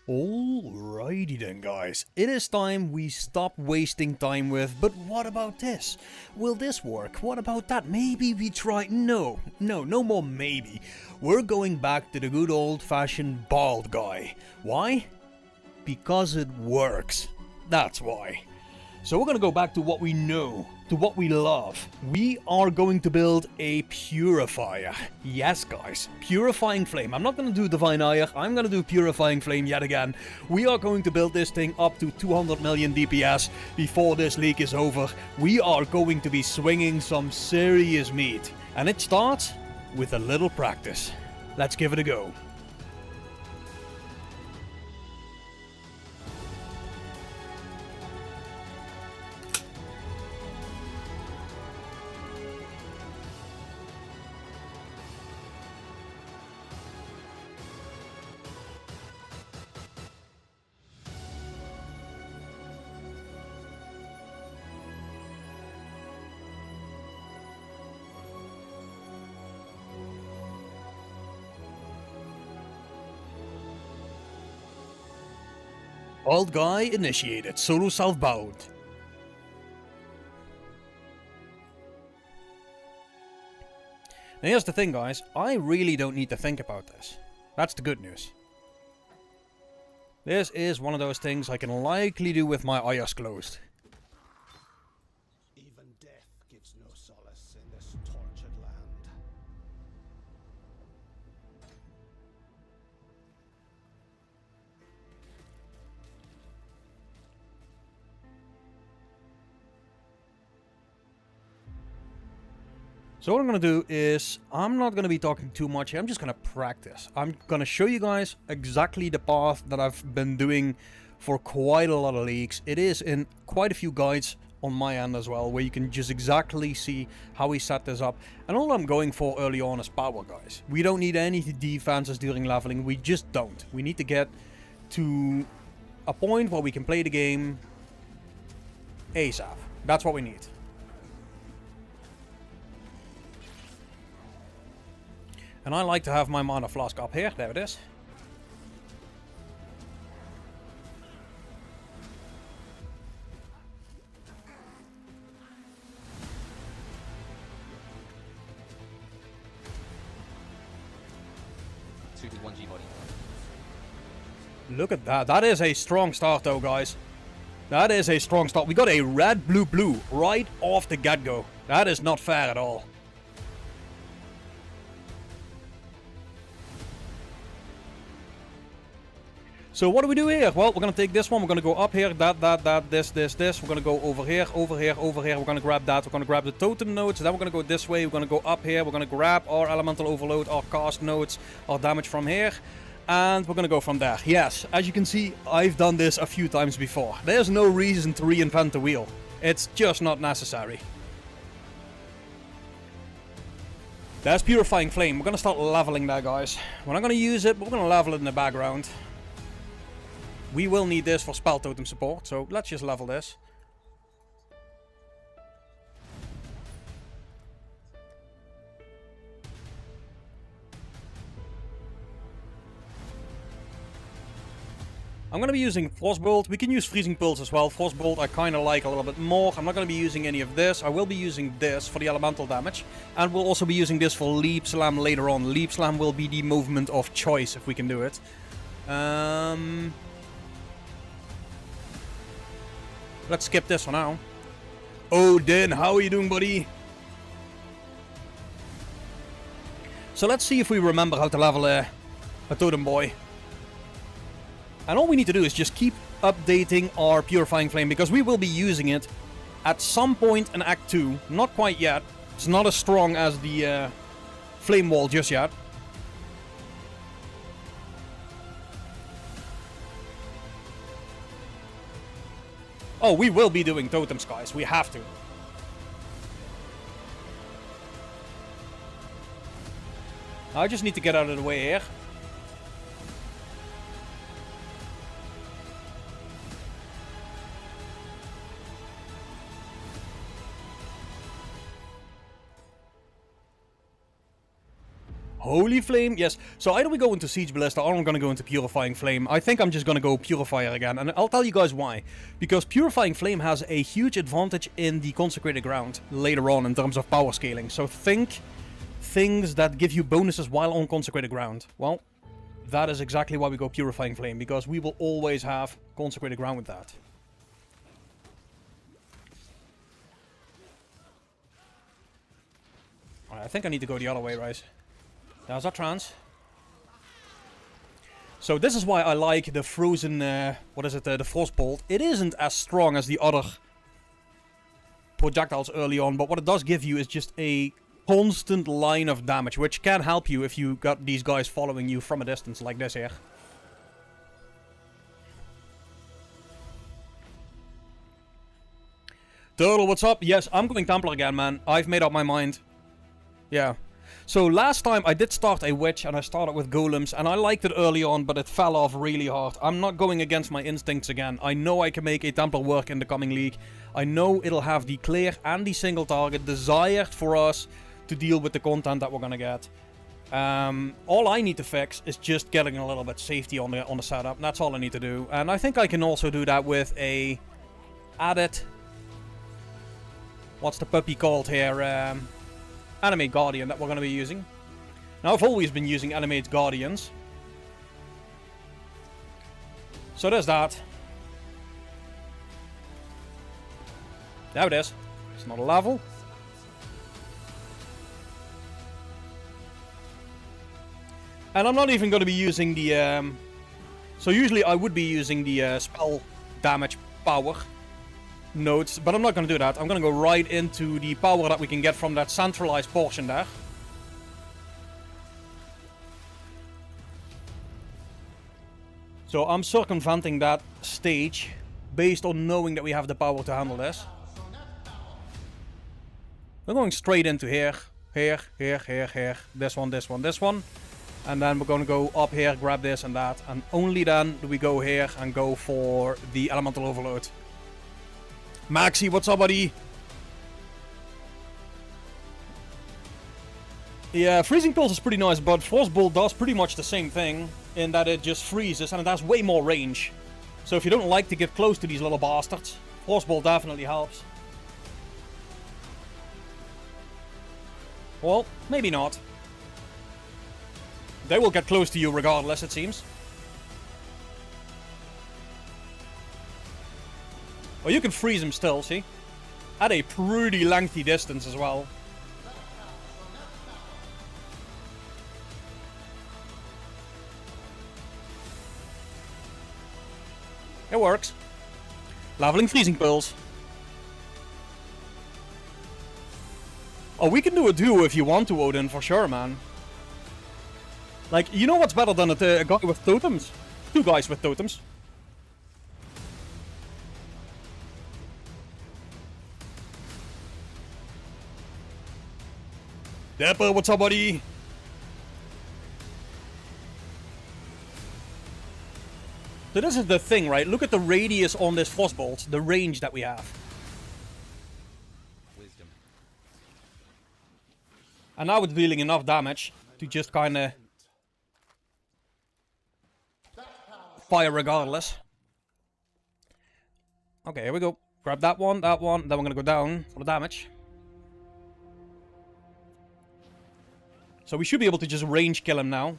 Alrighty then guys, it is time we stop wasting time with, but what about this? Will this work? What about that? Maybe we try... No more maybe. We're going back to the good old-fashioned bald guy. Why? Because it works. That's why. So we're gonna go back to what we know, to what we love. We are going to build a purifier. Yes guys, purifying flame. I'm not gonna do divine ire, I'm gonna do purifying flame yet again. We are going to build this thing up to 200 million DPS before this league is over. We are going to be swinging some serious meat. And it starts with a little practice. Let's give it a go. Old guy initiated, solo southbound. Now here's the thing guys, I really don't need to think about this. That's the good news. This is one of those things I can likely do with my eyes closed. Even death gives no solace in this tortured land. So what I'm going to do is, I'm not going to be talking too much here, I'm just going to practice. I'm going to show you guys exactly the path that I've been doing for quite a lot of leagues. It is in quite a few guides on my end as well, where you can just exactly see how we set this up. And all I'm going for early on is power, guys. We don't need any defenses during leveling, we just don't. We need to get to a point where we can play the game ASAP. That's what we need. And I like to have my mana flask up here. There it is. Suited 1G body. Look at that. That is a strong start though, guys. That is a strong start. We got a red, blue, blue right off the get-go. That is not fair at all. So what do we do here? Well, we're going to take this one. We're going to go up here. This. We're going to go over here. We're going to grab that. We're going to grab the totem nodes. Then we're going to go this way. We're going to go up here. We're going to grab our elemental overload, our cast nodes, our damage from here. And we're going to go from there. Yes, as you can see, I've done this a few times before. There's no reason to reinvent the wheel. It's just not necessary. That's Purifying Flame. We're going to start leveling that, guys. We're not going to use it, but we're going to level it in the background. We will need this for spell totem support, so let's just level this. I'm going to be using Frostbolt. We can use Freezing Pulse as well. Frostbolt I kind of like a little bit more. I'm not going to be using any of this. I will be using this for the elemental damage. And we'll also be using this for Leap Slam later on. Leap Slam will be the movement of choice if we can do it. Let's skip this for now. Odin, how are you doing, buddy? So let's see if we remember how to level a totem boy. And all we need to do is just keep updating our Purifying Flame, because we will be using it at some point in Act 2. Not quite yet. It's not as strong as the Flame Wall just yet. Oh, we will be doing totems, guys. We have to. I just need to get out of the way here. Holy Flame, yes. So either we go into Siege Ballista or I'm going to go into Purifying Flame. I think I'm just going to go Purifier again. And I'll tell you guys why. Because Purifying Flame has a huge advantage in the Consecrated Ground later on in terms of power scaling. So think things that give you bonuses while on Consecrated Ground. Well, that is exactly why we go Purifying Flame. Because we will always have Consecrated Ground with that. Alright, I think I need to go the other way, right? There's our trance. So this is why I like the frozen, what is it, the Frostbolt. It isn't as strong as the other projectiles early on, but what it does give you is just a constant line of damage, which can help you if you got these guys following you from a distance like this here. Turtle, what's up? Yes, I'm going Templar again, man. I've made up my mind. Yeah. So last time I did start a witch and I started with golems and I liked it early on, but it fell off really hard. I'm not going against my instincts again. I know I can make a Templar work in the coming league. I know it'll have the clear and the single target desired for us to deal with the content that we're gonna get. All I need to fix is just getting a little bit safety on the setup. That's all I need to do. And I think I can also do that with a added, what's the puppy called here? Animate Guardian that we're going to be using. Now, I've always been using Animate Guardians. So there's that. There it is. It's not a level. And I'm not even going to be using the... So usually I would be using the spell damage power nodes, but I'm not going to do that. I'm going to go right into the power that we can get from that centralized portion there. So I'm circumventing that stage based on knowing that we have the power to handle this. We're going straight into here, here, here, here, here, this one, this one, this one. And then we're going to go up here, grab this and that. And only then do we go here and go for the Elemental Overload. Maxi, what's up, buddy? Yeah, Freezing Pulse is pretty nice, but Frostbolt does pretty much the same thing in that it just freezes and it has way more range. So if you don't like to get close to these little bastards, Frostbolt definitely helps. Well, maybe not. They will get close to you regardless, it seems. Oh, you can freeze him still, see? At a pretty lengthy distance as well. It works. Leveling Freezing Pearls. Oh, we can do a duo if you want to, Odin, for sure, man. Like, you know what's better than a guy with totems? Two guys with totems. Dapper, what's up, buddy? So this is the thing, right? Look at the radius on this Frostbolt, the range that we have. Wisdom. And now it's dealing enough damage to just kind of fire regardless. Okay, here we go. Grab that one, then we're gonna go down for the damage. So we should be able to just range kill him now.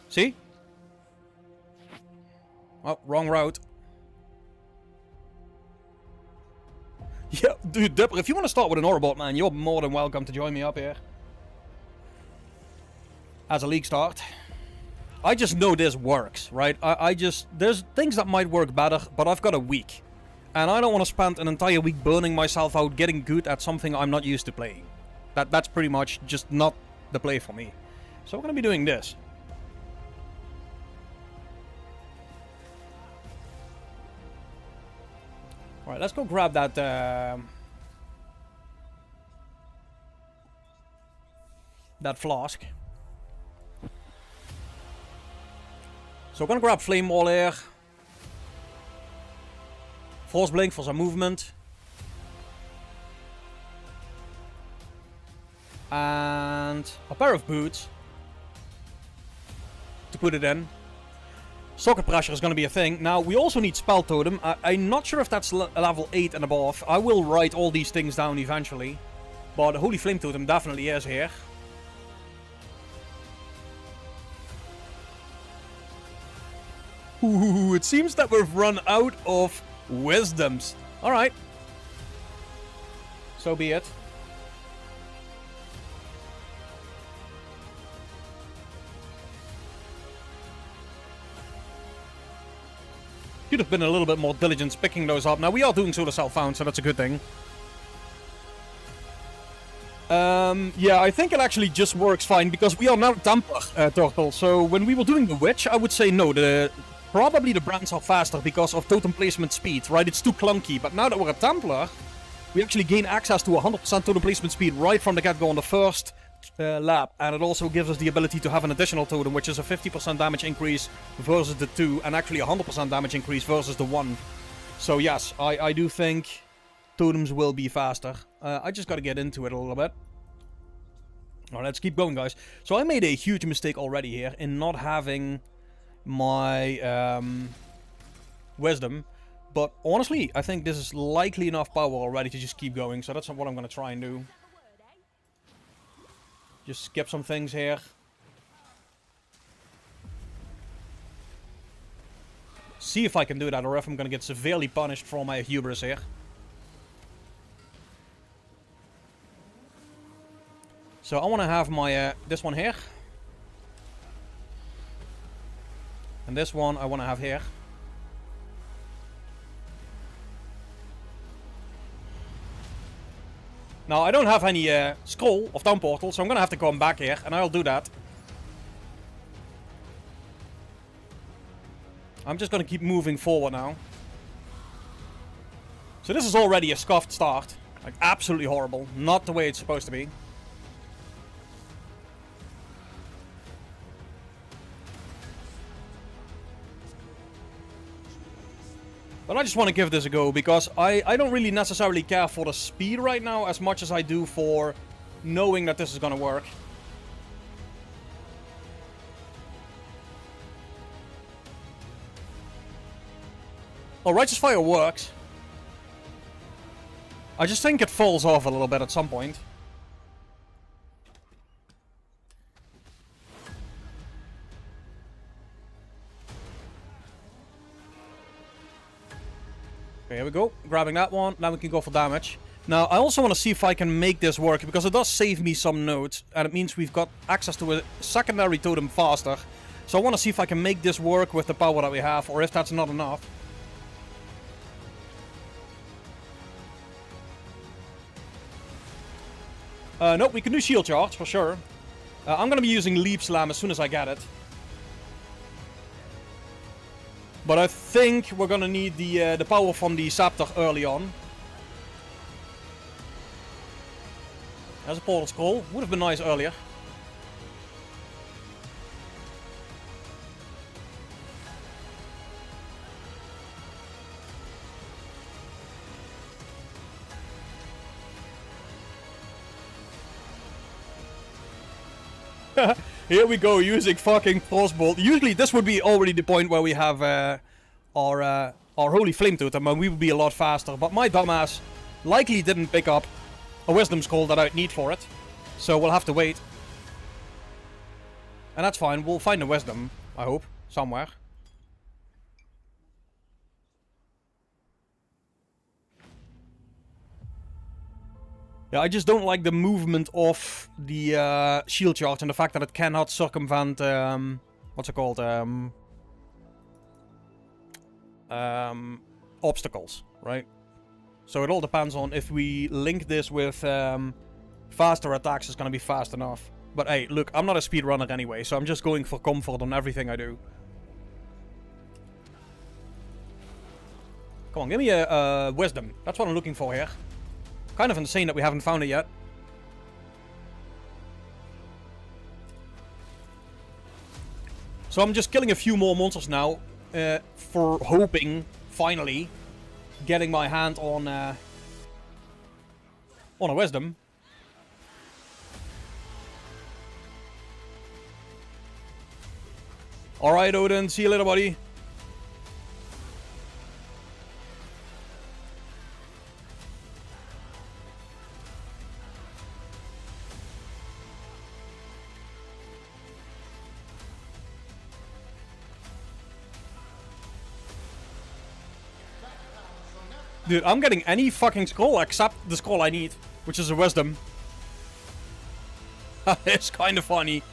See? Oh, wrong route. Yeah, dude, Dipper, if you want to start with an Orbot, man, you're more than welcome to join me up here. As a league start. I just know this works, right? There's things that might work better, but I've got a week. And I don't want to spend an entire week burning myself out getting good at something I'm not used to playing. That's pretty much just not the play for me. So we're going to be doing this. Alright, let's go grab that that flask. So we're gonna grab Flame Wall here. Force Blink for some movement. And a pair of boots. put it in. Socket pressure is going to be a thing. Now, we also need spell totem. I'm not sure if that's level 8 and above. I will write all these things down eventually. But the holy flame totem definitely is here. Ooh, it seems that we've run out of wisdoms. Alright. So be it. Should have been a little bit more diligent picking those up. Now, we are doing solar cell found, so that's a good thing. Yeah, I think it actually just works fine, because we are now Templar Turtle. So, when we were doing the Witch, I would say no, probably the brands are faster because of totem placement speed, right? It's too clunky, but now that we're a Templar, we actually gain access to 100% totem placement speed right from the get-go on the first lap, and it also gives us the ability to have an additional totem, which is a 50% damage increase versus the 2, and actually a 100% damage increase versus the 1. So yes, I do think totems will be faster. I just gotta get into it a little bit. Alright, let's keep going, guys. So I made a huge mistake already here in not having my wisdom, but honestly, I think this is likely enough power already to just keep going, so that's what I'm gonna try and do. Just skip some things here. See if I can do that, or if I'm gonna get severely punished for my hubris here. So I want to have my this one here. And this one I want to have here. Now, I don't have any scroll of down portal, so I'm going to have to come back here, and I'll do that. I'm just going to keep moving forward now. So this is already a scuffed start. Like, absolutely horrible. Not the way it's supposed to be. But I just want to give this a go, because I don't really necessarily care for the speed right now as much as I do for knowing that this is going to work. Oh, Righteous Fire works. I just think it falls off a little bit at some point. Okay, here we go. Grabbing that one. Now we can go for damage. Now, I also want to see if I can make this work, because it does save me some nodes, and it means we've got access to a secondary totem faster. So I want to see if I can make this work with the power that we have, or if that's not enough. Nope, we can do shield charge, for sure. I'm going to be using Leap Slam as soon as I get it. But I think we're gonna need the power from the Scepter early on. There's a portal scroll. Would have been nice earlier. Here we go, using fucking Frostbolt. Usually this would be already the point where we have our Holy Flame Totem, and we would be a lot faster. But my dumbass likely didn't pick up a Wisdom Scroll that I'd need for it. So we'll have to wait. And that's fine, we'll find a Wisdom, I hope, somewhere. Yeah, I just don't like the movement of the shield charge and the fact that it cannot circumvent, what's it called, obstacles, right? So it all depends on if we link this with faster attacks, it's gonna be fast enough. But hey, look, I'm not a speedrunner anyway, so I'm just going for comfort on everything I do. Come on, give me a wisdom. That's what I'm looking for here. Kind of insane that we haven't found it yet. So I'm just killing a few more monsters now, for hoping, finally, getting my hand on a wisdom. Alright, Odin. See you later, buddy. Dude, I'm getting any fucking scroll except the scroll I need, which is a wisdom. It's kind of funny.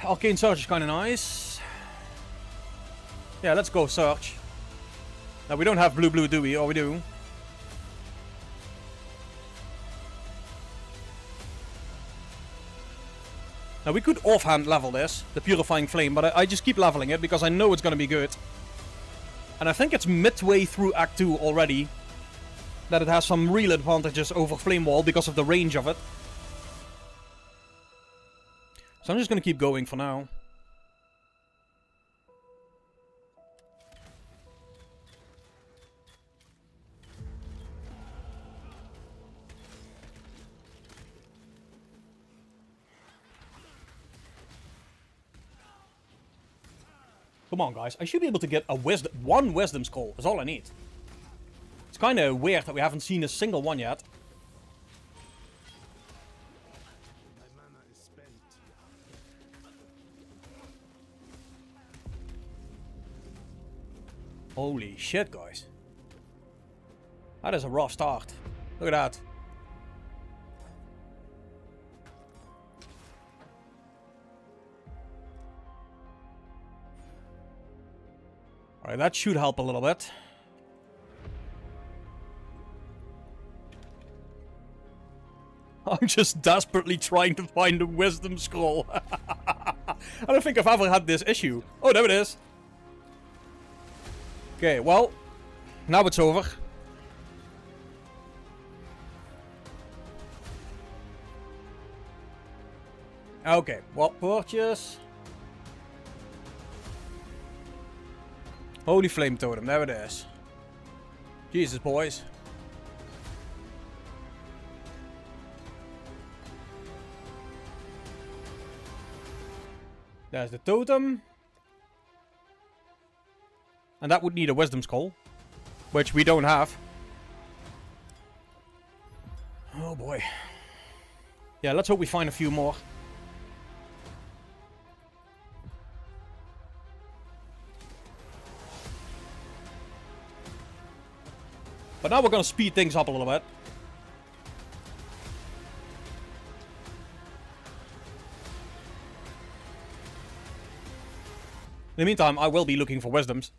Arcane Search is kind of nice. Yeah, let's go search. Now, we don't have blue, do we? Or we do? Now, we could offhand level this, the Purifying Flame, but I just keep leveling it because I know it's going to be good. And I think it's midway through Act 2 already that it has some real advantages over Flame Wall because of the range of it. So I'm just going to keep going for now. Come on, guys. I should be able to get one wisdom scroll. Is all I need. It's kind of weird that we haven't seen a single one yet. My mana is spent. Holy shit, guys. That is a rough start. Look at that. Alright, that should help a little bit. I'm just desperately trying to find a wisdom scroll. I don't think I've ever had this issue. Oh, there it is. Okay, well, now it's over. Okay, well, purchase. Holy Flame Totem, there it is. Jesus, boys. There's the totem. And that would need a Wisdom Scroll, which we don't have. Oh boy. Yeah, let's hope we find a few more. But now we're going to speed things up a little bit. In the meantime, I will be looking for wisdoms.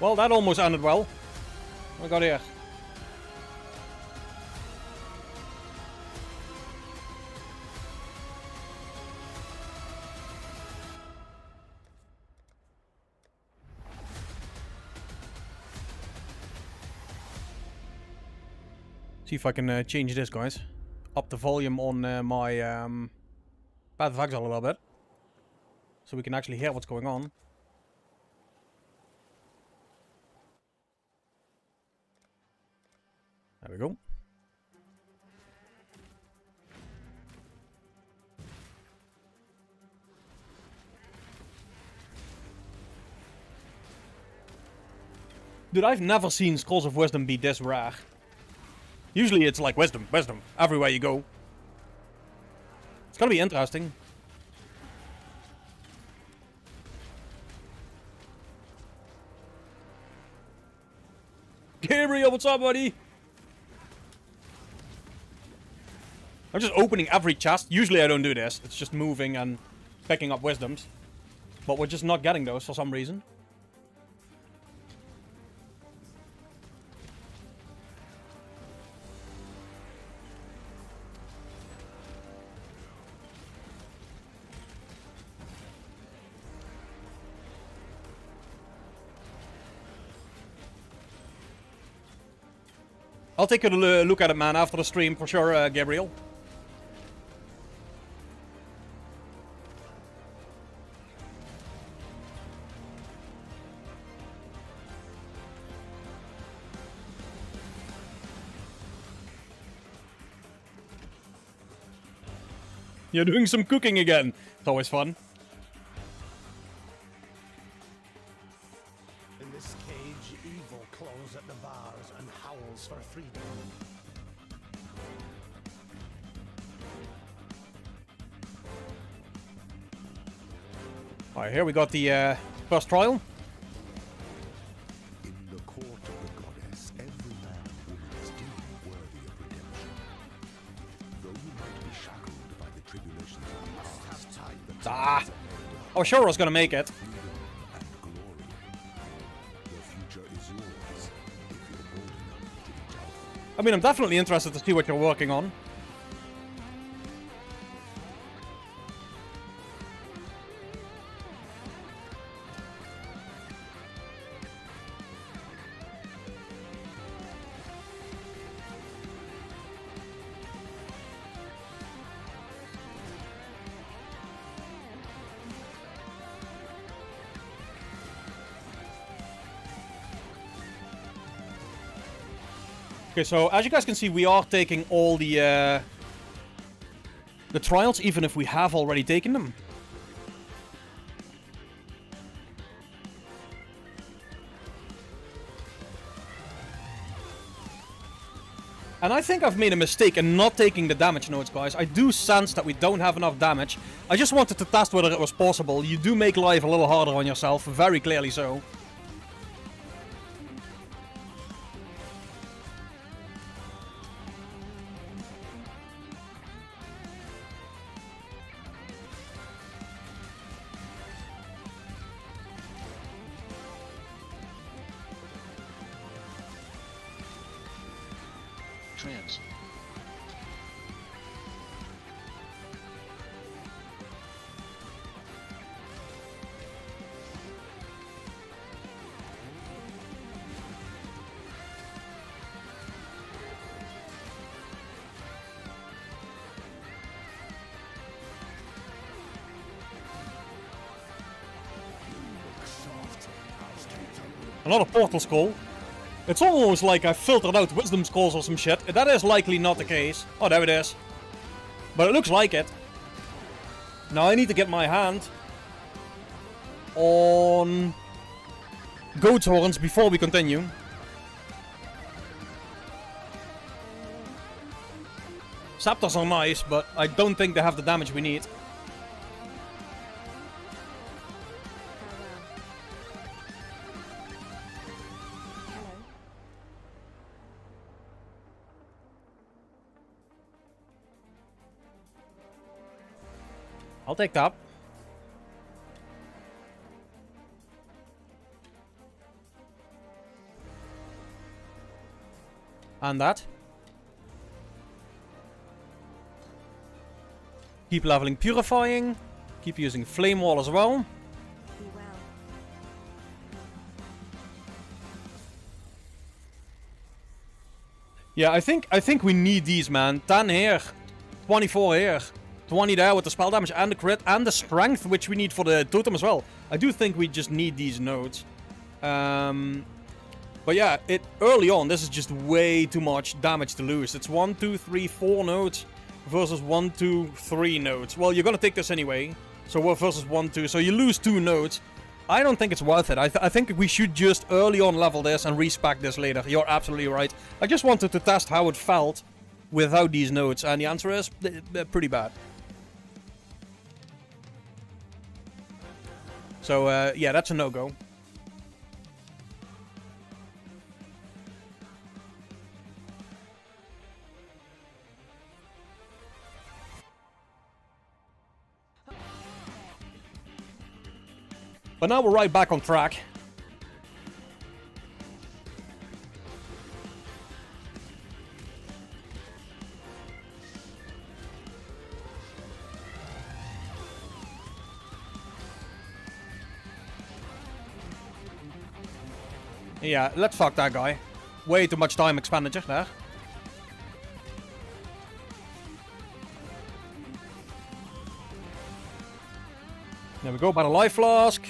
Well, that almost ended well. What we got here? See if I can change this, guys. Up the volume on my Path of Exile a little bit. So we can actually hear what's going on. There we go. Dude, I've never seen Scrolls of Wisdom be this rare. Usually it's like wisdom, everywhere you go. It's gonna be interesting. Gabriel, what's up, buddy? I'm just opening every chest. Usually I don't do this. It's just moving and picking up wisdoms. But we're just not getting those for some reason. I'll take a look at it, man, after the stream for sure, Gabriel. You're doing some cooking again. It's always fun. In this cage, evil claws at the bars and howls for freedom. Alright, here we got the first trial. In the court of the goddess, every man and woman is deemed worthy of redemption. Though you might be shackled by the tribulations of the past, the Ah! Oh, sure I was gonna make it. freedom and glory. The future is yours if you're bold enough to reach out for it. I mean, I'm definitely interested to see what you're working on. Okay, so as you guys can see, we are taking all the trials, even if we have already taken them. And I think I've made a mistake in not taking the damage notes, guys. I do sense that we don't have enough damage. I just wanted to test whether it was possible. You do make life a little harder on yourself, very clearly so. Trans. Another portal skull. It's almost like I filtered out wisdom skulls or some shit. That is likely not the case. Oh, there it is. But it looks like it. Now I need to get my hand on goat's horns before we continue. Scepters are nice, but I don't think they have the damage we need. I'll take that. And that. Keep leveling purifying. Keep using flame wall as well. Be well. Yeah, I think we need these, man. 10 here, 24 here, 20 there with the spell damage and the crit and the strength, which we need for the totem as well. I do think we just need these nodes. But yeah, early on, this is just way too much damage to lose. It's 1, 2, 3, 4 nodes versus 1, 2, 3 nodes. Well, you're gonna take this anyway. So we're versus 1, 2. So you lose 2 nodes. I don't think it's worth it. I think we should just early on level this and respec this later. You're absolutely right. I just wanted to test how it felt without these nodes. And the answer is pretty bad. So yeah, that's a no-go. But now we're right back on track. Yeah, let's fuck that guy. Way too much time expenditure there. There we go, by the life flask.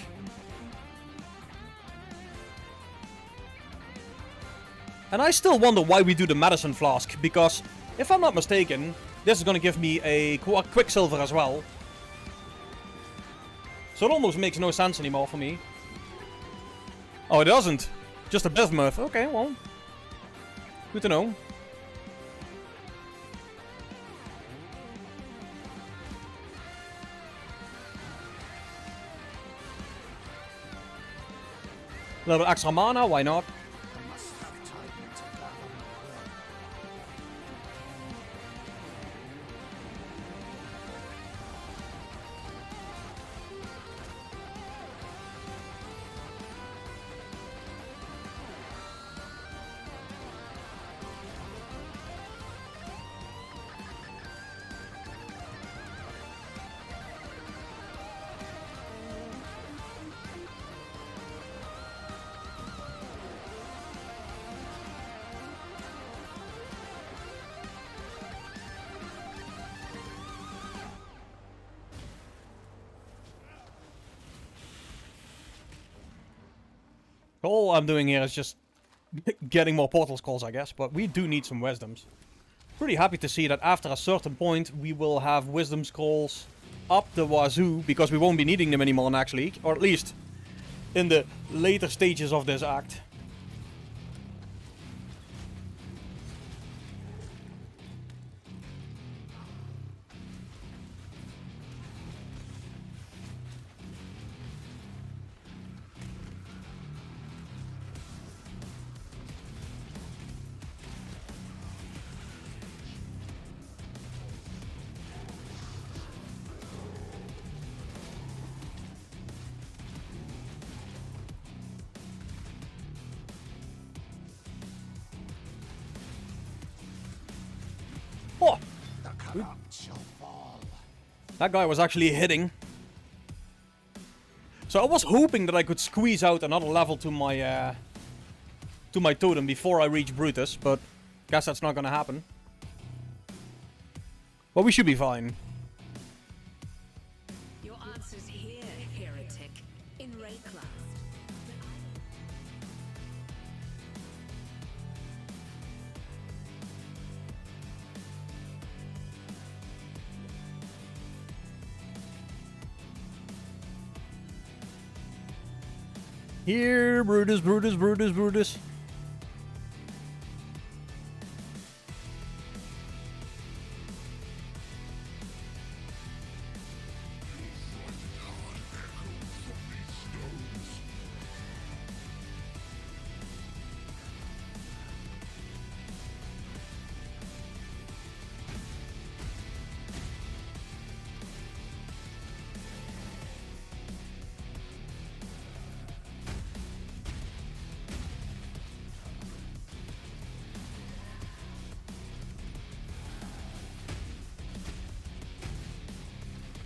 And I still wonder why we do the medicine flask, because if I'm not mistaken, this is gonna give me a quicksilver as well. So it almost makes no sense anymore for me. Oh, it doesn't. Just a bismuth. Okay, well. Good to know. A little extra mana, why not? I must have time to gather my will. All I'm doing here is just getting more portal scrolls, I guess, but we do need some wisdoms. Pretty happy to see that after a certain point we will have wisdom scrolls up the wazoo, because we won't be needing them anymore next league, or at least in the later stages of this act. Oh! The corrupt shall fall. That guy was actually hitting. So I was hoping that I could squeeze out another level to my totem before I reach Brutus, but guess that's not gonna happen. But we should be fine. Your answer's here, heretic. In Rayclast. Here, Brutus, Brutus, Brutus, Brutus.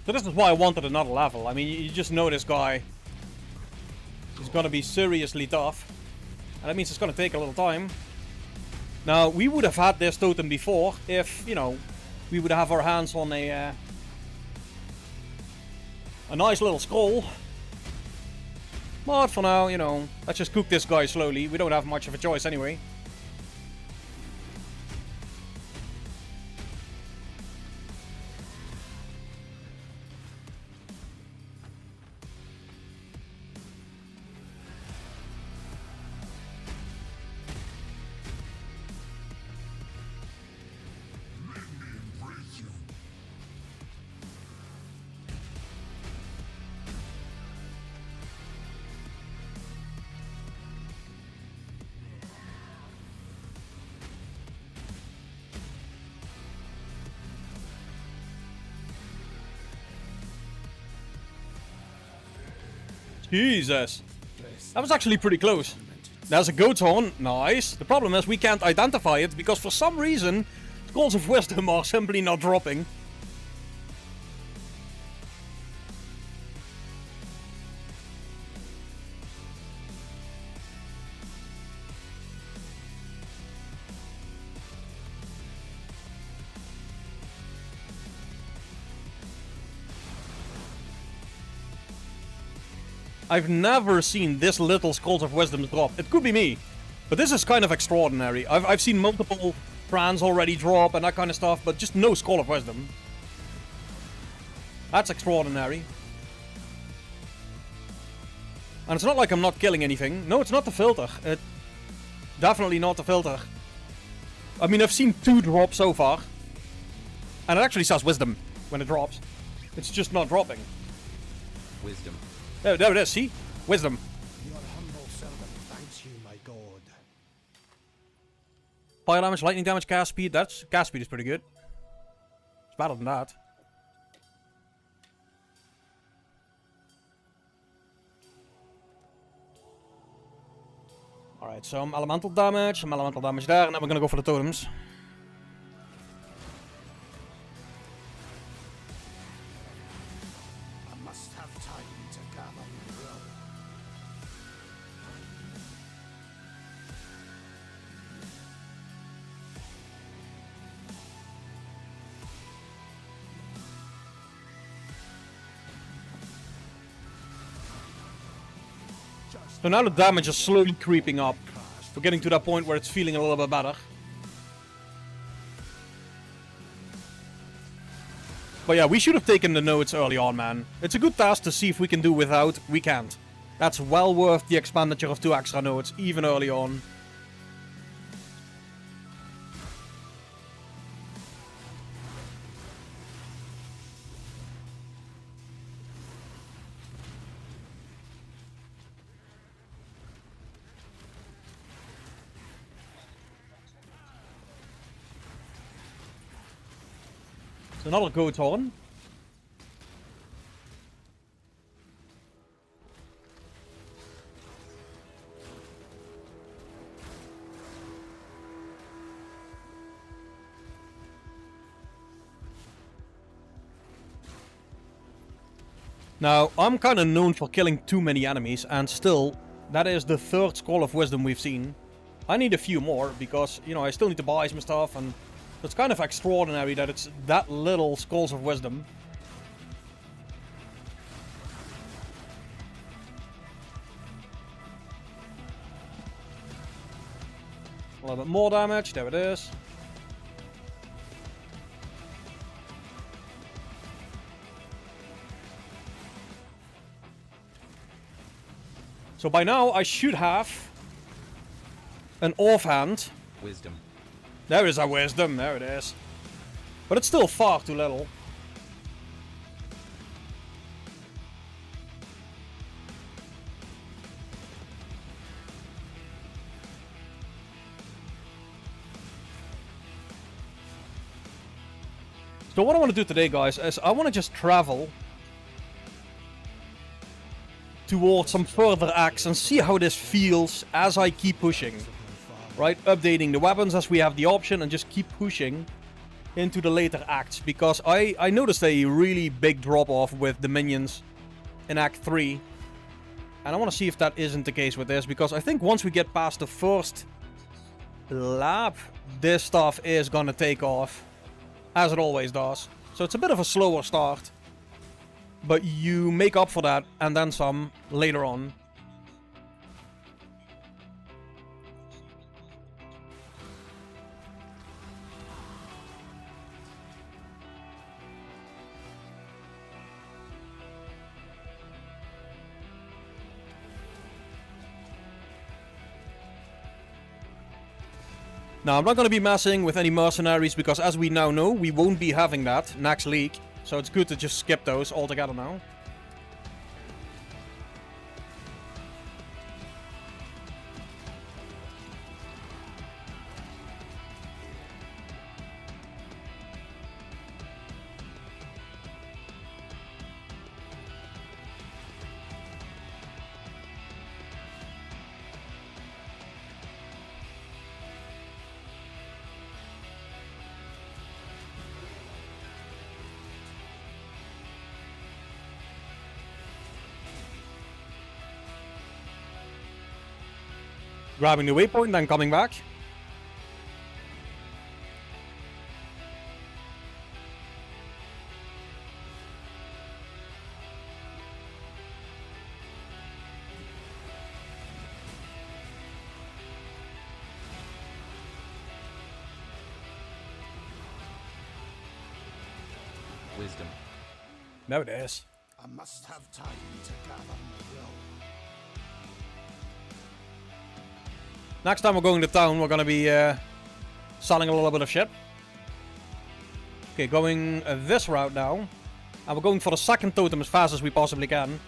So this is why I wanted another level. I mean, you just know this guy is gonna be seriously tough. And that means it's gonna take a little time. Now, we would have had this totem before if, you know, we would have our hands on a nice little scroll. But for now, you know, let's just cook this guy slowly. We don't have much of a choice anyway. Jesus. That was actually pretty close. There's a goat horn. Nice. The problem is we can't identify it because for some reason Scrolls of Wisdom are simply not dropping. I've never seen this little Scrolls of Wisdom drop. It could be me, but this is kind of extraordinary. I've seen multiple Prans already drop and that kind of stuff, but just no Scroll of Wisdom. That's extraordinary. And it's not like I'm not killing anything. No, it's not the filter. Definitely not the filter. I mean, I've seen 2 drop so far. And it actually says Wisdom when it drops. It's just not dropping. Wisdom. There it is, see? Wisdom. Your humble servant thanks you, my god. Fire damage, lightning damage, cast speed. Cast speed is pretty good. It's better than that. Alright, some elemental damage there, and then we're gonna go for the totems. I must have time to gather my will. So now the damage is slowly creeping up. We're getting to that point where it's feeling a little bit better. But yeah, we should have taken the notes early on, man. It's a good task to see if we can do without. We can't. That's well worth the expenditure of 2 extra notes, even early on. Another goat horn. Now, I'm kind of known for killing too many enemies, and still, that is the 3rd Scroll of Wisdom we've seen. I need a few more, because, you know, I still need to buy some stuff, and it's kind of extraordinary that it's that little Scrolls of Wisdom. A little bit more damage, there it is. So by now I should have an offhand. Wisdom. There is our wisdom, there it is. But it's still far too little. So what I want to do today, guys, is I want to just travel towards some further acts and see how this feels as I keep pushing. Right, updating the weapons as we have the option and just keep pushing into the later acts. Because I noticed a really big drop-off with the minions in Act 3. And I want to see if that isn't the case with this. Because I think once we get past the first lap, this stuff is gonna take off. As it always does. So it's a bit of a slower start. But you make up for that and then some later on. Now, I'm not going to be messing with any mercenaries because as we now know, we won't be having that next league. So it's good to just skip those altogether now. Grabbing the waypoint, then coming back. Wisdom. There it is. I must have time to gather my roll. Next time we're going to town, we're going to be selling a little bit of shit. Okay, going this route now. And we're going for the second totem as fast as we possibly can.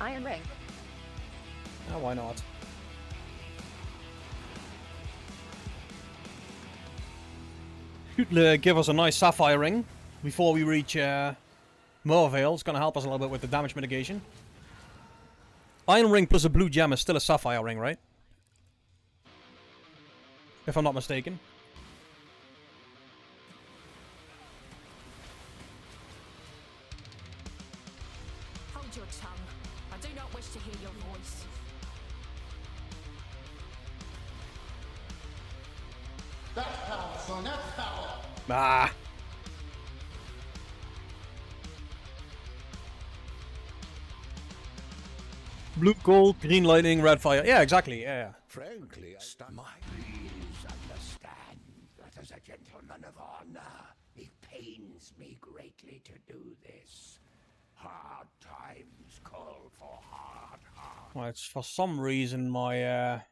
Iron ring. Oh, why not? Should give us a nice sapphire ring before we reach Mervale. It's gonna help us a little bit with the damage mitigation. Iron ring plus a blue gem is still a sapphire ring, right? If I'm not mistaken. Hold your tongue. I do not wish to hear your voice. That's power, son, that's power! Ah. Blue gold, green lightning, red fire. Yeah, exactly. Yeah. Frankly, my Please understand that as a gentleman of honor, it pains me greatly to do this. Hard times call for hard hearts. Well, it's for some reason my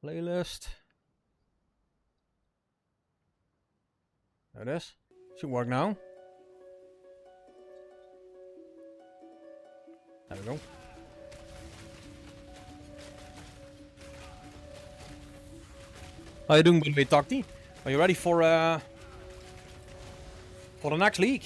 playlist. There it is. Should work now. There we go. How you doing, by the way, Takti? Are you ready for the next league?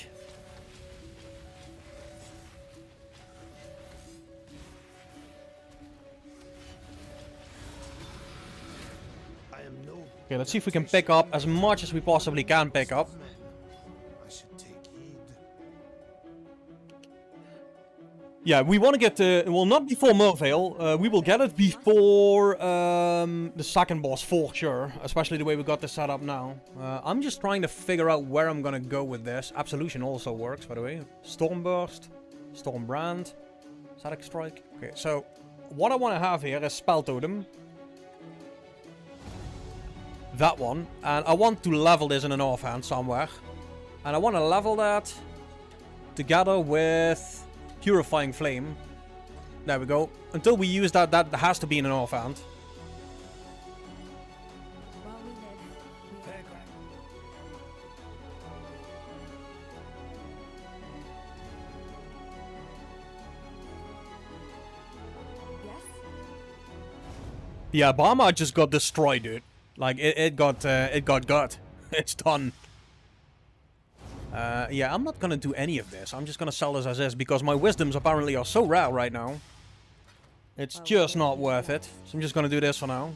I am no. Okay, let's see if we can pick up as much as we possibly can pick up. I should take heed. Yeah, we want to get well, not before Mervale. We will get it before the second boss for sure. Especially the way we got this set up now. I'm just trying to figure out where I'm gonna go with this. Absolution also works, by the way. Stormburst, Stormbrand, Static Strike. Okay, so what I want to have here is Spell Totem. That one. And I want to level this in an offhand somewhere. And I want to level that together with Purifying Flame. There we go. Until we use that, that has to be in an offhand. While we live, we are grown. Yes? Yeah, Barma just got destroyed, dude. Like, it got gut. It's done. Yeah, I'm not gonna do any of this. I'm just gonna sell this as is, because my wisdoms apparently are so rare right now. It's just not worth it. So I'm just gonna do this for now.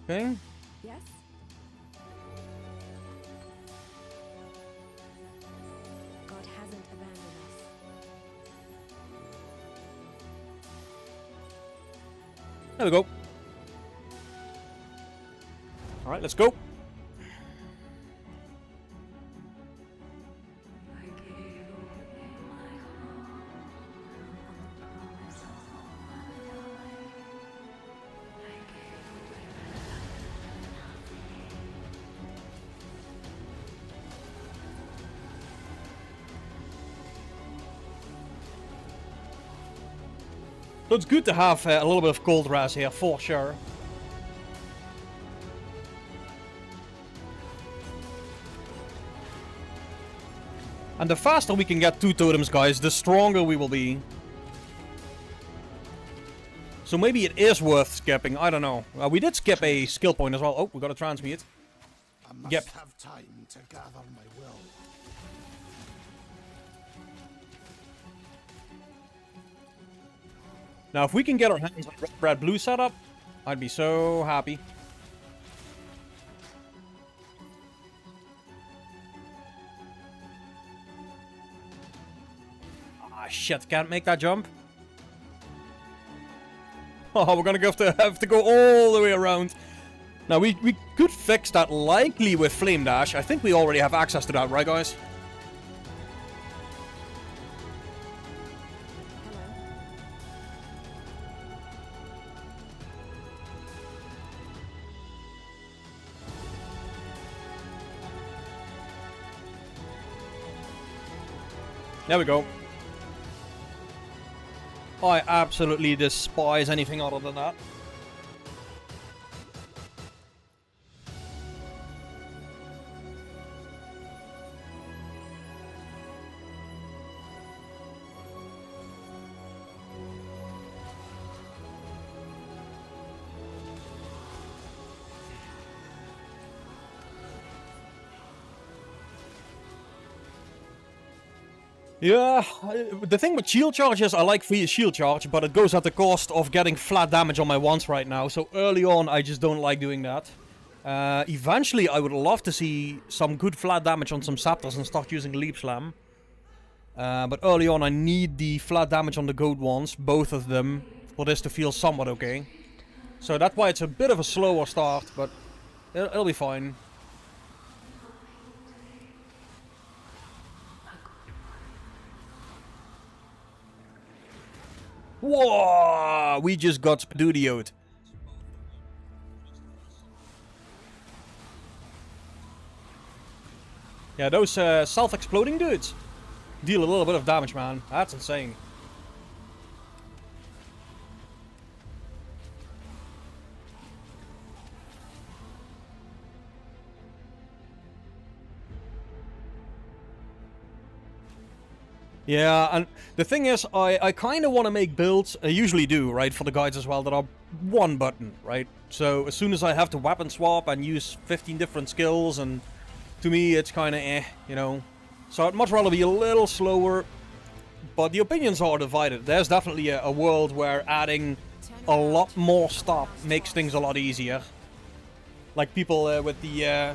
Okay. Yes? God hasn't abandoned us. There we go. Alright, let's go. So it's good to have a little bit of cold res here, for sure. And the faster we can get 2 totems, guys, the stronger we will be. So maybe it is worth skipping, I don't know. We did skip a skill point as well. Oh, we got a transmute. I must Yep. have time to gather my will. Now, if we can get our hands on red blue setup, I'd be so happy. Ah, shit, can't make that jump. Oh, we're gonna have to go all the way around. Now, we could fix that likely with Flame Dash. I think we already have access to that, right, guys? There we go. I absolutely despise anything other than that. Yeah, the thing with shield charge is I like free shield charge, but it goes at the cost of getting flat damage on my wands right now. So early on, I just don't like doing that. Eventually, I would love to see some good flat damage on some scepters and start using Leap Slam. But early on, I need the flat damage on the goat wands, both of them, for this to feel somewhat okay. So that's why it's a bit of a slower start, but it'll be fine. Whoa! We just got Spudioed. Yeah, those self-exploding dudes deal a little bit of damage, man. That's insane. Yeah, and the thing is, I kind of want to make builds, I usually do, right, for the guides as well, that are one button, right? So as soon as I have to weapon swap and use 15 different skills, and to me it's kind of you know. So I'd much rather be a little slower, but the opinions are divided. There's definitely a world where adding a lot more stuff makes things a lot easier. Like people with the,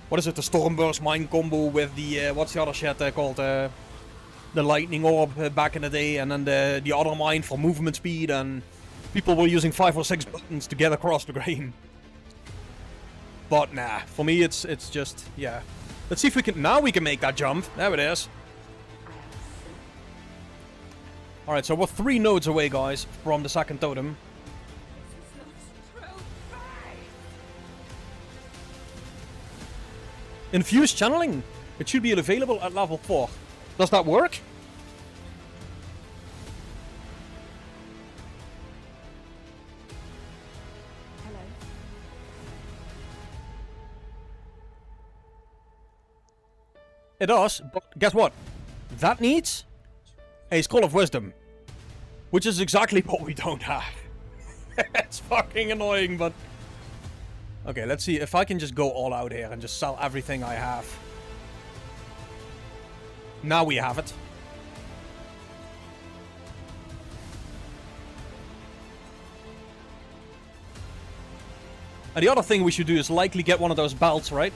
what is it, the Stormburst Mine combo with the, what's the other shit called, the lightning orb back in the day, and then the other mine for movement speed, and people were using 5 or 6 buttons to get across the grain. But nah, for me it's just, yeah. Let's see if we can, now we can make that jump. There it is. Alright, so we're 3 nodes away, guys, from the second totem. Infused channeling. It should be available at level 4. Does that work? Hello. It does, but guess what? That needs a Scroll of Wisdom, which is exactly what we don't have. It's fucking annoying, but... Okay, let's see if I can just go all out here and just sell everything I have. Now we have it. And the other thing we should do is likely get one of those belts, right?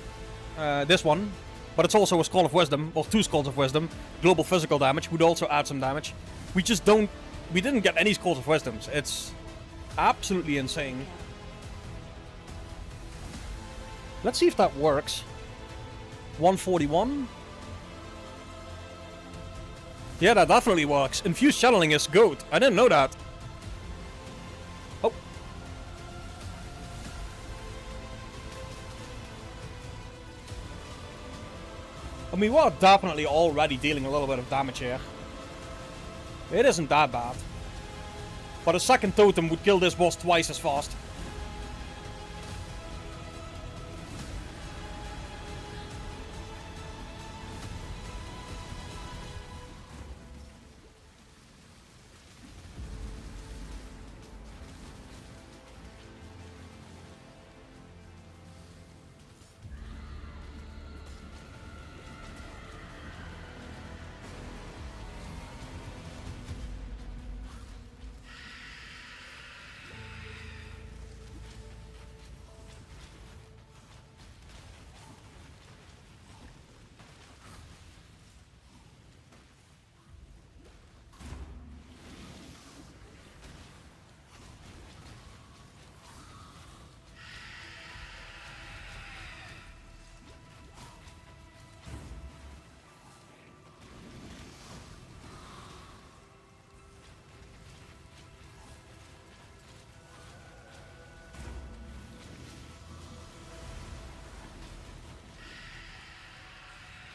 This one. But it's also a Scroll of Wisdom, or 2 Scrolls of Wisdom. Global physical damage would also add some damage. We just don't... We didn't get any Scrolls of Wisdoms. It's absolutely insane. Let's see if that works. 141. Yeah, that definitely works. Infused channeling is goat. I didn't know that. Oh. I mean, we're definitely already dealing a little bit of damage here. It isn't that bad. But a second totem would kill this boss twice as fast.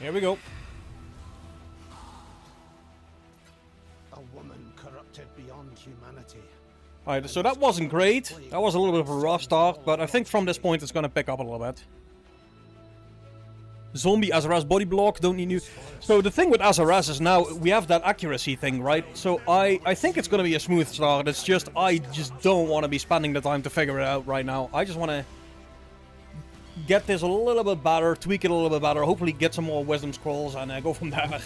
Here we go. A woman corrupted beyond humanity. Alright, so that wasn't great. That was a little bit of a rough start, but I think from this point it's gonna pick up a little bit. Zombie Azara's body block, don't need new... So the thing with Azaras is now we have that accuracy thing, right? So I think it's gonna be a smooth start. It's just, I just don't want to be spending the time to figure it out right now. I just want to get this a little bit better, tweak it a little bit better, hopefully get some more wisdom scrolls and go from there.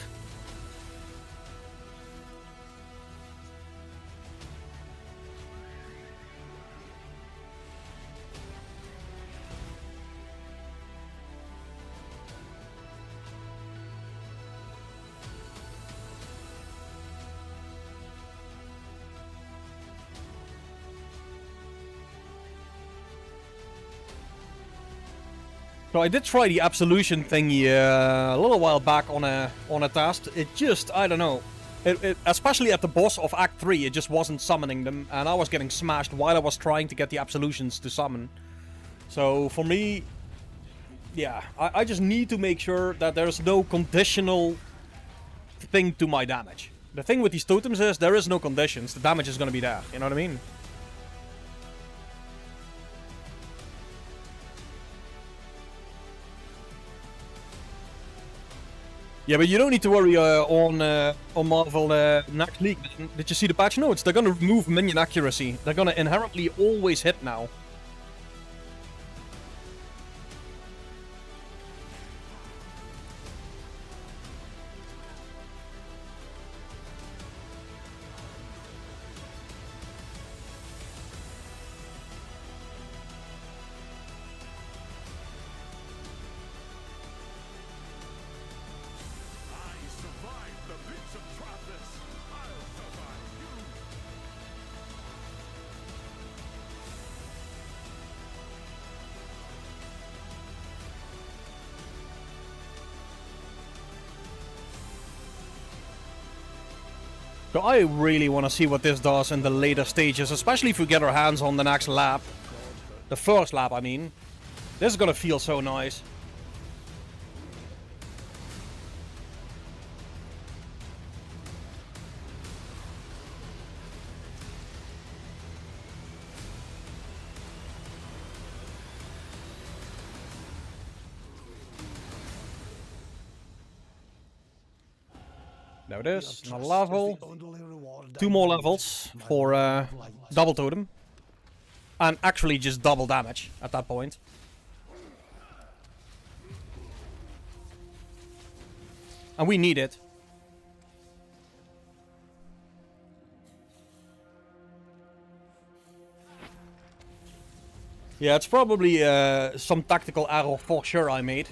So I did try the absolution thingy a little while back on a task. It just, I don't know. Especially at the boss of Act 3, it just wasn't summoning them. And I was getting smashed while I was trying to get the absolutions to summon. So for me, yeah, I just need to make sure that there's no conditional thing to my damage. The thing with these totems is there is no conditions. The damage is going to be there. You know what I mean? Yeah, but you don't need to worry on Marvel next league. Did you see the patch notes? They're gonna remove minion accuracy. They're gonna inherently always hit now. So I really want to see what this does in the later stages, especially if we get our hands on the next lap. The first lap, I mean. This is gonna feel so nice. There it is, another level. 2 more levels for double totem. And actually just double damage at that point. And we need it. Yeah, it's probably some tactical error for sure I made.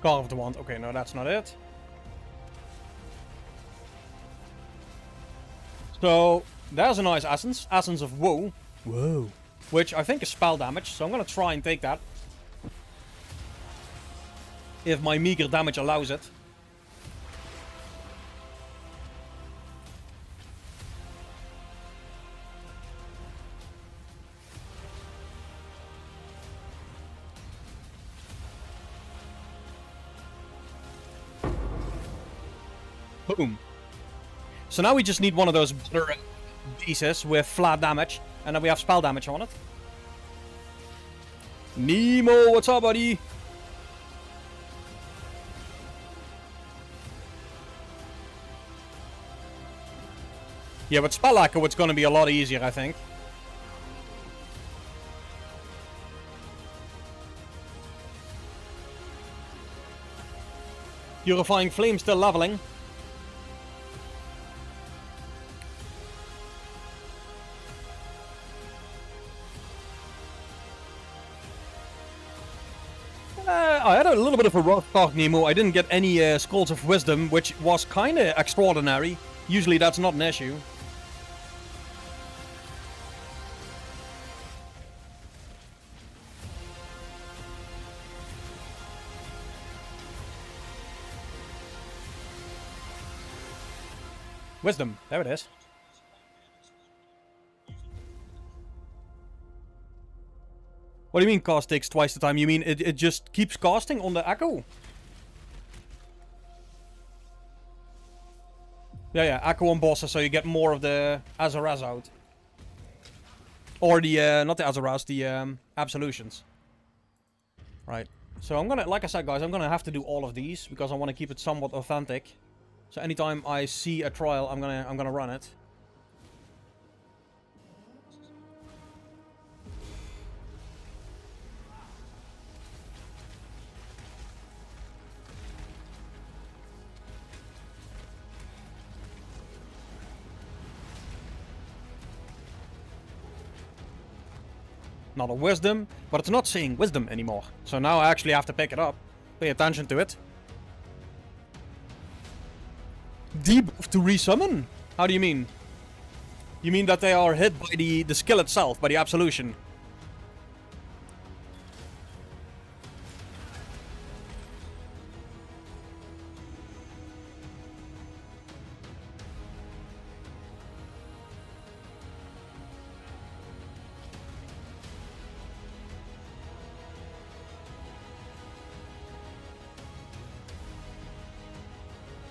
Carve the wand. Okay, no, that's not it. So, there's a nice essence. Essence of Woe. Whoa. Which I think is spell damage, so I'm gonna try and take that. if my meager damage allows it. Boom. So now we just need one of those better pieces with flat damage, and then we have spell damage on it. Nemo, what's up, buddy? Yeah, with Spell Echo, it's gonna be a lot easier, I think. Purifying Flame still leveling. I had a little bit of a rough talk, Nemo. I didn't get any Scrolls of Wisdom, which was kind of extraordinary. Usually that's not an issue. Wisdom, there it is. What do you mean cast takes twice the time? You mean it just keeps casting on the Echo? Yeah, Echo on bosses, so you get more of the Azaraz out. Or the, not the Azaraz, the Absolutions. Right. So I'm gonna, like I said guys, I'm gonna have to do all of these, because I want to keep it somewhat authentic. So anytime I see a trial, I'm gonna run it. Not a wisdom, but it's not saying wisdom anymore. So now I actually have to pick it up. Pay attention to it. Debuff to resummon? How do you mean? You mean that they are hit by the skill itself, by the absolution?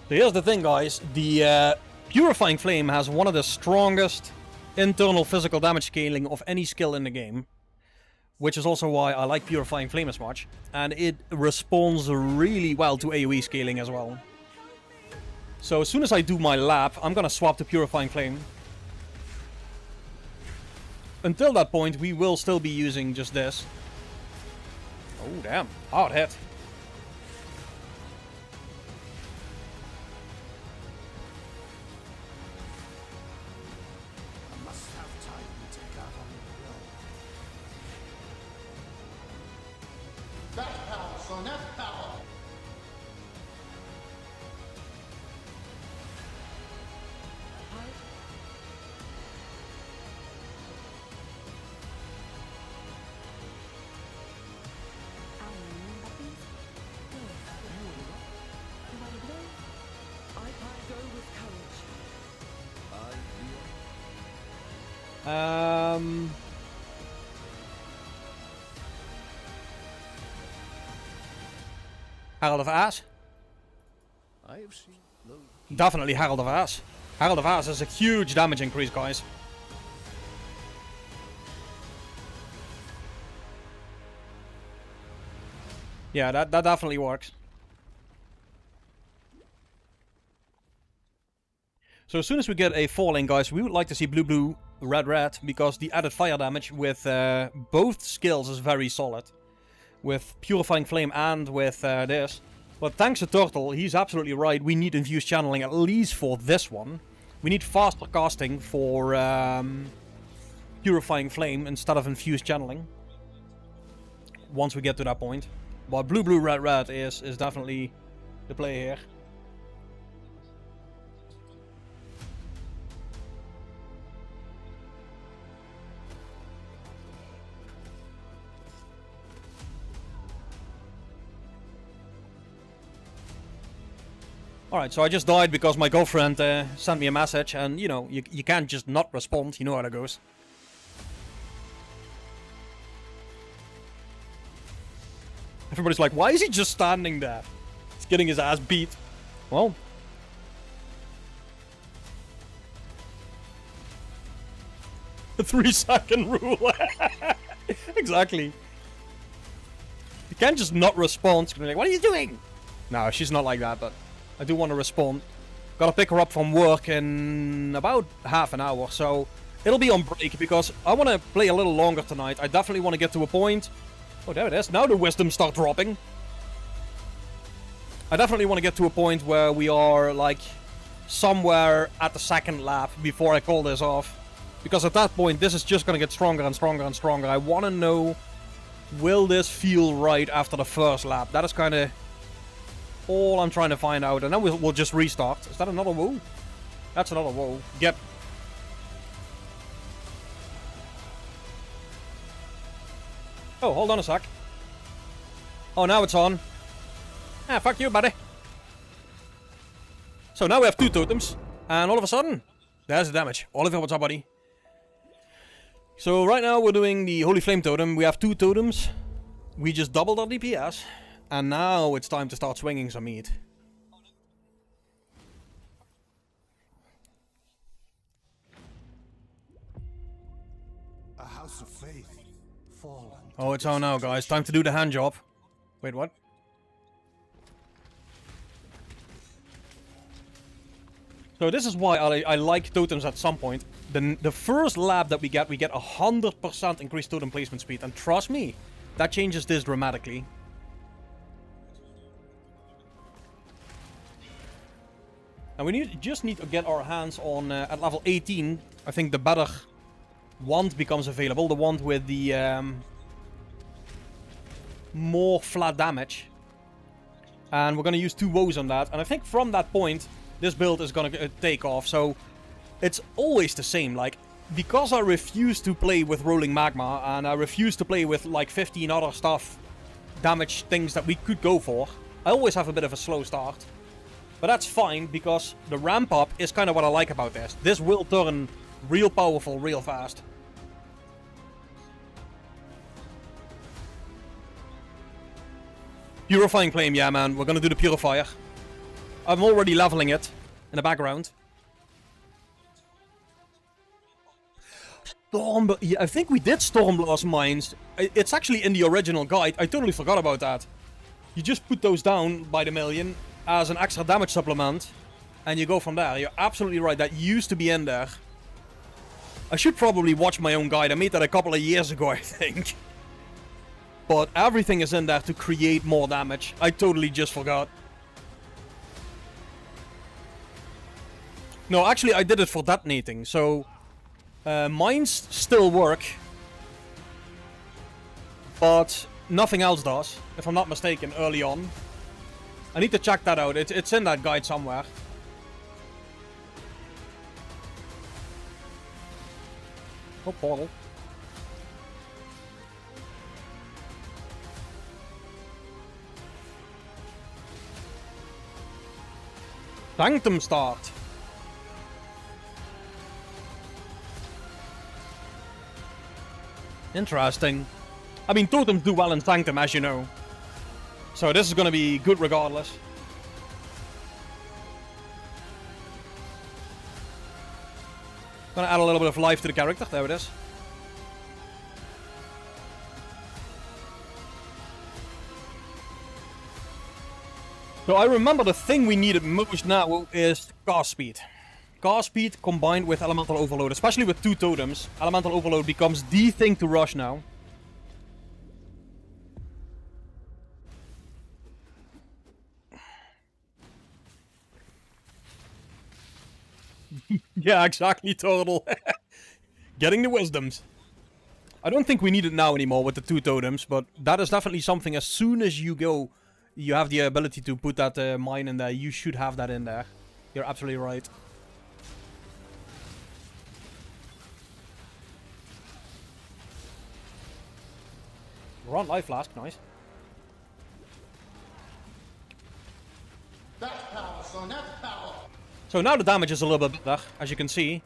So here's the thing, guys. The Purifying Flame has one of the strongest internal physical damage scaling of any skill in the game. Which is also why I like Purifying Flame as much. And it responds really well to AoE scaling as well. So as soon as I do my lap, I'm gonna swap to Purifying Flame. Until that point, we will still be using just this. Oh, damn. Hard hit. Herald of Ass? I have seen no. Definitely Herald of Ass. Herald of Ass is a huge damage increase, guys. Yeah, that definitely works. So as soon as we get a falling, guys, we would like to see blue blue, red red, because the added fire damage with both skills is very solid. With Purifying Flame and with this. But thanks to Turtle, he's absolutely right. We need infused channeling, at least for this one. We need faster casting for Purifying Flame instead of infused channeling. Once we get to that point. But blue blue red red is definitely the play here. Alright, so I just died because my girlfriend sent me a message, and you know, you can't just not respond, you know how that goes. Everybody's like, why is he just standing there? He's getting his ass beat. Well. The 3-second rule. Exactly. You can't just not respond. She's gonna be like, what are you doing? No, she's not like that, but I do want to respond. Gotta pick her up from work in about half an hour, so it'll be on break because I want to play a little longer tonight. I definitely want to get to a point. Oh, there it is. Now the wisdom start dropping. I definitely want to get to a point where we are, like, somewhere at the second lap before I call this off. Because at that point, this is just going to get stronger and stronger and stronger. I want to know, will this feel right after the first lap? That is kind of all I'm trying to find out. And then we'll just restart. Is that another woo? That's another woo. Yep. Oh, hold on a sec. Oh, now it's on. Ah, fuck you, buddy. So now we have 2 totems. And all of a sudden, there's the damage. Oliver, what's up, buddy? So right now we're doing the Holy Flame Totem. We have 2 totems. We just doubled our DPS. And now it's time to start swinging some meat. A house of faith. Fallen. Oh, it's on now, guys. Time to do the hand job. Wait, what? So this is why I like totems at some point. The first lab that we get 100% increased totem placement speed. And trust me, that changes this dramatically. And we just need to get our hands on, at level 18, I think the better wand becomes available. The wand with the more flat damage. And we're going to use 2 woes on that. And I think from that point, this build is going to take off. So it's always the same. Like, because I refuse to play with Rolling Magma, and I refuse to play with like 15 other stuff, damage things that we could go for, I always have a bit of a slow start. But that's fine, because the ramp up is kind of what I like about this. This will turn real powerful real fast. Purifying Flame, yeah man, we're gonna do the Purifier. I'm already leveling it in the background. Storm, yeah, I think we did Stormblast Mines. It's actually in the original guide. I totally forgot about that. You just put those down by the million as an extra damage supplement, and you go from there. You're absolutely right, that used to be in there. I should probably watch my own guide. I made that a couple of years ago, I think. But everything is in there to create more damage. I totally just forgot. No, actually I did it for detonating, so mines still work, but nothing else does, if I'm not mistaken, early on. I need to check that out. It's in that guide somewhere. Oh, portal. Sanctum start. Interesting. I mean, totems do well in Sanctum, as you know. So this is gonna be good regardless. Gonna add a little bit of life to the character. There it is. So I remember the thing we needed most now is cast speed. Cast speed combined with Elemental Overload, especially with 2 totems. Elemental Overload becomes the thing to rush now. Yeah, exactly, Turtle. Getting the wisdoms. I don't think we need it now anymore with the 2 totems, but that is definitely something. As soon as you go, you have the ability to put that mine in there. You should have that in there. You're absolutely right. We're on Life Flask, nice. That's power, son. So now the damage is a little bit better, as you can see.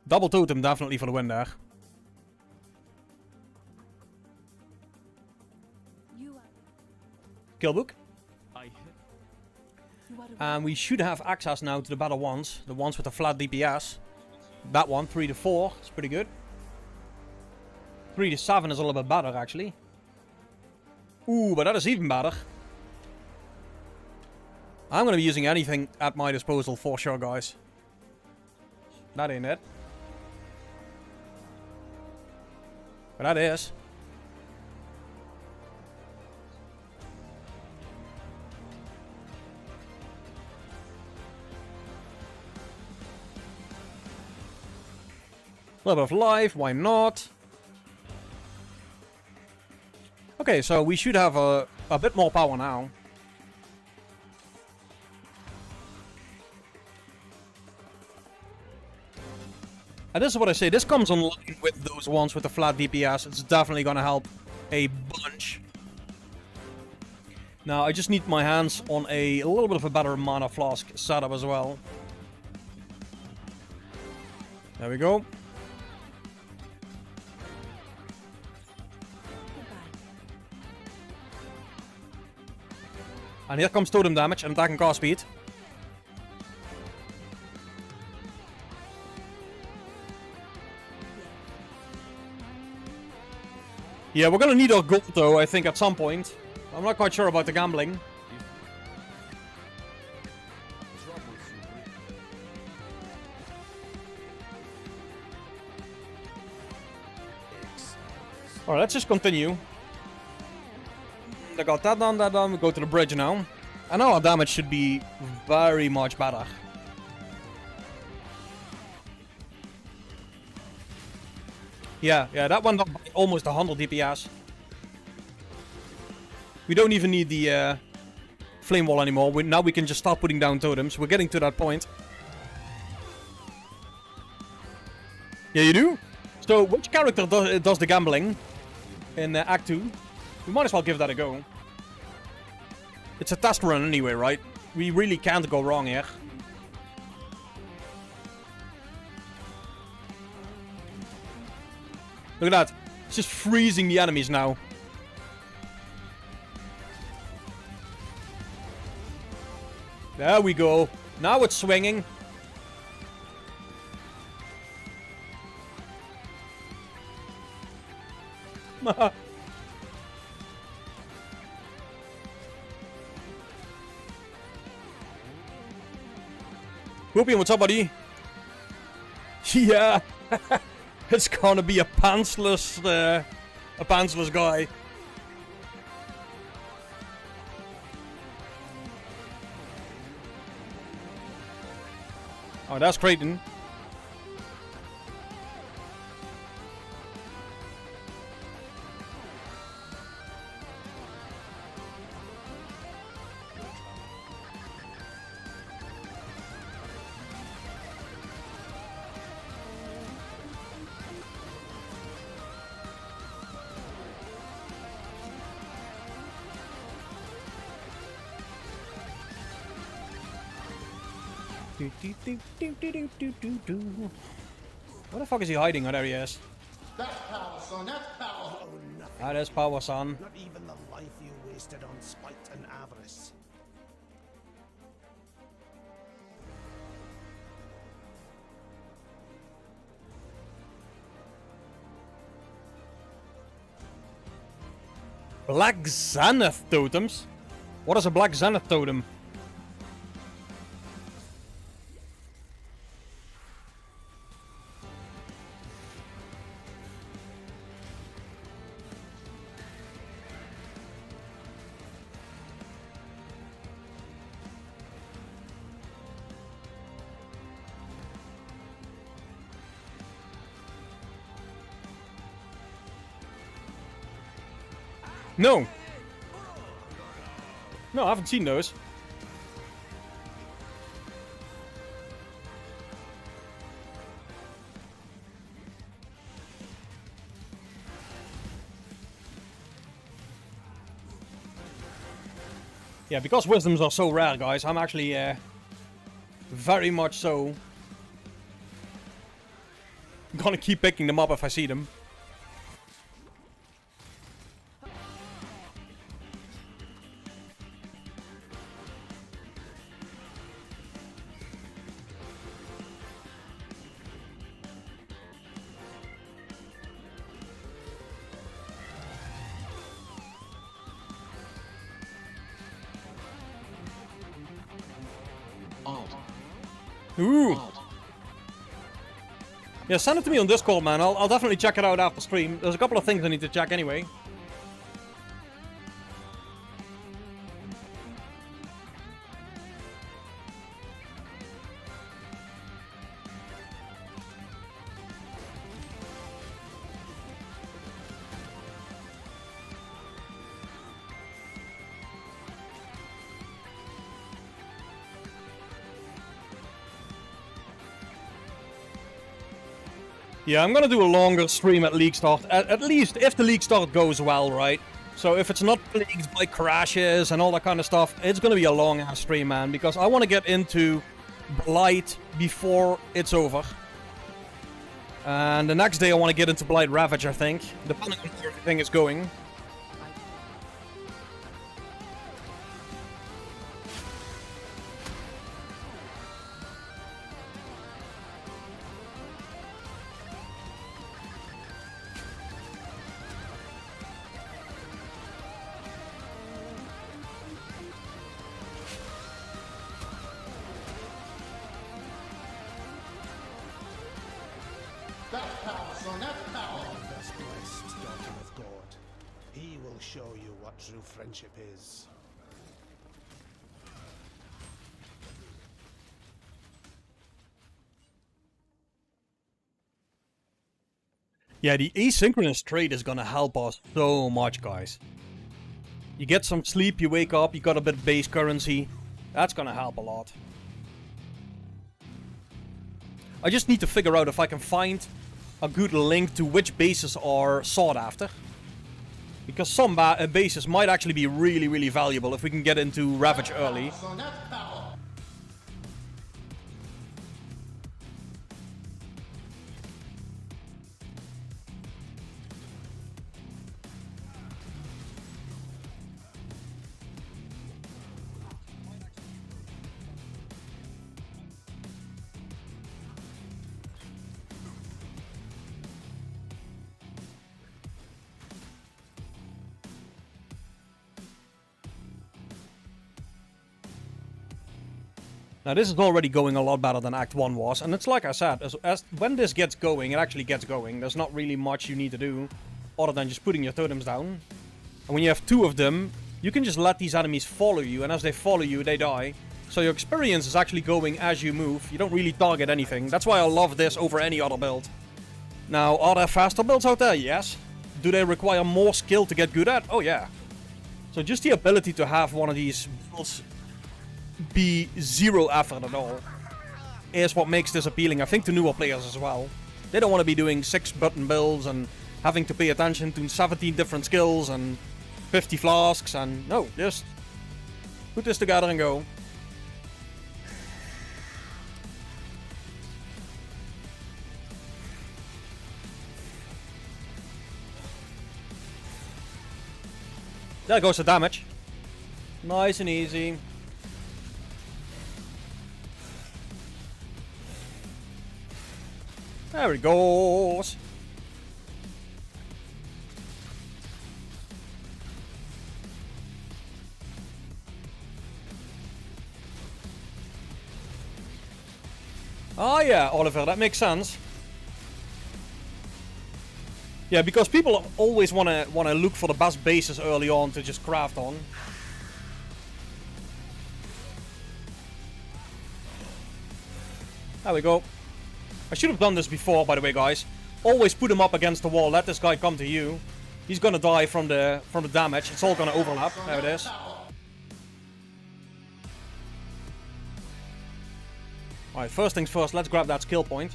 Double totem definitely for the win there. Killbook. And we should have access now to the better ones. The ones with the flat DPS. That one, 3 to 4. It's pretty good. 3 to 7 is a little bit better, actually. Ooh, but that is even better. I'm going to be using anything at my disposal for sure, guys. That ain't it. But that is. A little bit of life, why not? Okay, so we should have a bit more power now. And this is what I say, this comes online with those ones with the flat DPS. It's definitely gonna help a bunch. Now, I just need my hands on a little bit of a better mana flask setup as well. There we go. And here comes totem damage and attack and cast speed. Yeah, we're gonna need our gold though, I think, at some point. I'm not quite sure about the gambling. Alright, let's just continue. I got that done, we go to the bridge now. And now our damage should be very much better. Yeah, that went up by almost 100 DPS. We don't even need the flame wall anymore. Now we can just start putting down totems. We're getting to that point. Yeah, you do? So, which character does the gambling in Act 2? We might as well give that a go. It's a test run anyway, right? We really can't go wrong here. Look at that. It's just freezing the enemies now. There we go. Now it's swinging. Whoopian, what's up, buddy? Yeah. It's gonna be a pantsless guy. Oh, that's Creighton. Where the fuck is he hiding? Oh, there he is. That's power, son. That's power. Oh, nothing. That is power, son. Not even the life you wasted on spite and avarice. Black Zenith totems? What is a Black Zenith totem? No! No, I haven't seen those. Yeah, because wisdoms are so rare, guys, I'm actually very much so gonna keep picking them up if I see them. Ooh. Yeah, send it to me on Discord, man. I'll definitely check it out after stream. There's a couple of things I need to check anyway. Yeah, I'm gonna do a longer stream at league start. At least if the league start goes well, right? So if it's not plagued by crashes and all that kind of stuff, it's gonna be a long ass stream, man. Because I want to get into Blight before it's over. And the next day I want to get into Blight Ravage, I think. Depending on how everything is going. Thus blessed, daughter of God. He will show you what true friendship is. Yeah, the asynchronous trade is gonna help us so much, guys. You get some sleep, you wake up, you got a bit of base currency. That's gonna help a lot. I just need to figure out if I can find a good link to which bases are sought after. Because some bases might actually be really, really valuable if we can get into Ravage early. Now this is already going a lot better than Act 1 was, and it's like I said, when this gets going, it actually gets going. There's not really much you need to do, other than just putting your totems down. And when you have two of them, you can just let these enemies follow you, and as they follow you, they die. So your experience is actually going as you move. You don't really target anything. That's why I love this over any other build. Now, are there faster builds out there? Yes. Do they require more skill to get good at? Oh yeah. So just the ability to have one of these builds be zero effort at all is what makes this appealing, I think, to newer players as well. They don't want to be doing 6-button builds and having to pay attention to 17 different skills and 50 flasks, and no, just put this together and go. There goes the damage. Nice and easy. There he goes. Oh yeah, Oliver, that makes sense. Yeah, because people always wanna look for the best bases early on to just craft on. There we go. I should have done this before, by the way, guys. Always put him up against the wall. Let this guy come to you. He's gonna die from the damage. It's all gonna overlap. There it is. Alright, first things first. Let's grab that skill point.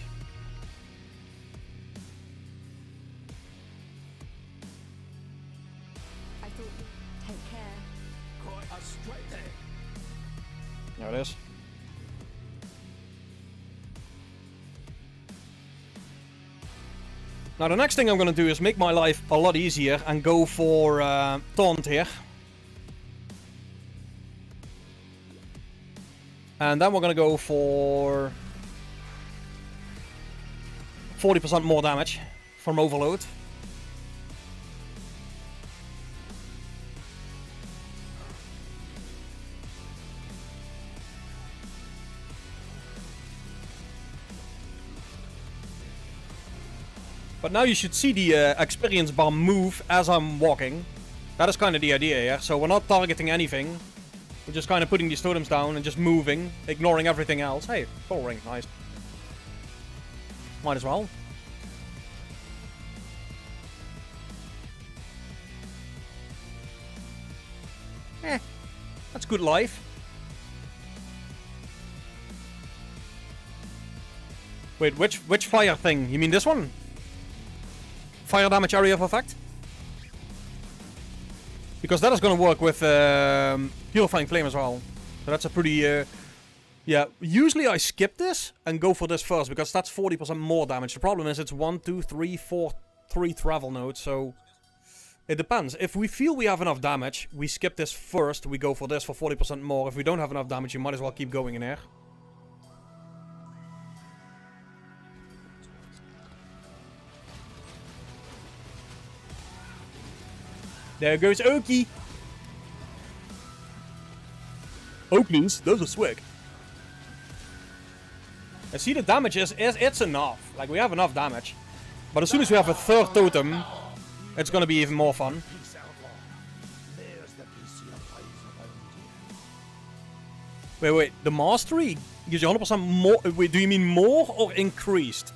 I thought, take care. Quite a straight There it is. Now the next thing I'm gonna do is make my life a lot easier and go for Taunt here. And then we're gonna go for 40% more damage from Overload. But now you should see the experience bar move as I'm walking. That is kind of the idea here. So we're not targeting anything. We're just kind of putting these totems down and just moving, ignoring everything else. Hey, full ring, nice. Might as well. That's good life. Wait, which fire thing? You mean this one? Fire damage area of effect? Because that is going to work with Purifying Flame as well. So that's a pretty... yeah, usually I skip this and go for this first, because that's 40% more damage. The problem is it's 1, 2, 3, 4, 3 travel nodes, so... It depends. If we feel we have enough damage, we skip this first, we go for this for 40% more. If we don't have enough damage, you might as well keep going in there. There goes Oki. Oh please, there's a swig. I see the damage is it's enough. Like we have enough damage. But as soon as we have a third totem, it's gonna be even more fun. Wait, the mastery gives you 100% more. Wait, do you mean more or increased?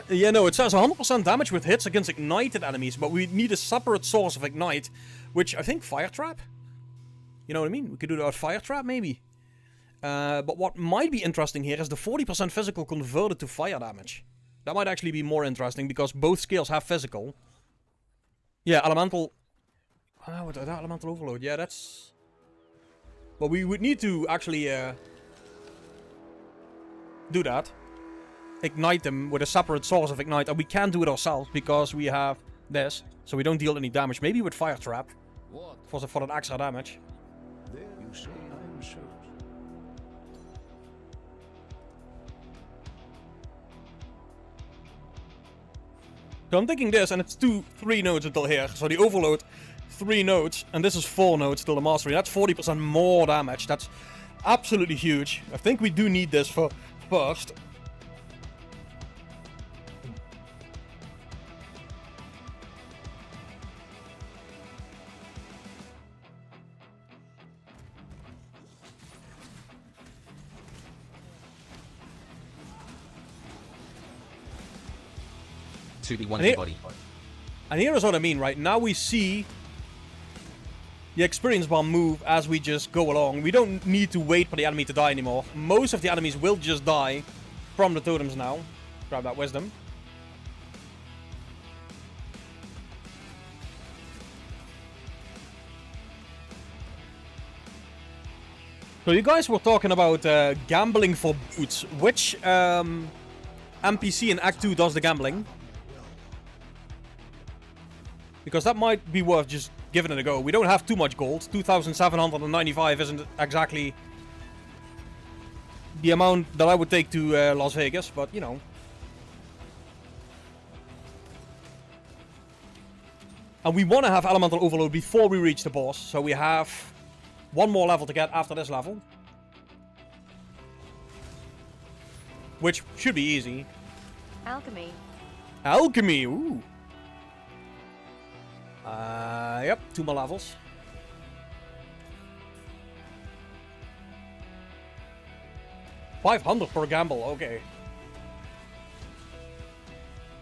Yeah, no, it says 100% damage with hits against ignited enemies, but we need a separate source of ignite, which I think Fire Trap? You know what I mean? We could do that with Fire Trap, maybe. But what might be interesting here is the 40% physical converted to fire damage. That might actually be more interesting, because both skills have physical. Yeah, elemental... what is that? Elemental overload. Yeah, that's... But we would need to actually do that. Ignite them with a separate source of ignite, and we can't do it ourselves because we have this, so we don't deal any damage. Maybe with Fire Trap for that extra damage. There you say I'm sure. So I'm thinking this, and it's 3 nodes until here. So the overload, 3 nodes, and this is 4 nodes till the mastery. That's 40% more damage. That's absolutely huge. I think we do need this for first. Body. And here is what I mean, right? Now we see the experience bar move as we just go along. We don't need to wait for the enemy to die anymore. Most of the enemies will just die from the totems now. Grab that wisdom. So you guys were talking about gambling for boots. Which NPC in Act 2 does the gambling? Because that might be worth just giving it a go. We don't have too much gold. 2,795 isn't exactly the amount that I would take to Las Vegas, but you know. And we want to have Elemental Overload before we reach the boss, so we have 1 more level to get after this level. Which should be easy. Alchemy. Alchemy, ooh. Yep, 2 more levels. $500 per gamble, okay.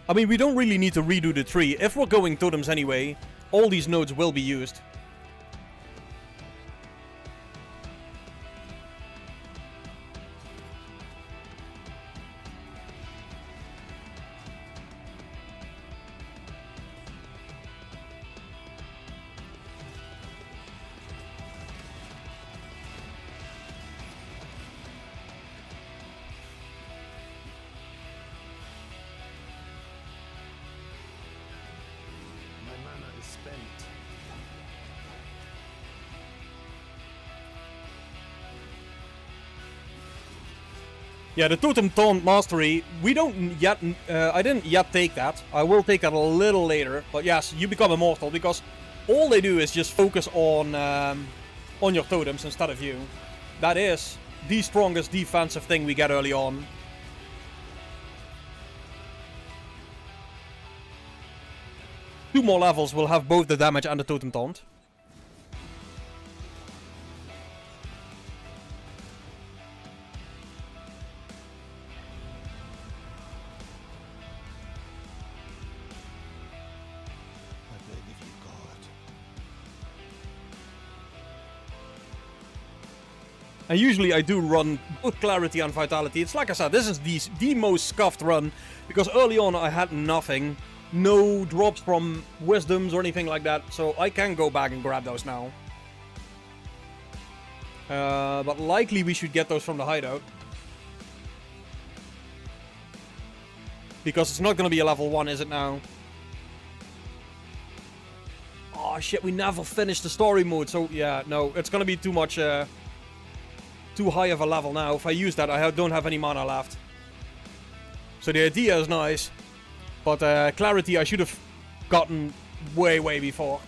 I mean, we don't really need to redo the tree. If we're going totems anyway, all these nodes will be used. Yeah, the Totem Taunt Mastery, we don't yet, I didn't yet take that. I will take that a little later. But yes, you become immortal because all they do is just focus on your totems instead of you. That is the strongest defensive thing we get early on. Two more levels will have both the damage and the Totem Taunt. I beg of you, God. And usually I do run both Clarity and Vitality. It's like I said, this is the most scuffed run. Because early on I had nothing. No drops from Wisdoms or anything like that. So I can go back and grab those now. But likely we should get those from the hideout. Because it's not going to be a level 1, is it now? Oh shit, we never finished the story mode. So yeah, no, it's going to be too much... too high of a level now. If I use that, I don't have any mana left. So the idea is nice. But Clarity I should have gotten way, way before.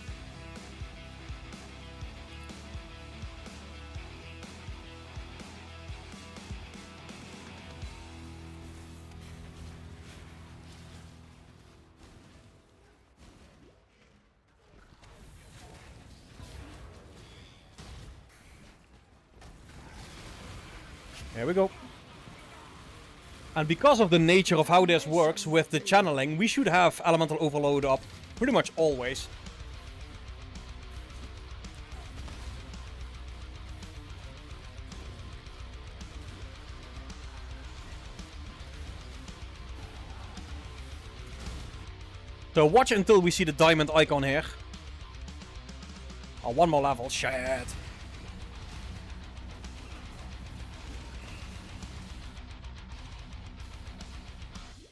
There we go. And because of the nature of how this works with the channeling, we should have Elemental Overload up pretty much always. So watch until we see the diamond icon here. Oh, one more level. Shit.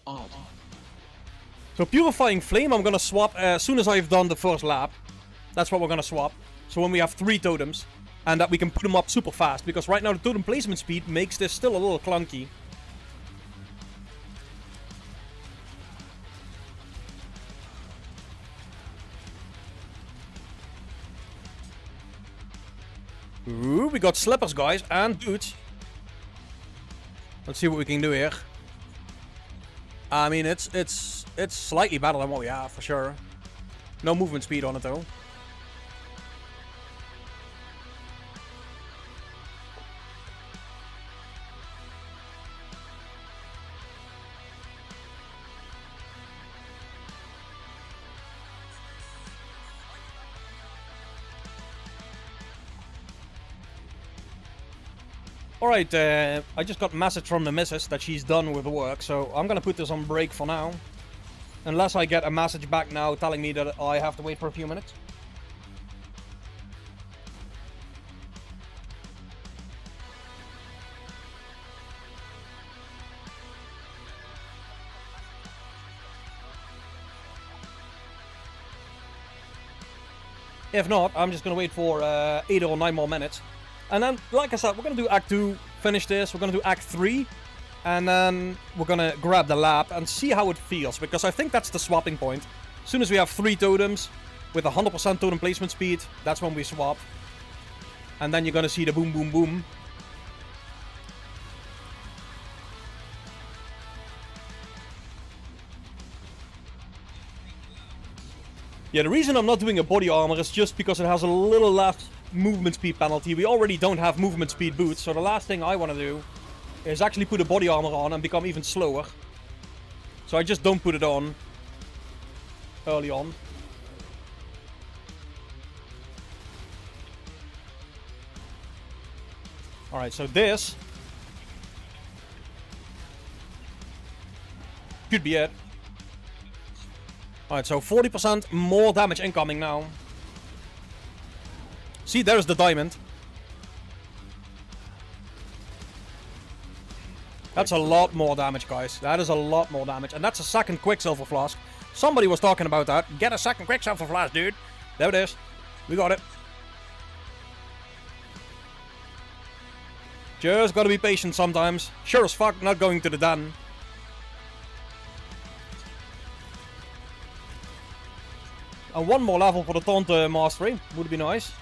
Odd. So Purifying Flame I'm gonna swap as soon as I've done the first lap. That's what we're gonna swap. So when we have 3 totems. And that we can put them up super fast. Because right now the totem placement speed makes this still a little clunky. Ooh, we got slippers, guys, and boots. Let's see what we can do here. I mean, it's slightly better than what we have, for sure. No movement speed on it, though. Alright, I just got a message from the missus that she's done with the work, so I'm gonna put this on break for now. Unless I get a message back now telling me that I have to wait for a few minutes. If not, I'm just gonna wait for 8 or 9 more minutes. And then, like I said, we're going to do Act 2, finish this, we're going to do Act 3, and then we're going to grab the lab and see how it feels, because I think that's the swapping point. As soon as we have 3 totems with 100% totem placement speed, that's when we swap. And then you're going to see the boom, boom, boom. Yeah, the reason I'm not doing a body armor is just because it has a little less movement speed penalty. We already don't have movement speed boots, so the last thing I want to do is actually put a body armor on and become even slower. So I just don't put it on early on. Alright, so this should be it. Alright, so 40% more damage incoming now. See, there's the diamond. That's a lot more damage, guys. That is a lot more damage. And that's a second Quicksilver Flask. Somebody was talking about that. Get a second Quicksilver Flask, dude. There it is. We got it. Just gotta be patient sometimes. Sure as fuck not going to the den. And one more level for the taunt mastery would be nice.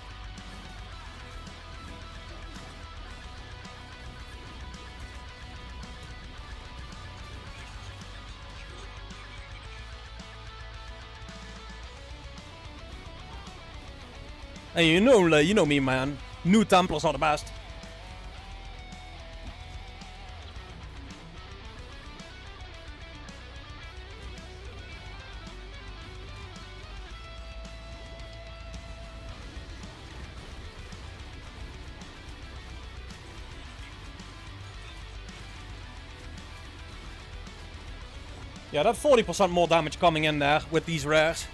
Hey, you know me, man. New Templars are the best. Yeah, that 40% more damage coming in there with these rares.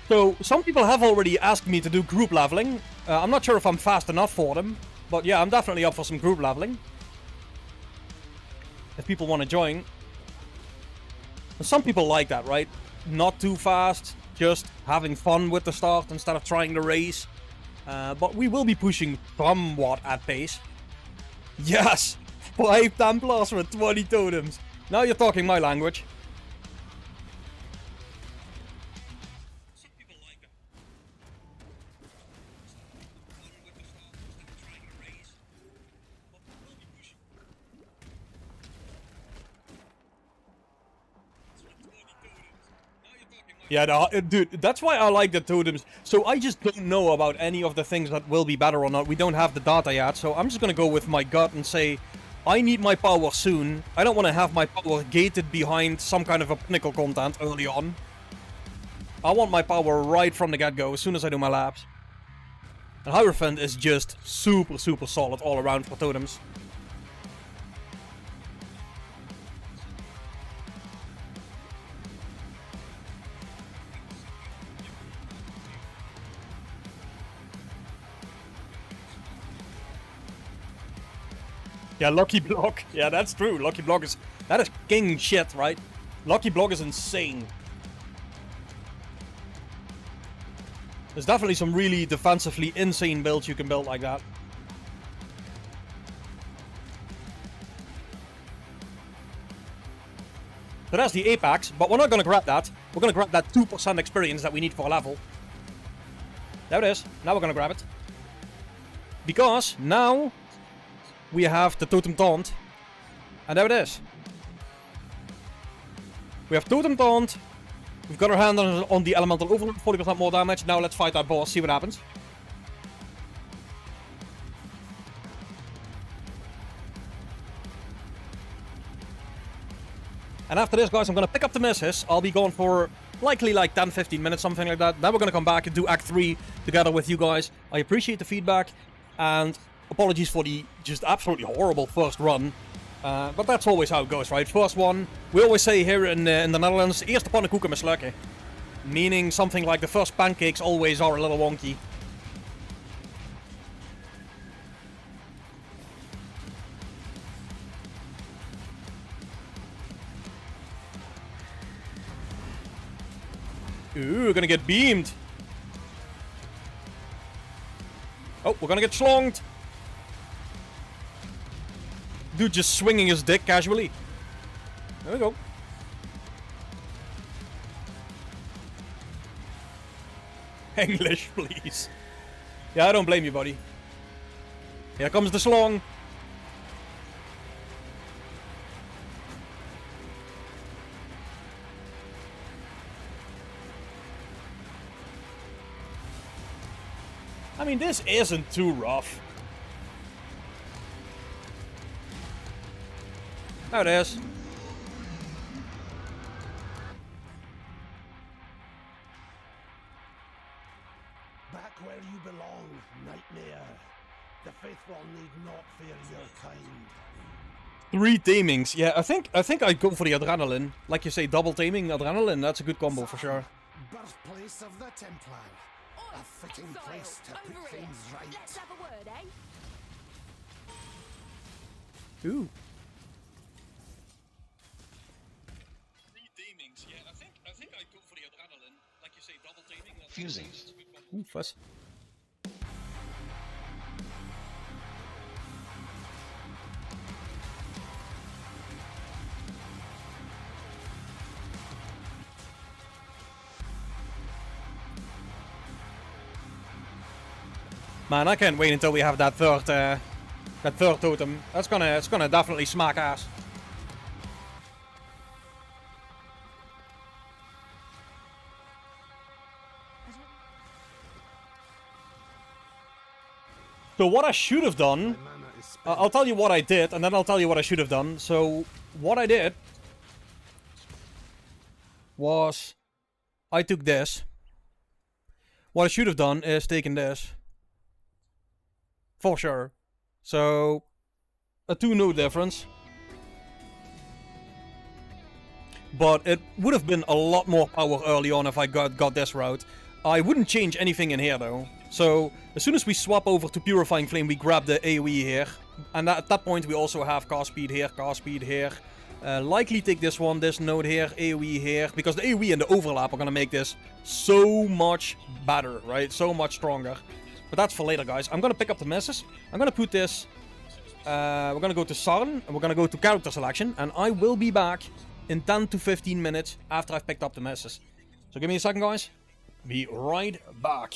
So, some people have already asked me to do group leveling. I'm not sure if I'm fast enough for them. But yeah, I'm definitely up for some group leveling. If people want to join. And some people like that, right? Not too fast, just having fun with the start instead of trying to race. But we will be pushing somewhat at pace. Yes! 5 Templars with 20 totems. Now you're talking my language. Yeah, dude, that's why I like the totems. So I just don't know about any of the things that will be better or not. We don't have the data yet, so I'm just gonna go with my gut and say, I need my power soon. I don't want to have my power gated behind some kind of a pinnacle content early on. I want my power right from the get-go as soon as I do my labs. And Hierophant is just super, super solid all around for totems. Yeah, Lucky Block. Yeah, that's true. Lucky Block is... That is king shit, right? Lucky Block is insane. There's definitely some really defensively insane builds you can build like that. So that's the Apex, but we're not going to grab that. We're going to grab that 2% experience that we need for a level. There it is. Now we're going to grab it. Because now we have the Totem Taunt. And there it is. We have Totem Taunt. We've got our hand on the Elemental Overload, 40% more damage. Now let's fight that boss, see what happens. And after this, guys, I'm going to pick up the misses. I'll be gone for likely like 10-15 minutes, something like that. Then we're going to come back and do Act 3 together with you guys. I appreciate the feedback. And apologies for the just absolutely horrible first run. But that's always how it goes, right? First one, we always say here in the Netherlands, eerste pannenkoeken mislukken. Meaning something like the first pancakes always are a little wonky. Ooh, we're gonna get beamed. Oh, we're gonna get slonged. Dude just swinging his dick casually. There we go. English, please. Yeah, I don't blame you, buddy. Here comes the slong. I mean, this isn't too rough. There it is. Back where you belong, Nightmare. The faithful need not fear your kind. 3 tamings. Yeah, I think I'd go for the adrenaline. Like you say, double taming, adrenaline. That's a good combo for sure. Birthplace of the Templar. A fitting place to put things right. Let's have a word, eh? Ooh. 3 tamings. Yeah, I think I'd go for the adrenaline. Like you say, double taming. Fusing. Ooh, fuss. Man, I can't wait until we have that third totem. It's gonna definitely smack ass. So what I should have done, My mana is spent. I'll tell you what I did, and then I'll tell you what I should have done. So what I did was I took this. What I should have done is taken this. For sure. So a 2-node difference. But it would have been a lot more power early on if I got this route. I wouldn't change anything in here though. So as soon as we swap over to Purifying Flame, we grab the AoE here. And at that point we also have cast speed here. Likely take this one, this node here, AoE here. Because the AoE and the overlap are gonna make this so much better, right? So much stronger. But that's for later, guys. I'm gonna pick up the misses. I'm gonna put this... we're gonna go to Sarn, and we're gonna go to character selection. And I will be back in 10 to 15 minutes after I've picked up the misses. So give me a second, guys. Be right back.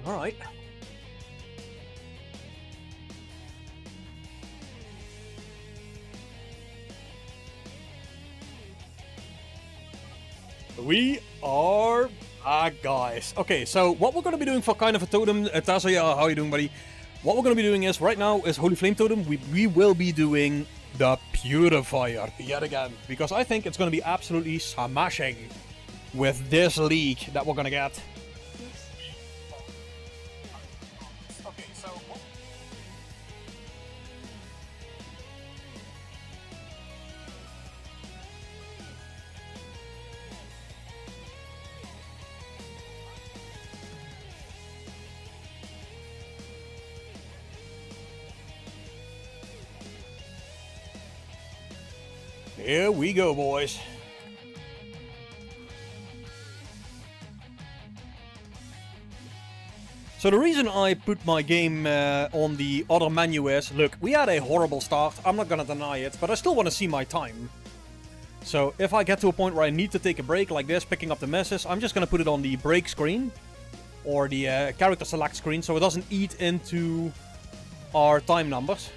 Alright. We are back, guys. Okay, so what we're going to be doing for kind of a totem... Tazia, how are you doing, buddy? What we're going to be doing is, right now, is Holy Flame Totem. We will be doing the Purifier yet again. Because I think it's going to be absolutely smashing with this leak that we're going to get. Okay, so... Here we go, boys. So the reason I put my game on the other menu is, look, we had a horrible start, I'm not gonna deny it, but I still want to see my time. So if I get to a point where I need to take a break like this, picking up the messes, I'm just gonna put it on the break screen. Or the character select screen, so it doesn't eat into our time numbers.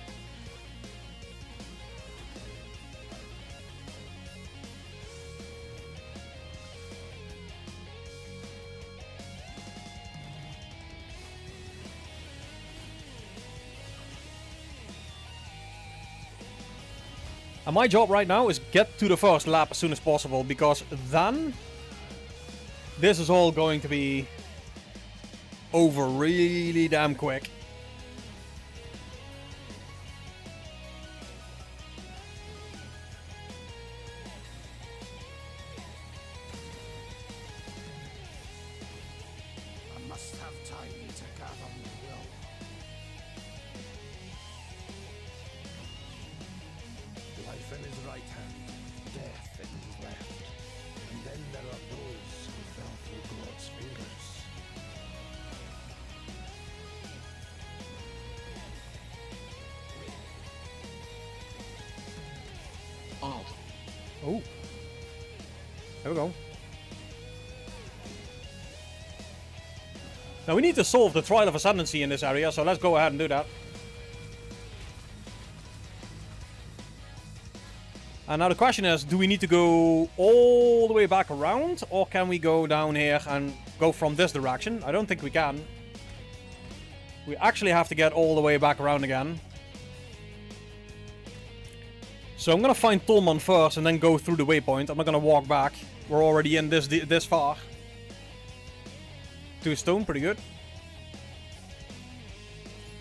And my job right now is get to the first lap as soon as possible, because then this is all going to be over really damn quick. I must have time to gather my will. Life in his right hand, death in his left. And then there are those who fell through God's fingers. Oh. There we go. Now we need to solve the Trial of Ascendancy in this area, so let's go ahead and do that. And now the question is, do we need to go all the way back around, or can we go down here and go from this direction? I don't think we can. We actually have to get all the way back around again. So I'm gonna find Tolman first and then go through the waypoint. I'm not gonna walk back. We're already in this far. 2 stone, pretty good.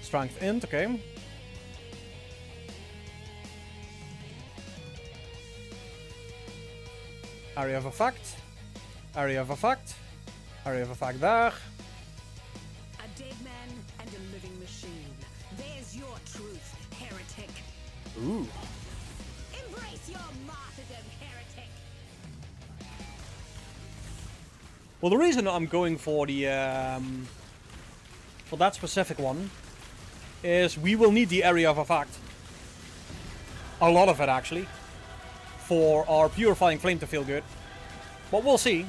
Strength int, okay. Area of effect. Area of effect. Area of effect there. A dead man and a living machine. There's your truth, heretic. Ooh. Embrace your martyrdom, heretic. Well, the reason I'm going for the for that specific one is we will need the area of effect. A lot of it, actually, for our purifying flame to feel good. But we'll see.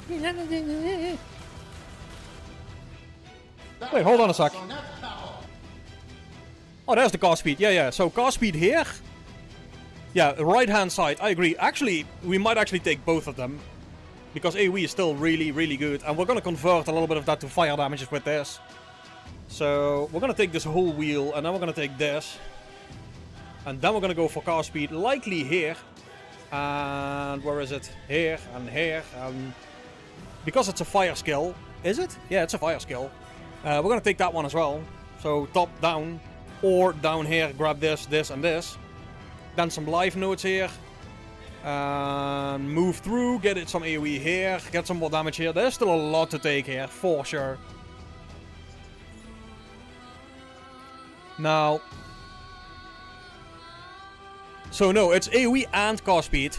Enough of this. Wait, hold on a sec. Oh, there's the car speed. Yeah. So car speed here. Yeah, right hand side. I agree. Actually, we might actually take both of them. Because AoE is still really, really good. And we're going to convert a little bit of that to fire damages with this. So we're going to take this whole wheel. And then we're going to take this. And then we're going to go for car speed. Likely here. And where is it? Here and here. Because it's a fire skill. Is it? Yeah, it's a fire skill. We're going to take that one as well. So top, down. Or down here, grab this, this, and this. Then some life nodes here. Move through, get it some AoE here. Get some more damage here. There's still a lot to take here, for sure. Now. So no, it's AoE and car speed.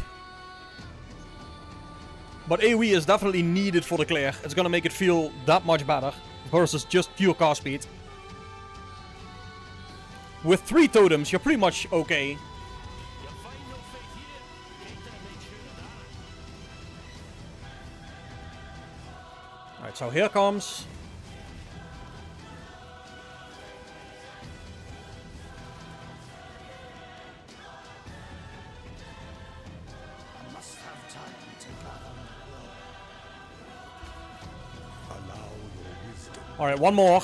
But AoE is definitely needed for the clear. It's gonna make it feel that much better. Versus just pure car speed. With 3 totems, you're pretty much okay. Alright, so here comes. I must have time to gather my will. Allow your wisdom Alright, one more.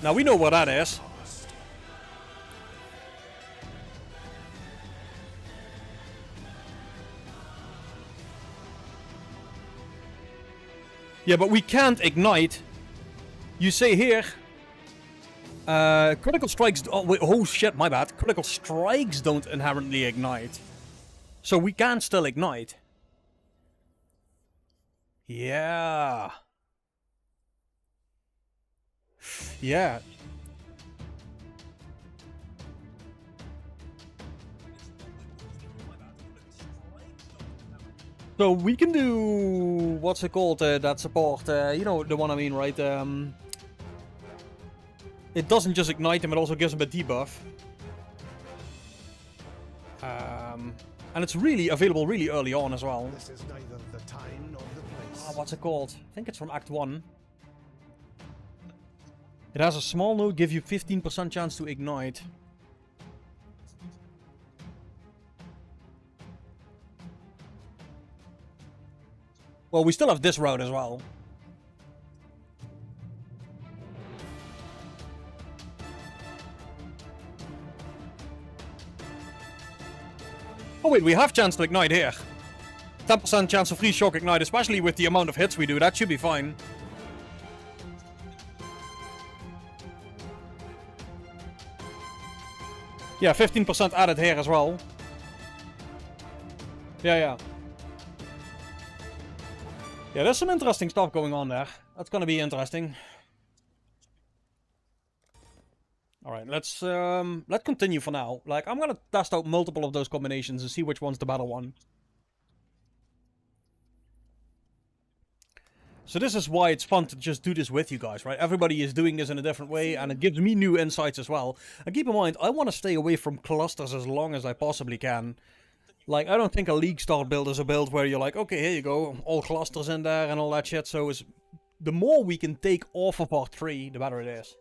Now we know what that is. past. Yeah, but we can't ignite. You say here. Critical strikes. Oh, wait, oh shit, my bad. Critical strikes don't inherently ignite. So we can still ignite. Yeah. Yeah. So we can do what's it called? That support. You know the one I mean, right? It doesn't just ignite him; it also gives him a debuff. And it's really available really early on as well. This is neither the time nor the place. Oh, what's it called? I think it's from Act 1. It has a small node, give you 15% chance to ignite. Well, we still have this route as well. Oh wait, we have chance to ignite here. 10% chance of free shock ignite, especially with the amount of hits we do. That should be fine. Yeah, 15% added here as well. Yeah. Yeah, there's some interesting stuff going on there. That's gonna be interesting. Alright, let's continue for now. Like, I'm gonna test out multiple of those combinations and see which one's the better one. So this is why it's fun to just do this with you guys, right? Everybody is doing this in a different way, and it gives me new insights as well. And keep in mind, I want to stay away from clusters as long as I possibly can. Like, I don't think a League Start build is a build where you're like, okay, here you go, all clusters in there and all that shit. So the more we can take off of our tree, the better it is.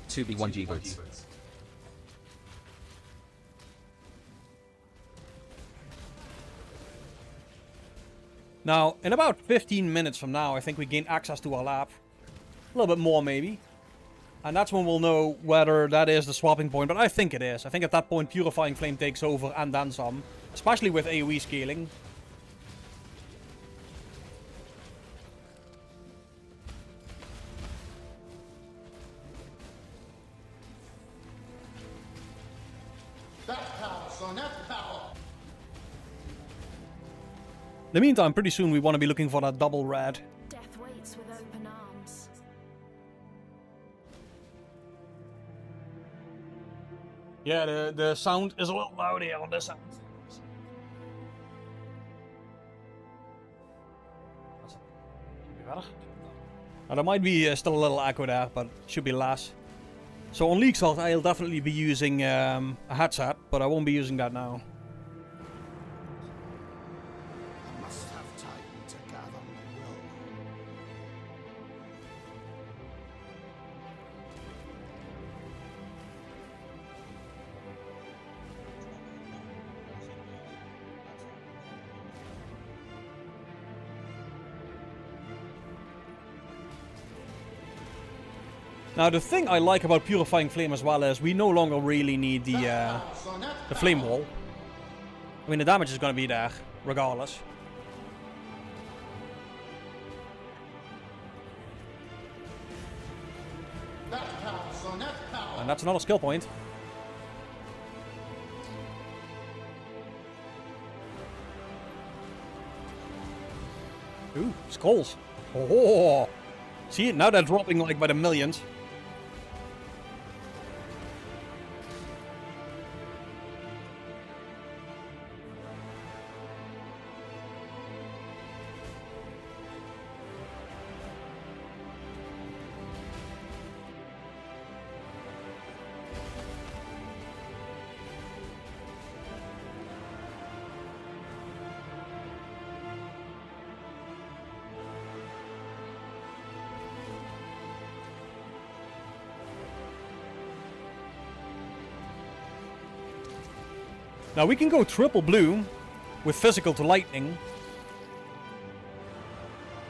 To be 1G boots. Now, in about 15 minutes from now, I think we gain access to our lab. A little bit more, maybe. And that's when we'll know whether that is the swapping point. But I think it is. I think at that point, Purifying Flame takes over and then some. Especially with AoE scaling. In the meantime, pretty soon we want to be looking for that double red. Death waits with open arms. Yeah, the sound is a little loud here on this end. Should be better. Now, there might be still a little echo there, but should be less. So on League Start, I'll definitely be using a headset, but I won't be using that now. I must have time to gather my will. Now the thing I like about Purifying Flame as well is we no longer really need the Flame Wall. I mean, the damage is going to be there, regardless. And that's another skill point. Ooh, skulls. Oh, see, now they're dropping like by the millions. Now we can go triple blue with physical to lightning.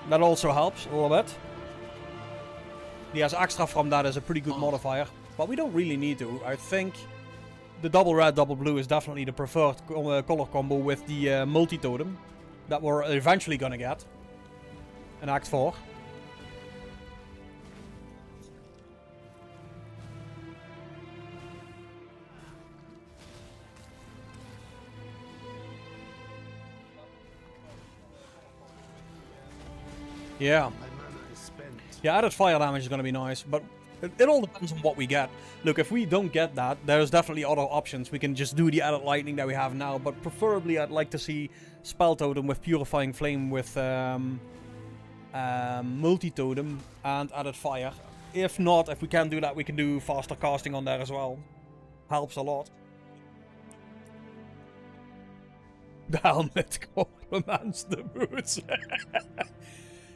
That also helps a little bit. Yes, extra from that is a pretty good modifier. But we don't really need to. I think the double red, double blue is definitely the preferred color combo with the multi-totem that we're eventually gonna get in Act 4. Yeah. Yeah, added fire damage is going to be nice, but it all depends on what we get. Look, if we don't get that, there's definitely other options. We can just do the added lightning that we have now, but preferably I'd like to see Spell Totem with Purifying Flame with multi-totem and added fire. If not, if we can't do that, we can do faster casting on there as well. Helps a lot. The helmet complements the boots.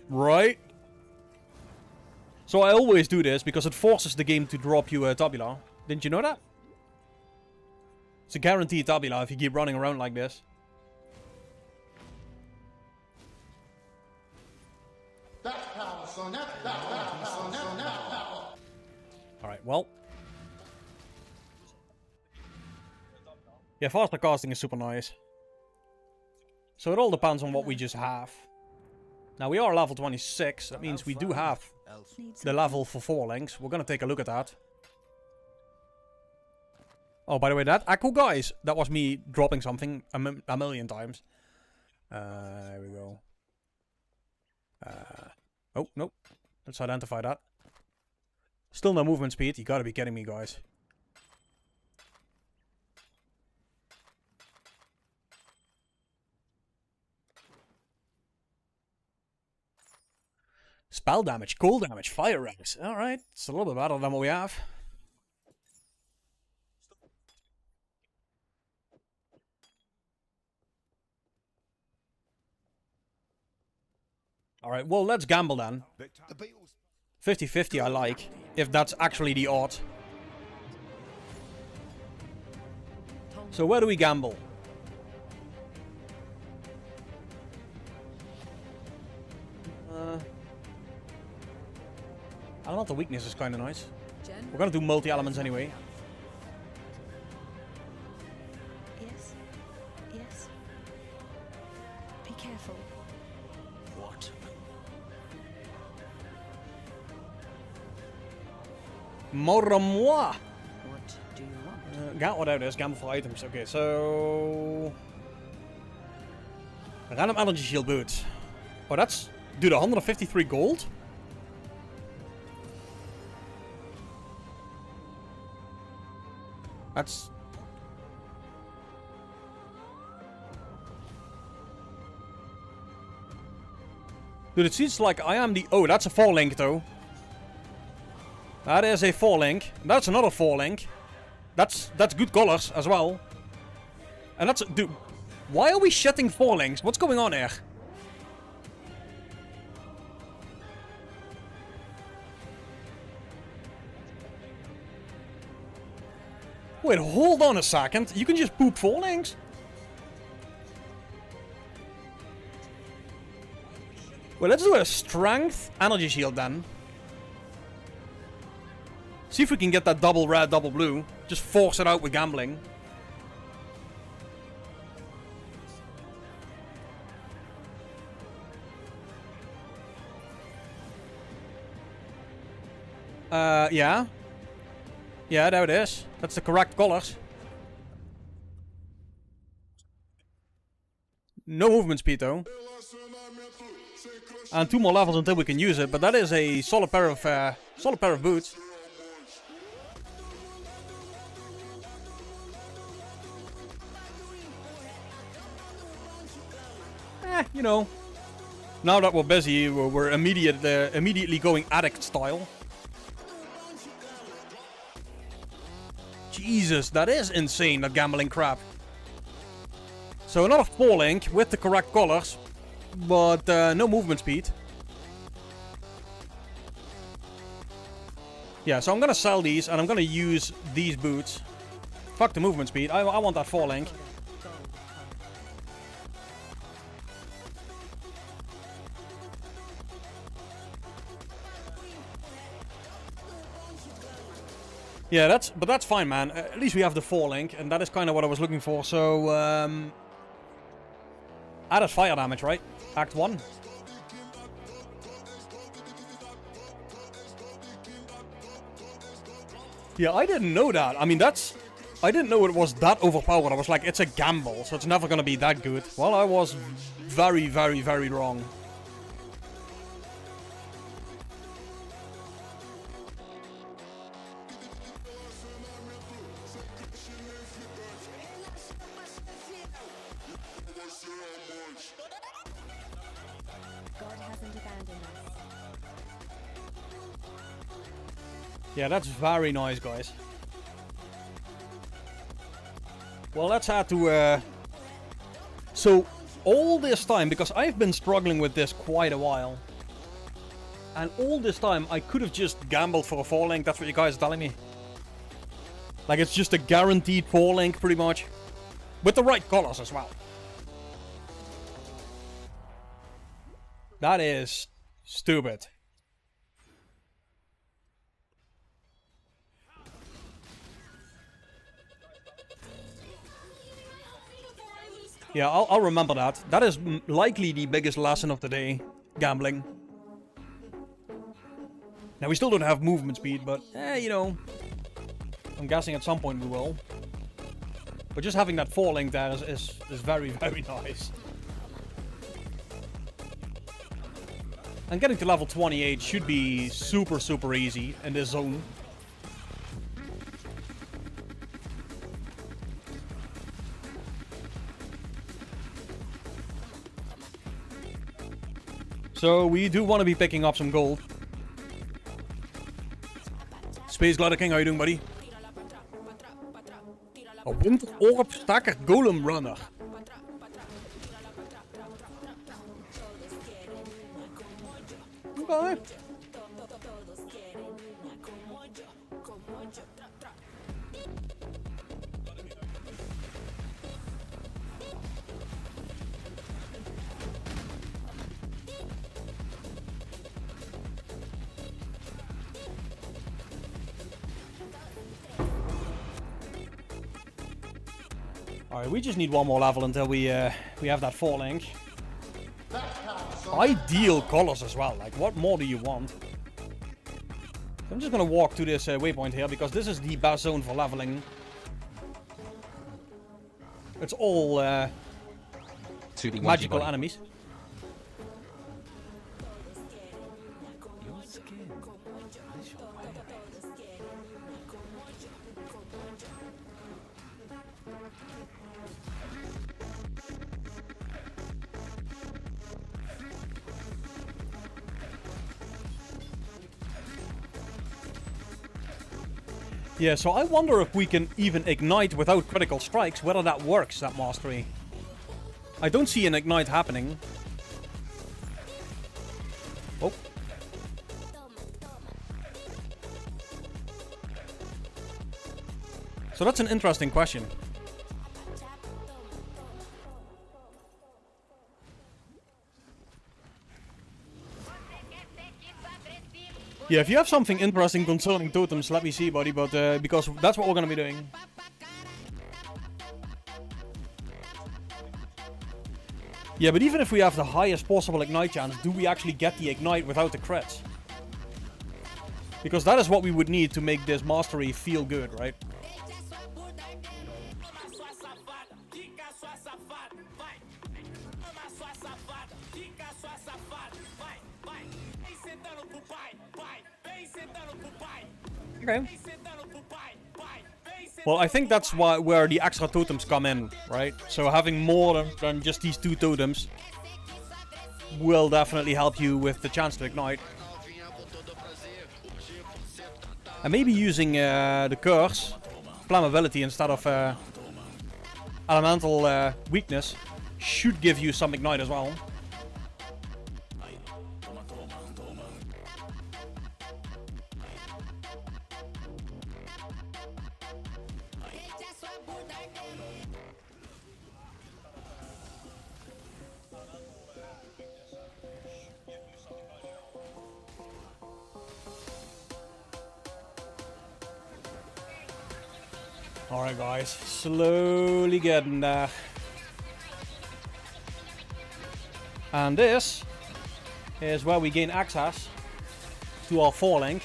Right? So I always do this because it forces the game to drop you a tabula. Didn't you know that? It's a guaranteed tabula if you keep running around like this. Alright, well. Yeah, faster casting is super nice. So it all depends on what we just have. Now we are level 26, that means we do have the level for 4 links. We're gonna take a look at that. Oh, by the way, that echo, guys, that was me dropping something a million times. There we go. Oh, nope. Let's identify that. Still no movement speed, you gotta be kidding me, guys. Spell damage, cold damage, fire ranks. Alright, it's a little bit better than what we have. Alright, well, let's gamble then. 50-50 I like, if that's actually the odd. So where do we gamble? I don't know, the weakness is kind of nice. We're gonna do multi-elements anyway. Yes. Yes. Be careful. What? Mort moi! What do you want? Got what out is, gamble for items. Okay, so... Random energy shield boots. Oh, that's... Dude, 153 gold? That's... Dude, it seems like I am the... Oh, that's a 4-link, though. That is a 4-link. That's another 4-link. That's good colors as well. And that's... Dude, why are we shitting 4-links? What's going on here? Wait, hold on a second. You can just poop 4-links? Well, let's do a strength energy shield then. See if we can get that double red, double blue. Just force it out with gambling. Yeah. Yeah, there it is. That's the correct colors. No movement speed though. And 2 more levels until we can use it, but that is a solid pair of boots. You know, now that we're busy, we're immediately going addict style. Jesus, that is insane, that gambling crap. So another 4-link with the correct colors, but no movement speed. Yeah, so I'm gonna sell these and I'm gonna use these boots. Fuck the movement speed, I want that 4-link. Yeah, that's fine, man. At least we have the 4 link, and that is kind of what I was looking for. So, added fire damage, right? Act 1. Yeah, I didn't know that. I mean, I didn't know it was that overpowered. I was like, it's a gamble, so it's never gonna be that good. Well, I was very, very, very wrong. Yeah, that's very nice, guys. Well, let's head to... So, all this time, because I've been struggling with this quite a while. And all this time, I could have just gambled for a 4 link. That's what you guys are telling me. Like, it's just a guaranteed 4 link, pretty much. With the right colors as well. That is stupid. Yeah, I'll remember that. That is likely the biggest lesson of the day. Gambling. Now, we still don't have movement speed, but, you know. I'm guessing at some point we will. But just having that 4 link there is very, very nice. And getting to level 28 should be super, super easy in this zone. So we do want to be picking up some gold. Space Glider King, how you doing, buddy? A Winter Orb Stacker Golem Runner. Okay. Alright, we just need one more level until we have that 4 link. Ideal colors as well, like what more do you want? So I'm just gonna walk to this waypoint here because this is the best zone for leveling. It's all magical enemies. Yeah, so I wonder if we can even ignite without critical strikes, whether that works, that mastery. I don't see an ignite happening. Oh. So that's an interesting question. Yeah, if you have something interesting concerning totems, let me see, buddy, but because that's what we're gonna be doing. Yeah, but even if we have the highest possible ignite chance, do we actually get the ignite without the crits? Because that is what we would need to make this mastery feel good, right? Okay. Well, I think that's where the extra totems come in, right? So having more than just these 2 totems will definitely help you with the chance to ignite. And maybe using the curse, flammability instead of elemental weakness should give you some ignite as well. Alright guys, slowly getting there. And this is where we gain access to our 4-link.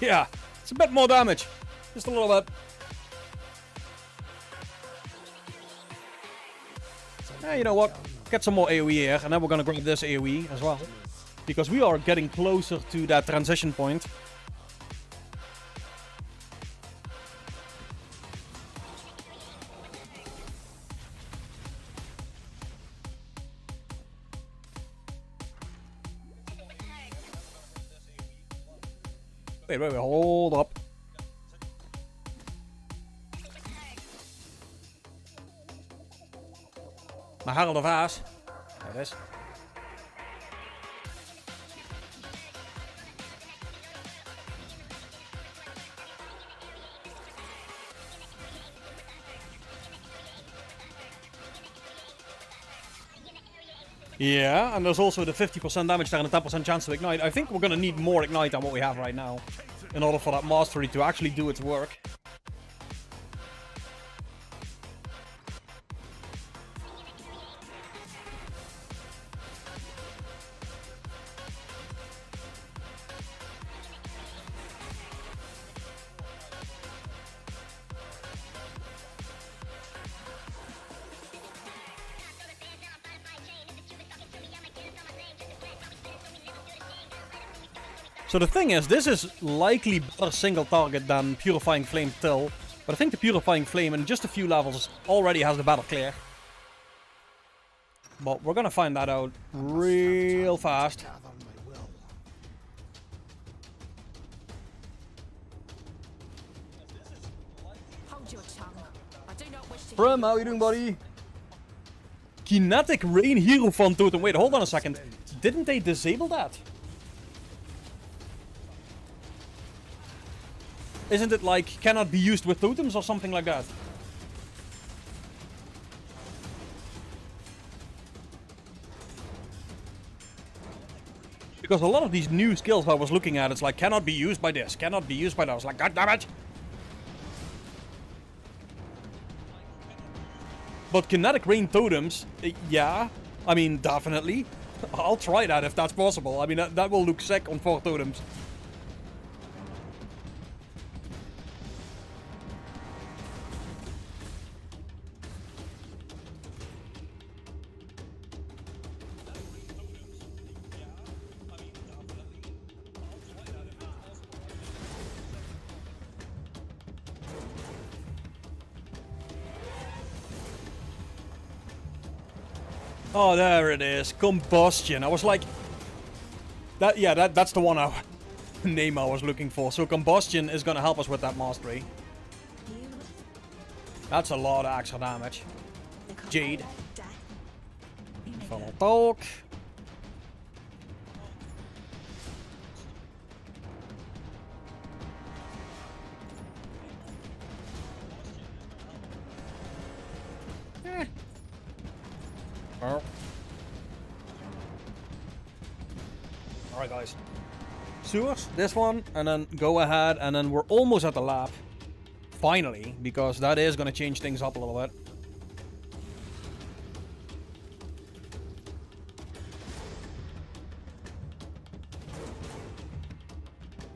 Yeah, it's a bit more damage. Just a little bit. You know what? Get some more AoE here, and then we're gonna grab this AoE as well. Because we are getting closer to that transition point. Wait, hold up. My Herald of Ass. There it is. Yeah, and there's also the 50% damage there and a 10% chance to ignite. I think we're gonna need more ignite than what we have right now in order for that mastery to actually do its work. So the thing is, this is likely better single target than Purifying Flame Till, but I think the Purifying Flame in just a few levels already has the battle clear. But we're gonna find that out real fast. Hold your tongue. I do not wish to Prim, how you doing, buddy? Kinetic Rain Hero Fan Totem. Wait, hold on a second. Didn't they disable that? Isn't it like cannot be used with totems or something like that? Because a lot of these new skills I was looking at, it's like cannot be used by this, cannot be used by that. I was like, God damn it! But kinetic rain totems, yeah, I mean definitely. I'll try that if that's possible. I mean that will look sick on 4 totems. Oh, there it is. Combustion. I was like... that's the one name I was looking for. So Combustion is gonna help us with that mastery. That's a lot of extra damage. Jade. Funnel talk. Oh. Alright guys. Sewers, this one, and then go ahead, and then we're almost at the lab. Finally, because that is going to change things up a little bit.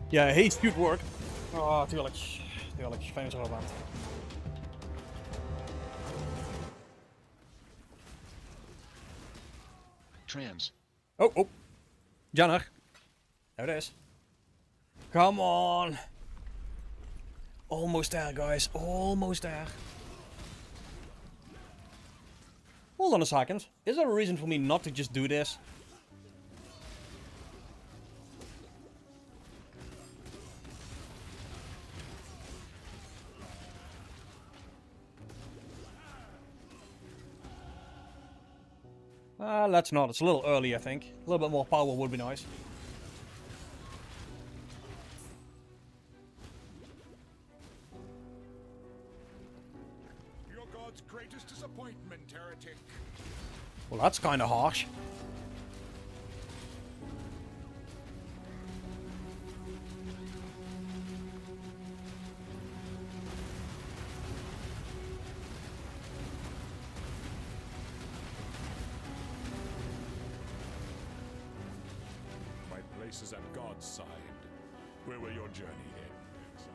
Ja, haste should work. Oh, tuurlijk. Tuurlijk, fijn zo aan. Trans. Oh. Janner. There it is. Come on. Almost there, guys. Almost there. Hold on a second. Is there a reason for me not to just do this? Let's not. It's a little early, I think. A little bit more power would be nice. God's greatest disappointment, heretic. Well, that's kind of harsh. My place is at God's side. Where will your journey end, exile?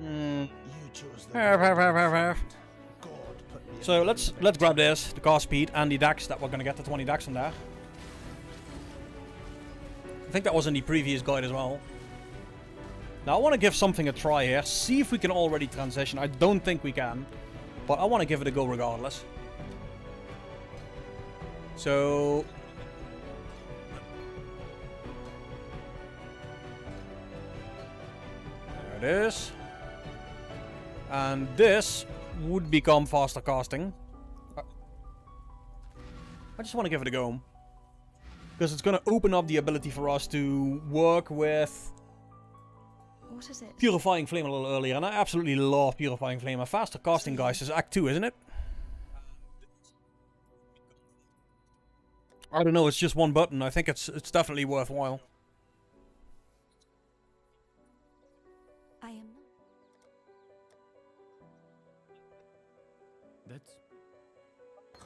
You chose the God put me So in let's grab this, the cast speed and the dex that we're gonna get the 20 dex from there. I think that was in the previous guide as well. Now I want to give something a try here, see if we can already transition. I don't think we can, but I want to give it a go regardless. So there it is. And this would become faster casting. I just want to give it a go. Because it's going to open up the ability for us to work with What is it? Purifying Flame a little earlier. And I absolutely love Purifying Flame. A faster casting, guys, is Act 2, isn't it? I don't know, it's just one button. I think it's definitely worthwhile. I am.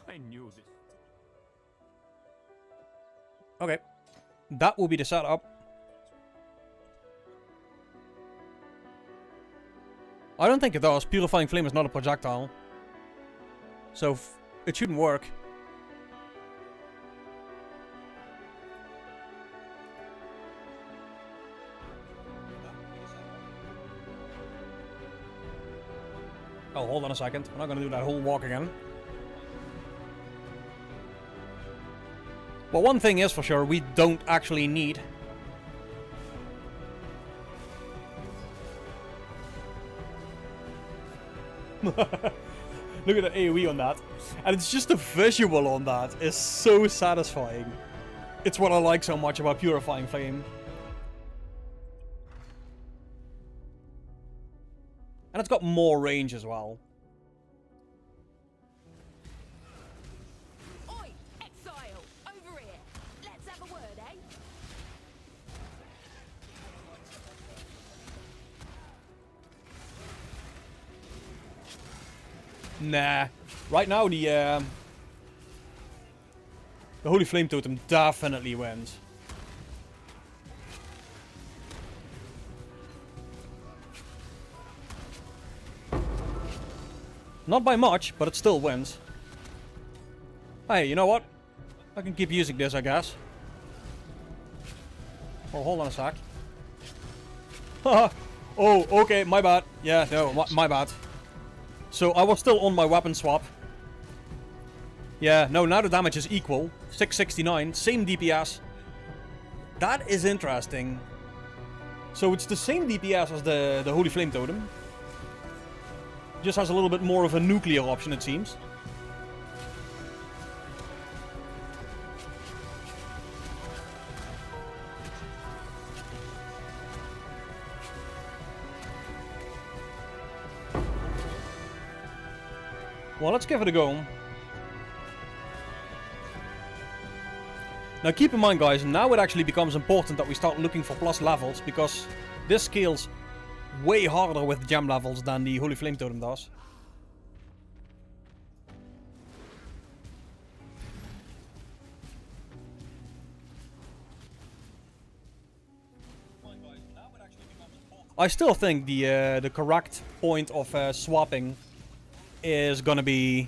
I knew this. Okay. That will be the setup. I don't think it does. Purifying Flame is not a projectile. So it shouldn't work. Oh, hold on a second. I'm not gonna do that whole walk again. But one thing is for sure, we don't actually need... Look at the AoE on that. And it's just the visual on that is so satisfying. It's what I like so much about Purifying Flame. And it's got more range as well. Oi, exile, over here. Let's have a word, eh? Nah. Right now the Holy Flame Totem definitely wins. Not by much, but it still wins. Hey, you know what? I can keep using this, I guess. Oh, hold on a sec. Haha. Oh, okay, my bad. Yeah, no, my bad. So I was still on my weapon swap. Yeah, no, now the damage is equal. 669, same DPS. That is interesting. So it's the same DPS as the Holy Flame Totem. Just has a little bit more of a nuclear option, it seems. Well, let's give it a go. Now keep in mind, guys, now it actually becomes important that we start looking for plus levels, because this scales way harder with gem levels than the Holy Flame Totem does. I still think the correct point of swapping is gonna be...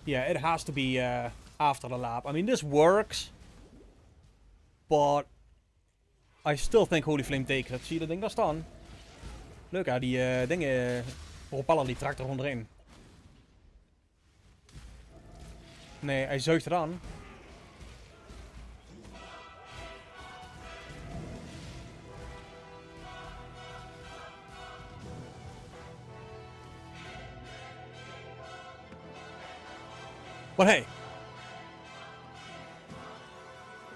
Yeah, it has to be after the lab. I mean, this works, but I still think Holy Flame takes it. Zie je dat ding daar staan? Leuk hè, die dingen... propeller die trekt er gewoon erin. Nee, hij zuigt het aan. But hey,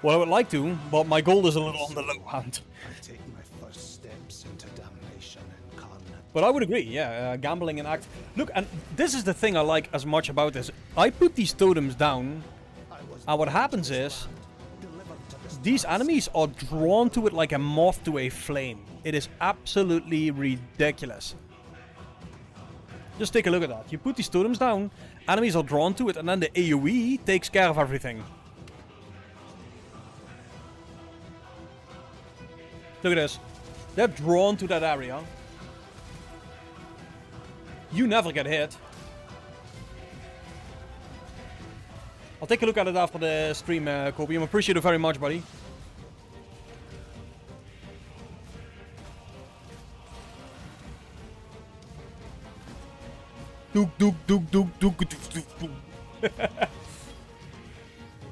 what I would like to, but my gold is a little on the low hand. I take my first steps into damnation. speculation and carnage. But I would agree, yeah, gambling and act. Look, and this is the thing I like as much about this. I put these totems down, and what happens is, these enemies are drawn to it like a moth to a flame. It is absolutely ridiculous. Just take a look at that. You put these totems down, enemies are drawn to it, and then the AoE takes care of everything. Look at this. They're drawn to that area. You never get hit. I'll take a look at it after the stream, Kobe. I appreciate it very much, buddy.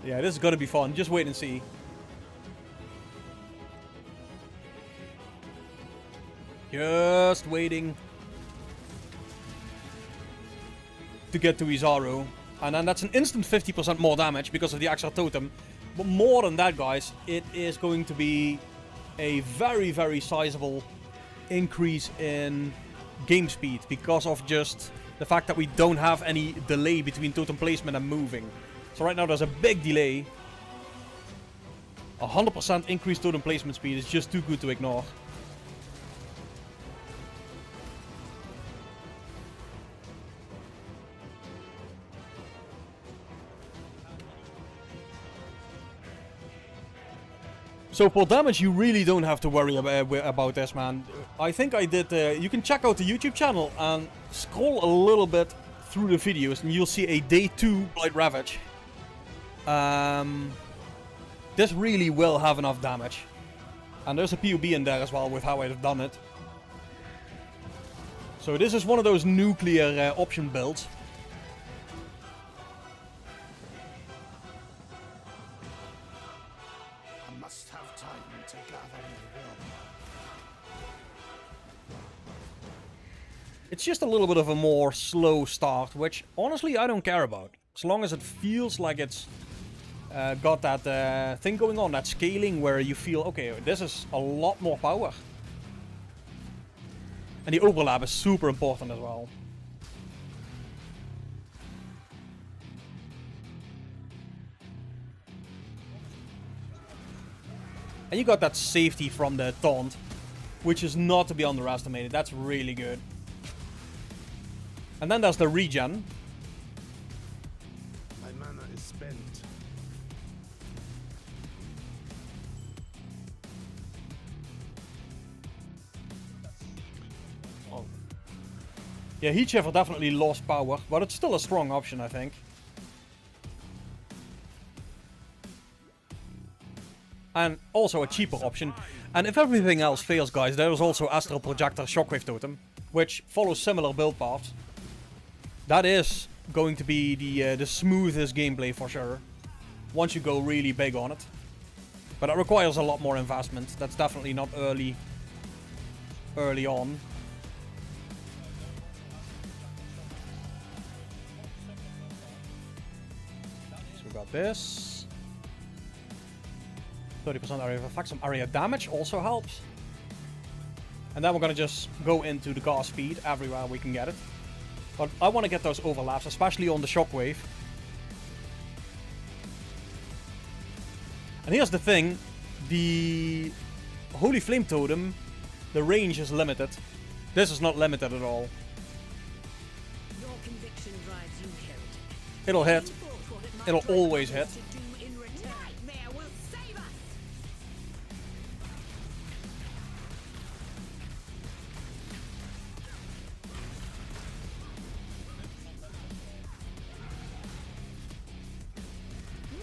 Yeah, this is gonna be fun. Just wait and see. Just waiting to get to Izaro. And then that's an instant 50% more damage because of the extra totem. But more than that, guys, it is going to be a very, very sizable increase in game speed because of just the fact that we don't have any delay between totem placement and moving. So right now there's a big delay. 100% increased totem placement speed is just too good to ignore. So for damage, you really don't have to worry about this, man. I think I did... you can check out the YouTube channel and scroll a little bit through the videos and you'll see a day 2 Blight Ravage. This really will have enough damage. And there's a POB in there as well with how I've done it. So this is one of those nuclear option builds. It's just a little bit of a more slow start, which honestly I don't care about. As long as it feels like it's got that thing going on, that scaling where you feel, okay, this is a lot more power. And the overlap is super important as well. And you got that safety from the taunt, which is not to be underestimated. That's really good. And then there's the regen. My mana is spent. Oh. Yeah, Heat Shiver definitely lost power, but it's still a strong option, I think. And also a cheaper option. And if everything else fails, guys, there is also Astral Projector Shockwave Totem, which follows similar build paths. That is going to be the smoothest gameplay for sure, once you go really big on it. But it requires a lot more investment. That's definitely not early on. So we got this. 30% area of effect. Some area damage also helps. And then we're gonna just go into the gas speed everywhere we can get it. But I want to get those overlaps, especially on the shockwave. And here's the thing. The Holy Flame Totem, the range is limited. This is not limited at all. Your conviction drives you, heretic. It'll hit. It'll always hit. Nightmare will save us.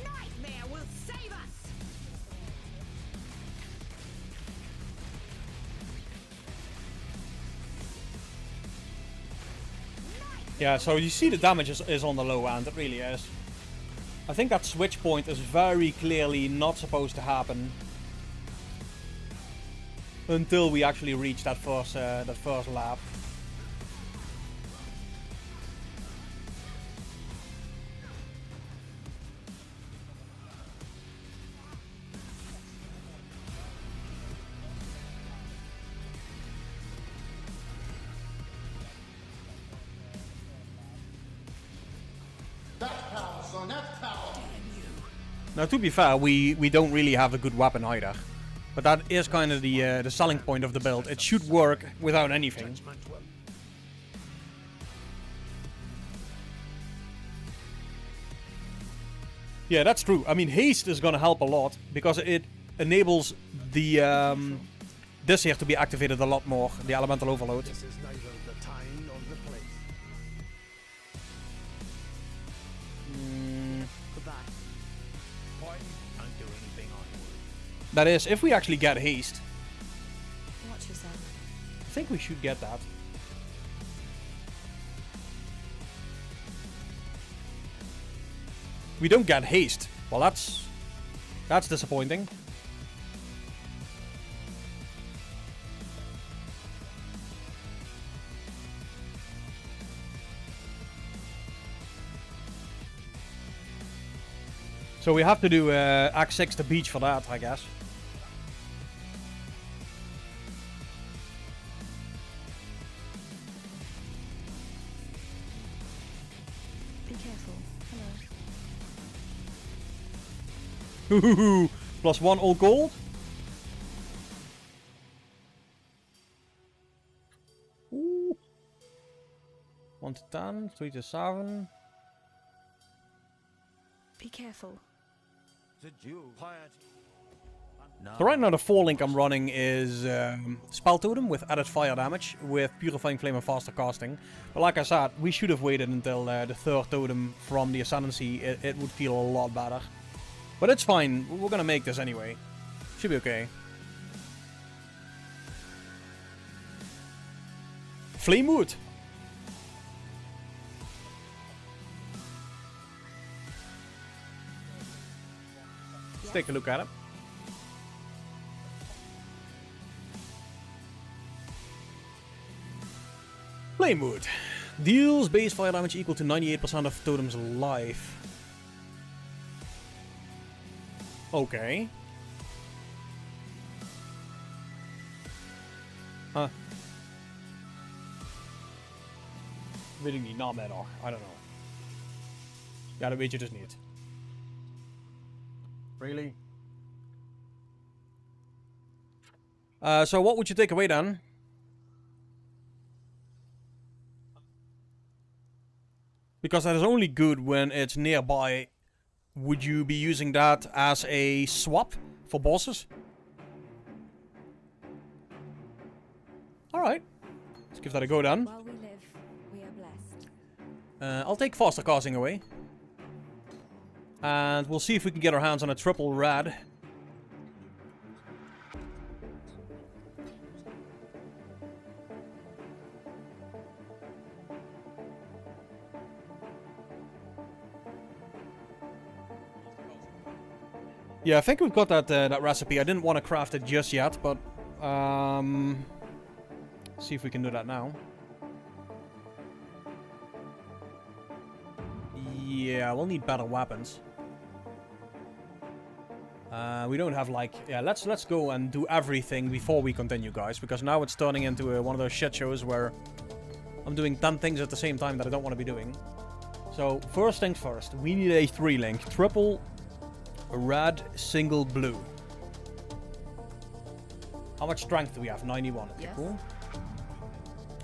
Nightmare will save us. Yeah, so you see the damage is on the low end. It really is. I think that switch point is very clearly not supposed to happen until we actually reach that first lap. Now, to be fair, we don't really have a good weapon either. But that is kind of the selling point of the build. It should work without anything. Yeah, that's true. I mean, haste is gonna help a lot because it enables the this here to be activated a lot more. The elemental overload. This is neither the time nor the place. Goodbye. Can't do anything on wood. That is, if we actually get haste. Watch yourself. I think we should get that. We don't get haste. Well, that's disappointing. So we have to do Act 6 the beach for that, I guess. Be careful. Hello. Ooh, +1 all gold. Ooh. 1 to 10, 3 to 7. Be careful. The Jew. Quiet. So right now the 4 link I'm running is Spell Totem with added fire damage, with Purifying Flame and faster casting. But like I said, we should have waited until the 3rd totem from the Ascendancy. It would feel a lot better. But it's fine, we're gonna make this anyway. Should be okay. Flamewood! Let's take a look at it. Flamewood. Deals base fire damage equal to 98% of totem's life. Okay. Huh. Weet ik niet, naam nog. I don't know. Ja, dat weet je dus niet. Really? So what would you take away then? Because that is only good when it's nearby. Would you be using that as a swap for bosses? Alright. Let's give that a go then. While we live, we are blessed. I'll take faster casting away. And we'll see if we can get our hands on a triple rad. Yeah, I think we've got that recipe. I didn't want to craft it just yet, but see if we can do that now. Yeah, we'll need better weapons. We don't have like... Yeah, let's go and do everything before we continue, guys. Because now it's turning into one of those shit shows where I'm doing 10 things at the same time that I don't want to be doing. So, first things first. We need a 3-link. Triple, red, single, blue. How much strength do we have? 91. Okay, Yes. cool.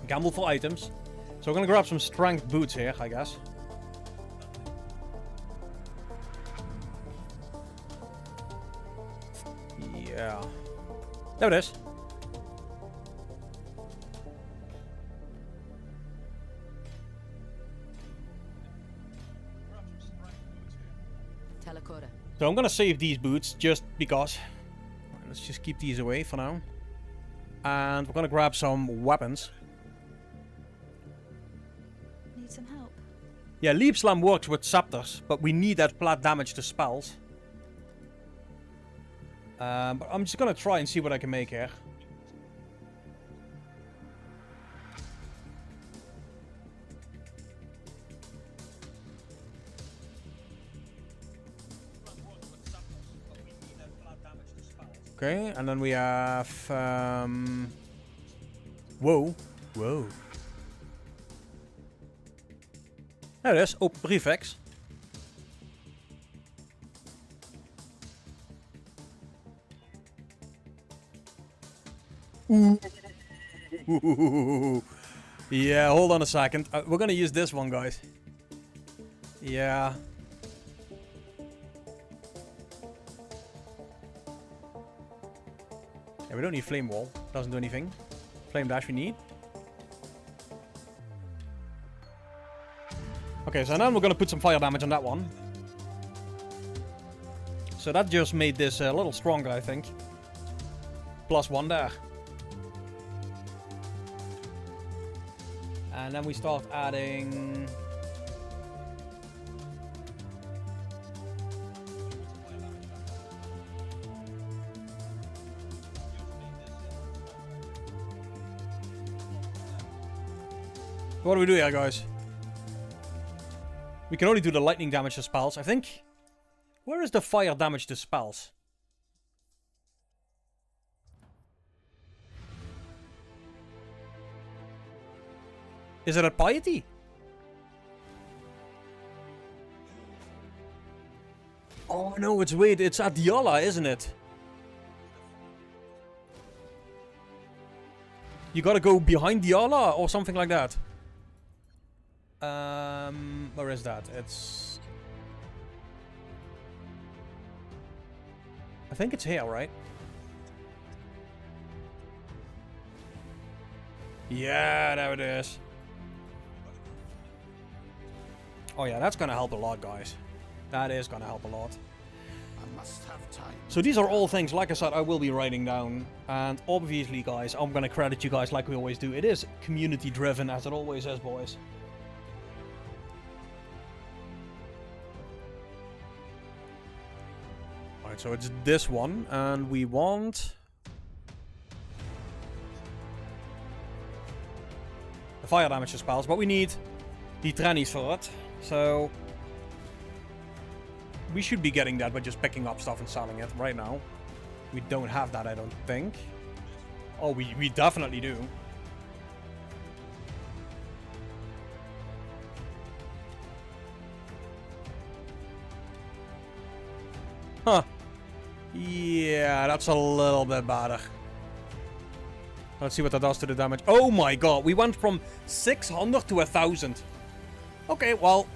Gamble for items. So we're gonna grab some strength boots here, I guess. Yeah. There it is. Telecoda. So I'm gonna save these boots just because. Let's just keep these away for now. And we're gonna grab some weapons. Need some help. Yeah, Leap Slam works with scepters, but we need that flat damage to spells. But I'm just gonna try and see what I can make here. Okay, and then we have... Whoa. Whoa. There it is. Oh, prefix. Ooh. Yeah, hold on a second. We're gonna use this one, guys. Yeah. Yeah, we don't need Flame Wall. Doesn't do anything. Flame Dash we need. Okay, so now we're gonna put some fire damage on that one. So that just made this a little stronger, I think. +1 there. And then we start adding... What do we do here, guys? We can only do the lightning damage to spells, I think. Where is the fire damage to spells? Is it at Piety? Oh no, it's at Diala, isn't it? You gotta go behind Diala or something like that. Where is that? It's... I think it's here, right? Yeah, there it is. Oh yeah, that's gonna help a lot, guys. That is gonna help a lot. I must have time. So these are all things, like I said, I will be writing down. And obviously, guys, I'm gonna credit you guys like we always do. It is community driven, as it always is, boys. Alright, so it's this one, and we want... the fire damage to spells, but we need the trannies for it. So... we should be getting that by just picking up stuff and selling it right now. We don't have that, I don't think. Oh, we definitely do. Huh. Yeah, that's a little bit better. Let's see what that does to the damage. Oh my god, we went from 600 to 1000. Okay, well,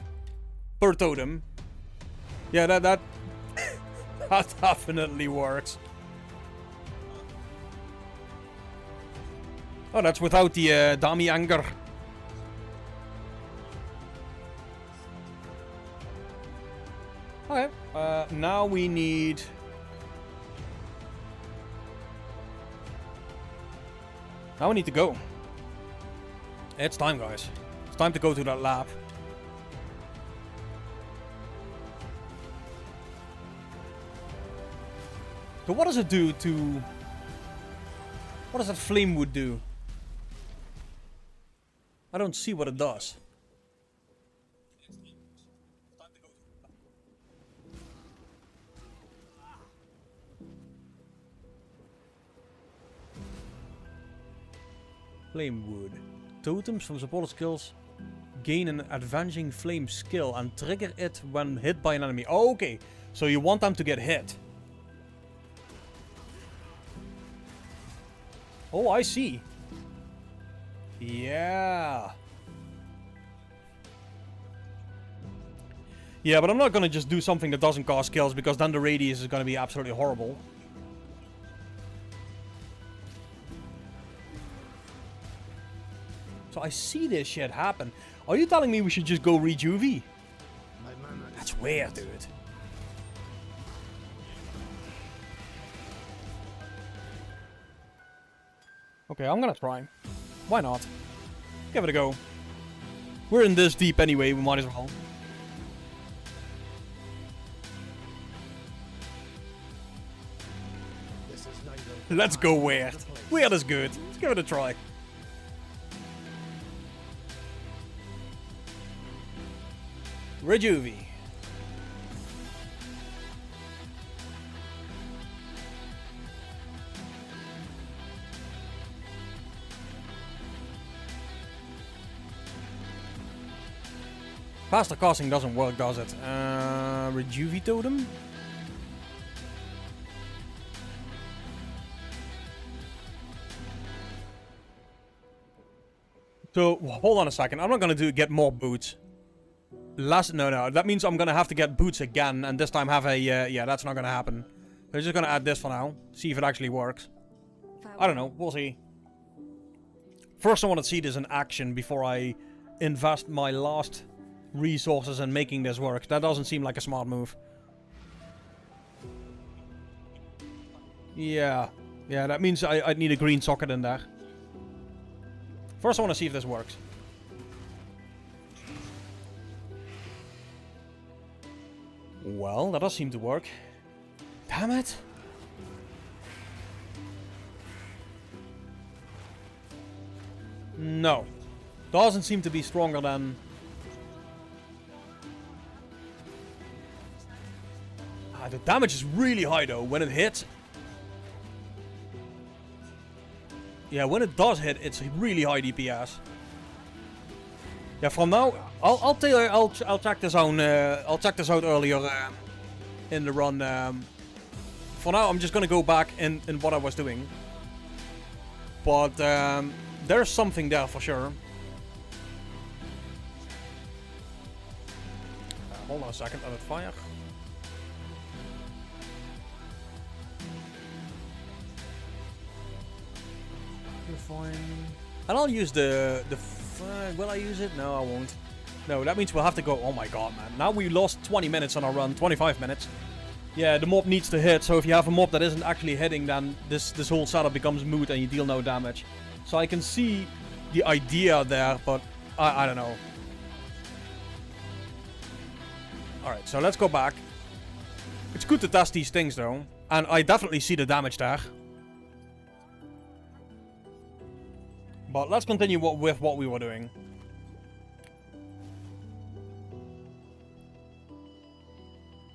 per totem. Yeah, that definitely works. Oh, that's without the Dami anger. Okay, now we need... now we need to go. It's time, guys. It's time to go to that lab. So what does it do to... what does that flame wood do? I don't see what it does. Flame wood. Totems from supported skills gain an avenging flame skill and trigger it when hit by an enemy. Oh, okay, so you want them to get hit. Oh, I see. Yeah. Yeah, but I'm not gonna just do something that doesn't cause kills, because then the radius is gonna be absolutely horrible. So I see this shit happen. Are you telling me we should just go Rejuve? That's weird, dude. Okay, I'm gonna try. Why not? Give it a go. We're in this deep anyway, we might as well. Let's go Weird. Weird is good. Let's give it a try. Rejuve. Faster casting doesn't work, does it? Rejuve totem? So, hold on a second. I'm not gonna get more boots. No. That means I'm gonna have to get boots again, and this time have a, yeah, that's not gonna happen. We're just gonna add this for now. See if it actually works. I don't know. We'll see. First, I want to see this in action before I invest my last resources in making this work. That doesn't seem like a smart move. Yeah. Yeah, that means I'd need a green socket in there. First, I want to see if this works. Well, that does seem to work. Damn it! No. Doesn't seem to be stronger than... the damage is really high though. When it hits... Yeah, when it does hit, it's really high DPS. Yeah, from now... I'll tell you, I'll check this out, I'll check this out earlier in the run. For now, I'm just gonna go back in what I was doing. But there's something there for sure. Hold on a second, let it fire. Fine. And I'll use the will I use it? No, I won't. No, that means we'll have to go. Oh my god, man. Now we lost 20 minutes on our run. 25 minutes. Yeah, the mob needs to hit. So if you have a mob that isn't actually hitting, then this whole setup becomes moot and you deal no damage. So I can see the idea there, but I don't know. Alright, so let's go back. It's good to test these things though. And I definitely see the damage there. But let's continue with what we were doing.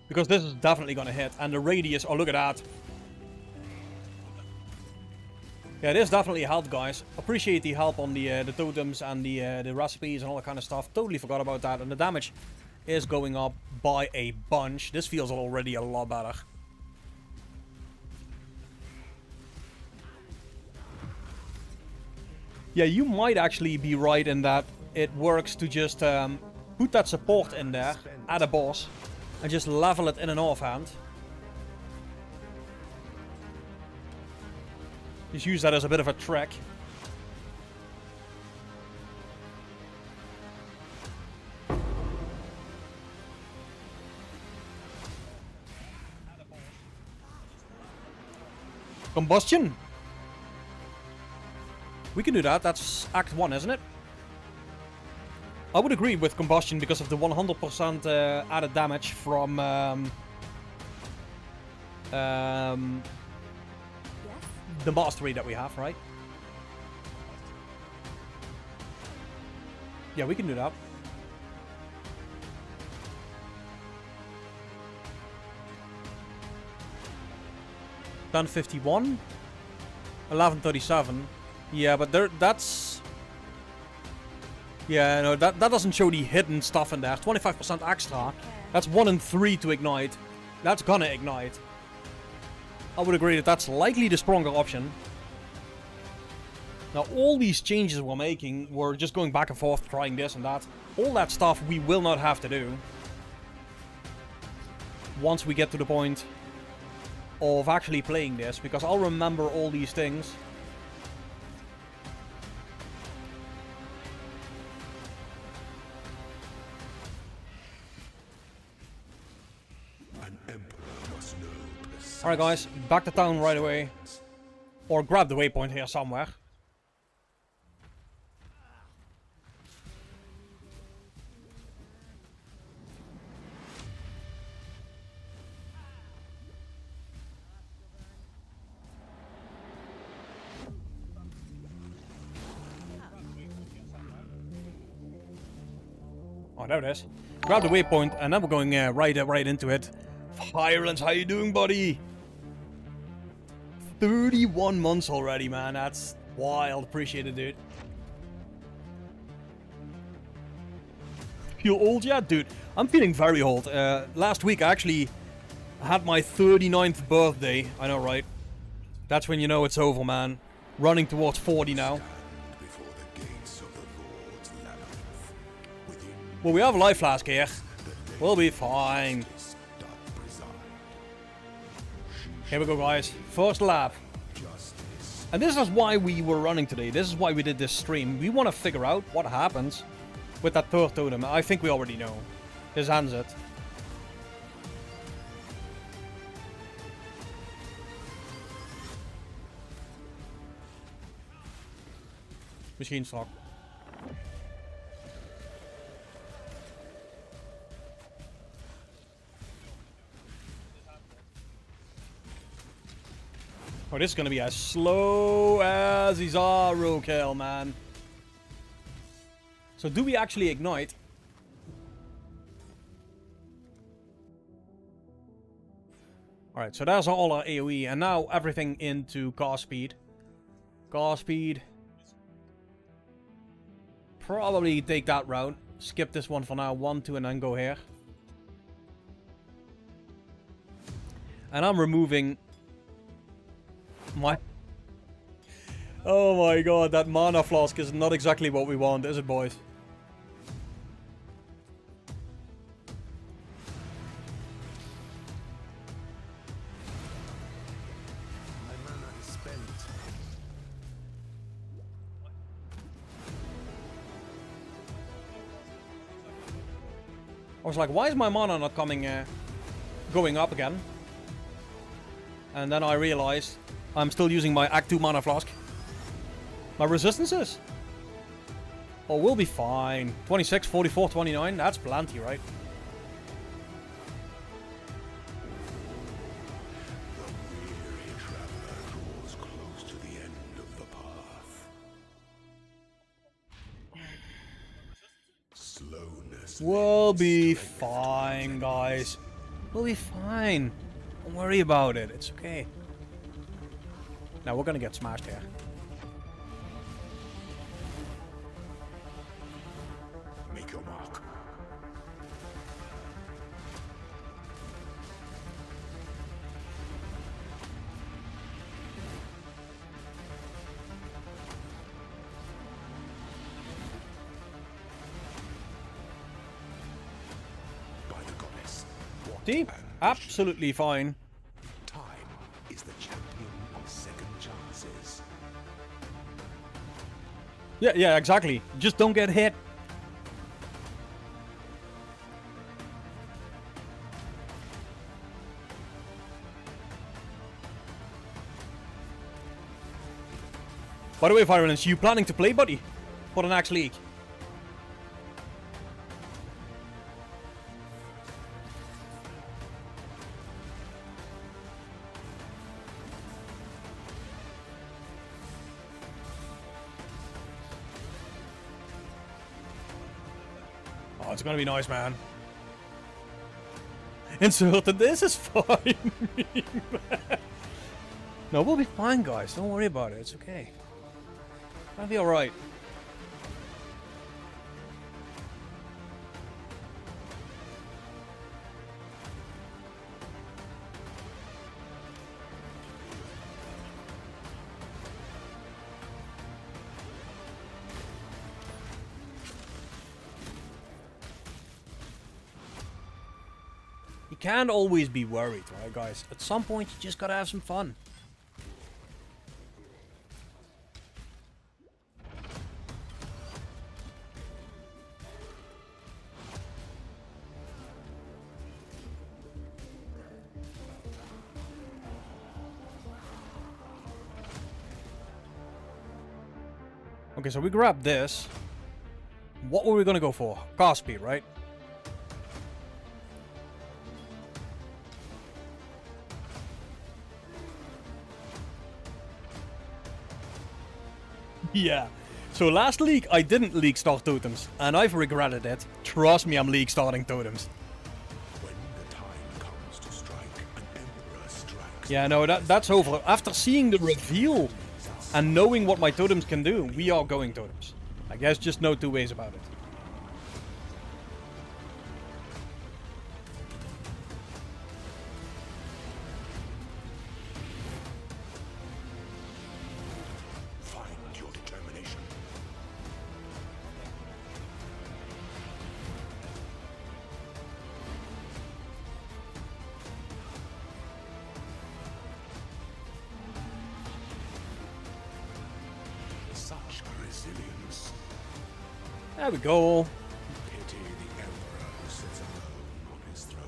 Because this is definitely gonna hit. And the radius, oh look at that. Yeah, this definitely helped, guys. Appreciate the help on the totems and the recipes and all that kind of stuff. Totally forgot about that. And the damage is going up by a bunch. This feels already a lot better. Yeah, you might actually be right in that it works to just put that support in there at a boss and just level it in an offhand. Just use that as a bit of a trick. Combustion? We can do that. That's Act 1, isn't it? I would agree with Combustion because of the 100% added damage from... Yes? the mastery that we have, right? Yeah, we can do that. $10.51? 11.37. Yeah, but that's... Yeah, no, that doesn't show the hidden stuff in there. 25% extra. That's 1 in 3 to ignite. That's gonna ignite. I would agree that that's likely the stronger option. Now, all these changes we're making, we're just going back and forth, trying this and that. All that stuff we will not have to do. Once we get to the point of actually playing this, because I'll remember all these things. Alright guys, back to town right away. Or grab the waypoint here somewhere. Oh, there it is. Grab the waypoint and then we're going right into it. Hirelens, how you doing, buddy? 31 months already, man. That's wild. Appreciate it, dude. Feel old yet? Dude, I'm feeling very old. Last week, I actually had my 39th birthday. I know, right? That's when you know it's over, man. Running towards 40 now. Before the gates of the Well, we have a life flask here. We'll be fine. Here we go, guys. First lap. And this is why we were running today. This is why we did this stream. We want to figure out what happens with that third totem. I think we already know. His hands it. Misschien strak. Oh, this is gonna be as slow as Izaro kill, man. So do we actually ignite? Alright, so that's all our AoE, and now everything into cast speed. Cast speed. Probably take that route. Skip this one for now. 1, 2, and then go here. And I'm removing my... Oh my god, that mana flask is not exactly what we want, is it, boys? My mana is spent. I was like, why is my mana not coming, going up again? And then I realized I'm still using my Act 2 mana flask. My resistances? Oh, we'll be fine. 26, 44, 29. That's plenty, right? The weary traveler draws close to the end of the path. Slowness. We'll be fine, guys. We'll be fine. Don't worry about it. It's okay. Now we're gonna get smashed here. Make your mark. By the goddess. What Deep. ambition. Absolutely fine. Time is the champion of second chances. Yeah, exactly. Just don't get hit. By the way, Violence, you planning to play, buddy? For the next league? Oh, it's gonna be nice, man. Inserted. This is fine. No, we'll be fine, guys. Don't worry about it. It's okay. I'll be alright. You can't always be worried, right, guys? At some point, you just gotta have some fun. Okay, so we grabbed this. What were we gonna go for? Cast speed, right? Yeah. So last league, I didn't league start totems, and I've regretted it. Trust me, I'm league starting totems. When the time comes to strike, an emperor strikes. Yeah, no, that's over. After seeing the reveal and knowing what my totems can do, we are going totems. I guess just no two ways about it. Find your determination. such resilience. There we go. Pity the Emperor who sits alone on his throne.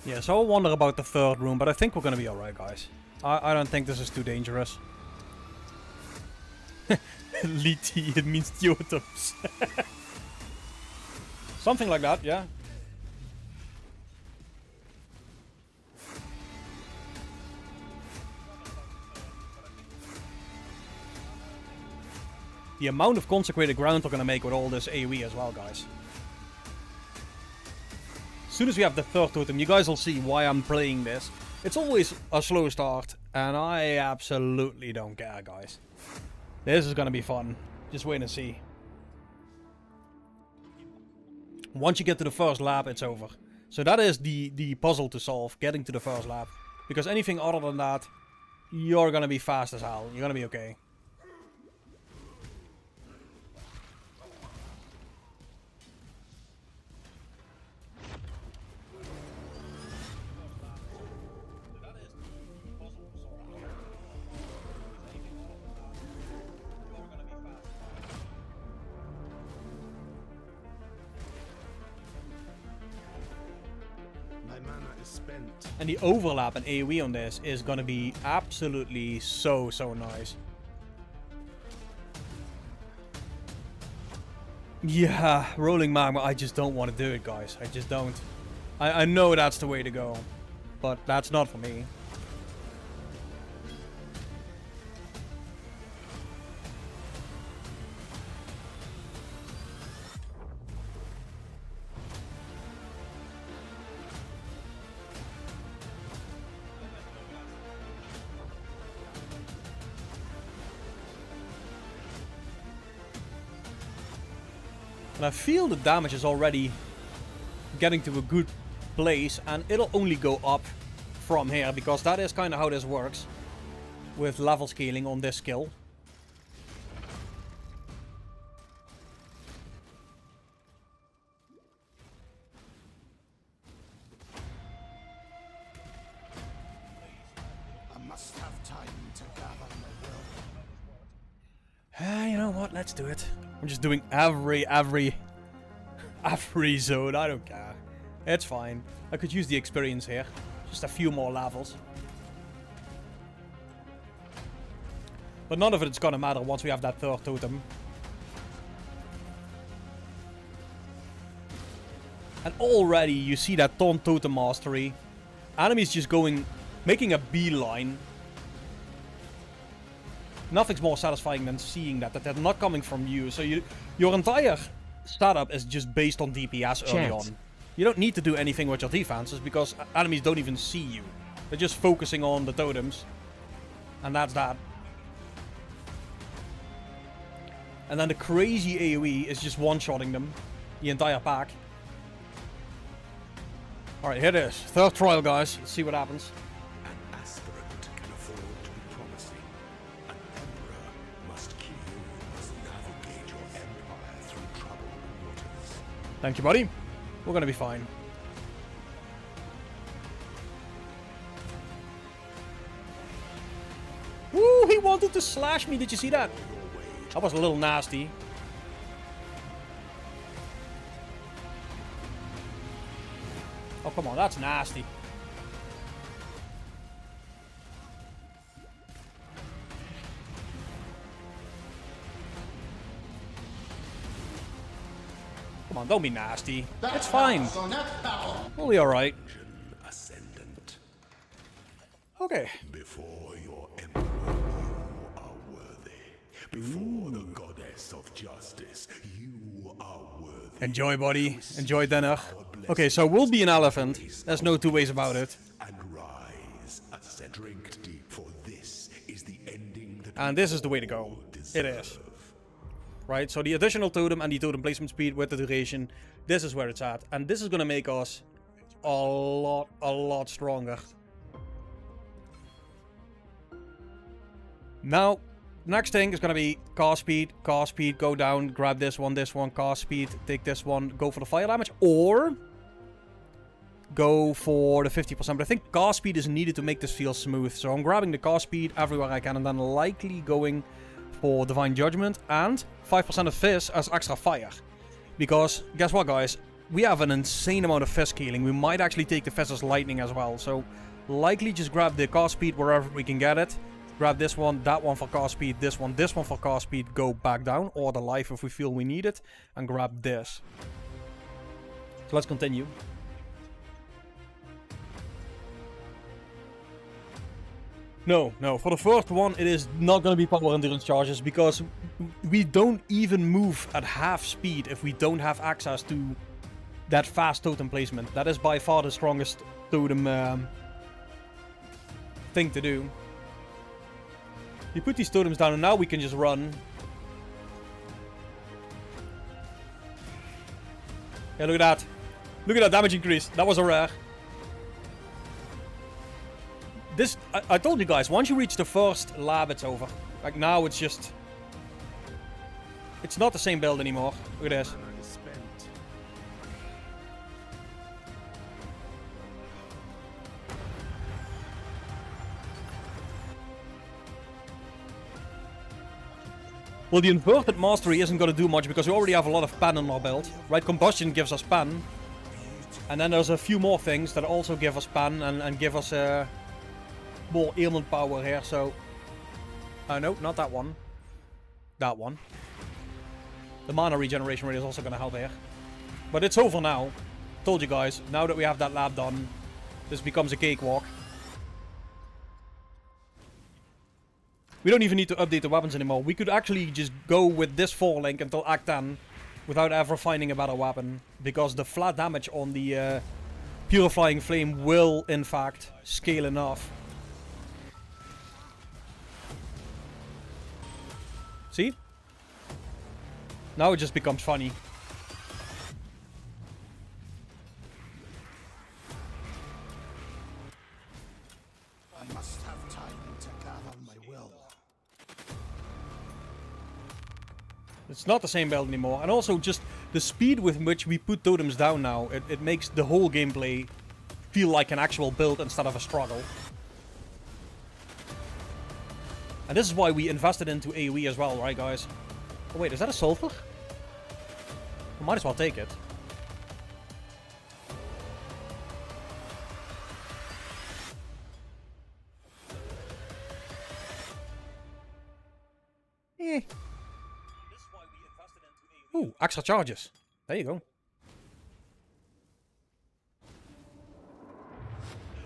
Yeah, so I wonder about the third room, but I think we're gonna be alright, guys. I don't think this is too dangerous. Liti, it means totems. Something like that, yeah. The amount of consecrated ground we're gonna make with all this AoE as well, guys. As soon as we have the third totem, you guys will see why I'm playing this. It's always a slow start, and I absolutely don't care, guys. This is gonna be fun. Just wait and see. Once you get to the first lab, it's over. So that is the puzzle to solve, getting to the first lab. Because anything other than that, you're gonna be fast as hell. You're gonna be okay. And the overlap and AoE on this is gonna be absolutely so nice. Yeah, rolling magma, I just don't want to do it, guys. I just don't. I know that's the way to go, but that's not for me. And I feel the damage is already getting to a good place, and it'll only go up from here, because that is kind of how this works with level scaling on this skill. I must have time to gather my will. You know what? Let's do it. I'm just doing every zone. I don't care. It's fine. I could use the experience here. Just a few more levels. But none of it's gonna matter once we have that third totem. And already you see that taunt totem mastery. Enemies just making a beeline. Nothing's more satisfying than seeing that they're not coming from you. So your entire setup is just based on DPS early on. You don't need to do anything with your defenses because enemies don't even see you. They're just focusing on the totems. And that's that. And then the crazy AoE is just one-shotting them. The entire pack. Alright, here it is. Third trial, guys. Let's see what happens. An aspirant can afford to be promising. An emperor must navigate your empire through troubled waters. Thank you, buddy. We're gonna be fine. Woo! He wanted to slash me. Did you see that? That was a little nasty. Oh, come on. That's nasty. Come on, don't be nasty. It's fine. We'll be alright. Ascendant. Okay. Before your emperor, you are worthy. Before the goddess of justice, you are worthy. Enjoy, buddy. Enjoy, dinner. Okay, so we'll be an elephant. There's no two ways about it. And rise, ascend, drink deep. And this is the way to go. It is. Right, so the additional totem and the totem placement speed with the duration, this is where it's at. And this is gonna make us a lot stronger. Now, next thing is gonna be cast speed, go down, grab this one, cast speed, take this one, go for the fire damage, or go for the 50%. But I think cast speed is needed to make this feel smooth. So I'm grabbing the cast speed everywhere I can and then likely going for Divine Judgment and 5% of Fizz as extra fire. Because, guess what guys? We have an insane amount of Fizz scaling. We might actually take the Fizz as lightning as well. So, likely just grab the cast speed wherever we can get it. Grab this one, that one for cast speed, this one for cast speed, go back down. Or the life if we feel we need it. And grab this. So let's continue. No, for the first one, it is not going to be power endurance charges because we don't even move at half speed if we don't have access to that fast totem placement. That is by far the strongest totem thing to do. You put these totems down and now we can just run. Yeah, look at that. Look at that damage increase. That was a rare. This, I told you guys, once you reach the first lab, it's over. Like now, it's just... It's not the same build anymore. Look at this. Well, the inverted mastery isn't going to do much because we already have a lot of pen on our build. Right, combustion gives us pen. And then there's a few more things that also give us pen and give us... more ailment power here, so... no, not that one. That one. The mana regeneration rate is also going to help here. But it's over now. Told you guys, now that we have that lab done, this becomes a cakewalk. We don't even need to update the weapons anymore. We could actually just go with this 4-link until Act 10 without ever finding a better weapon. Because the flat damage on the Purifying Flame will, in fact, scale enough. See? Now it just becomes funny. I must have time to gather my will. It's not the same build anymore. And also just the speed with which we put totems down now, it makes the whole gameplay feel like an actual build instead of a struggle. And this is why we invested into AoE as well, right guys? Oh wait, is that a sulfur? We might as well take it. Eh. Ooh, extra charges. There you go.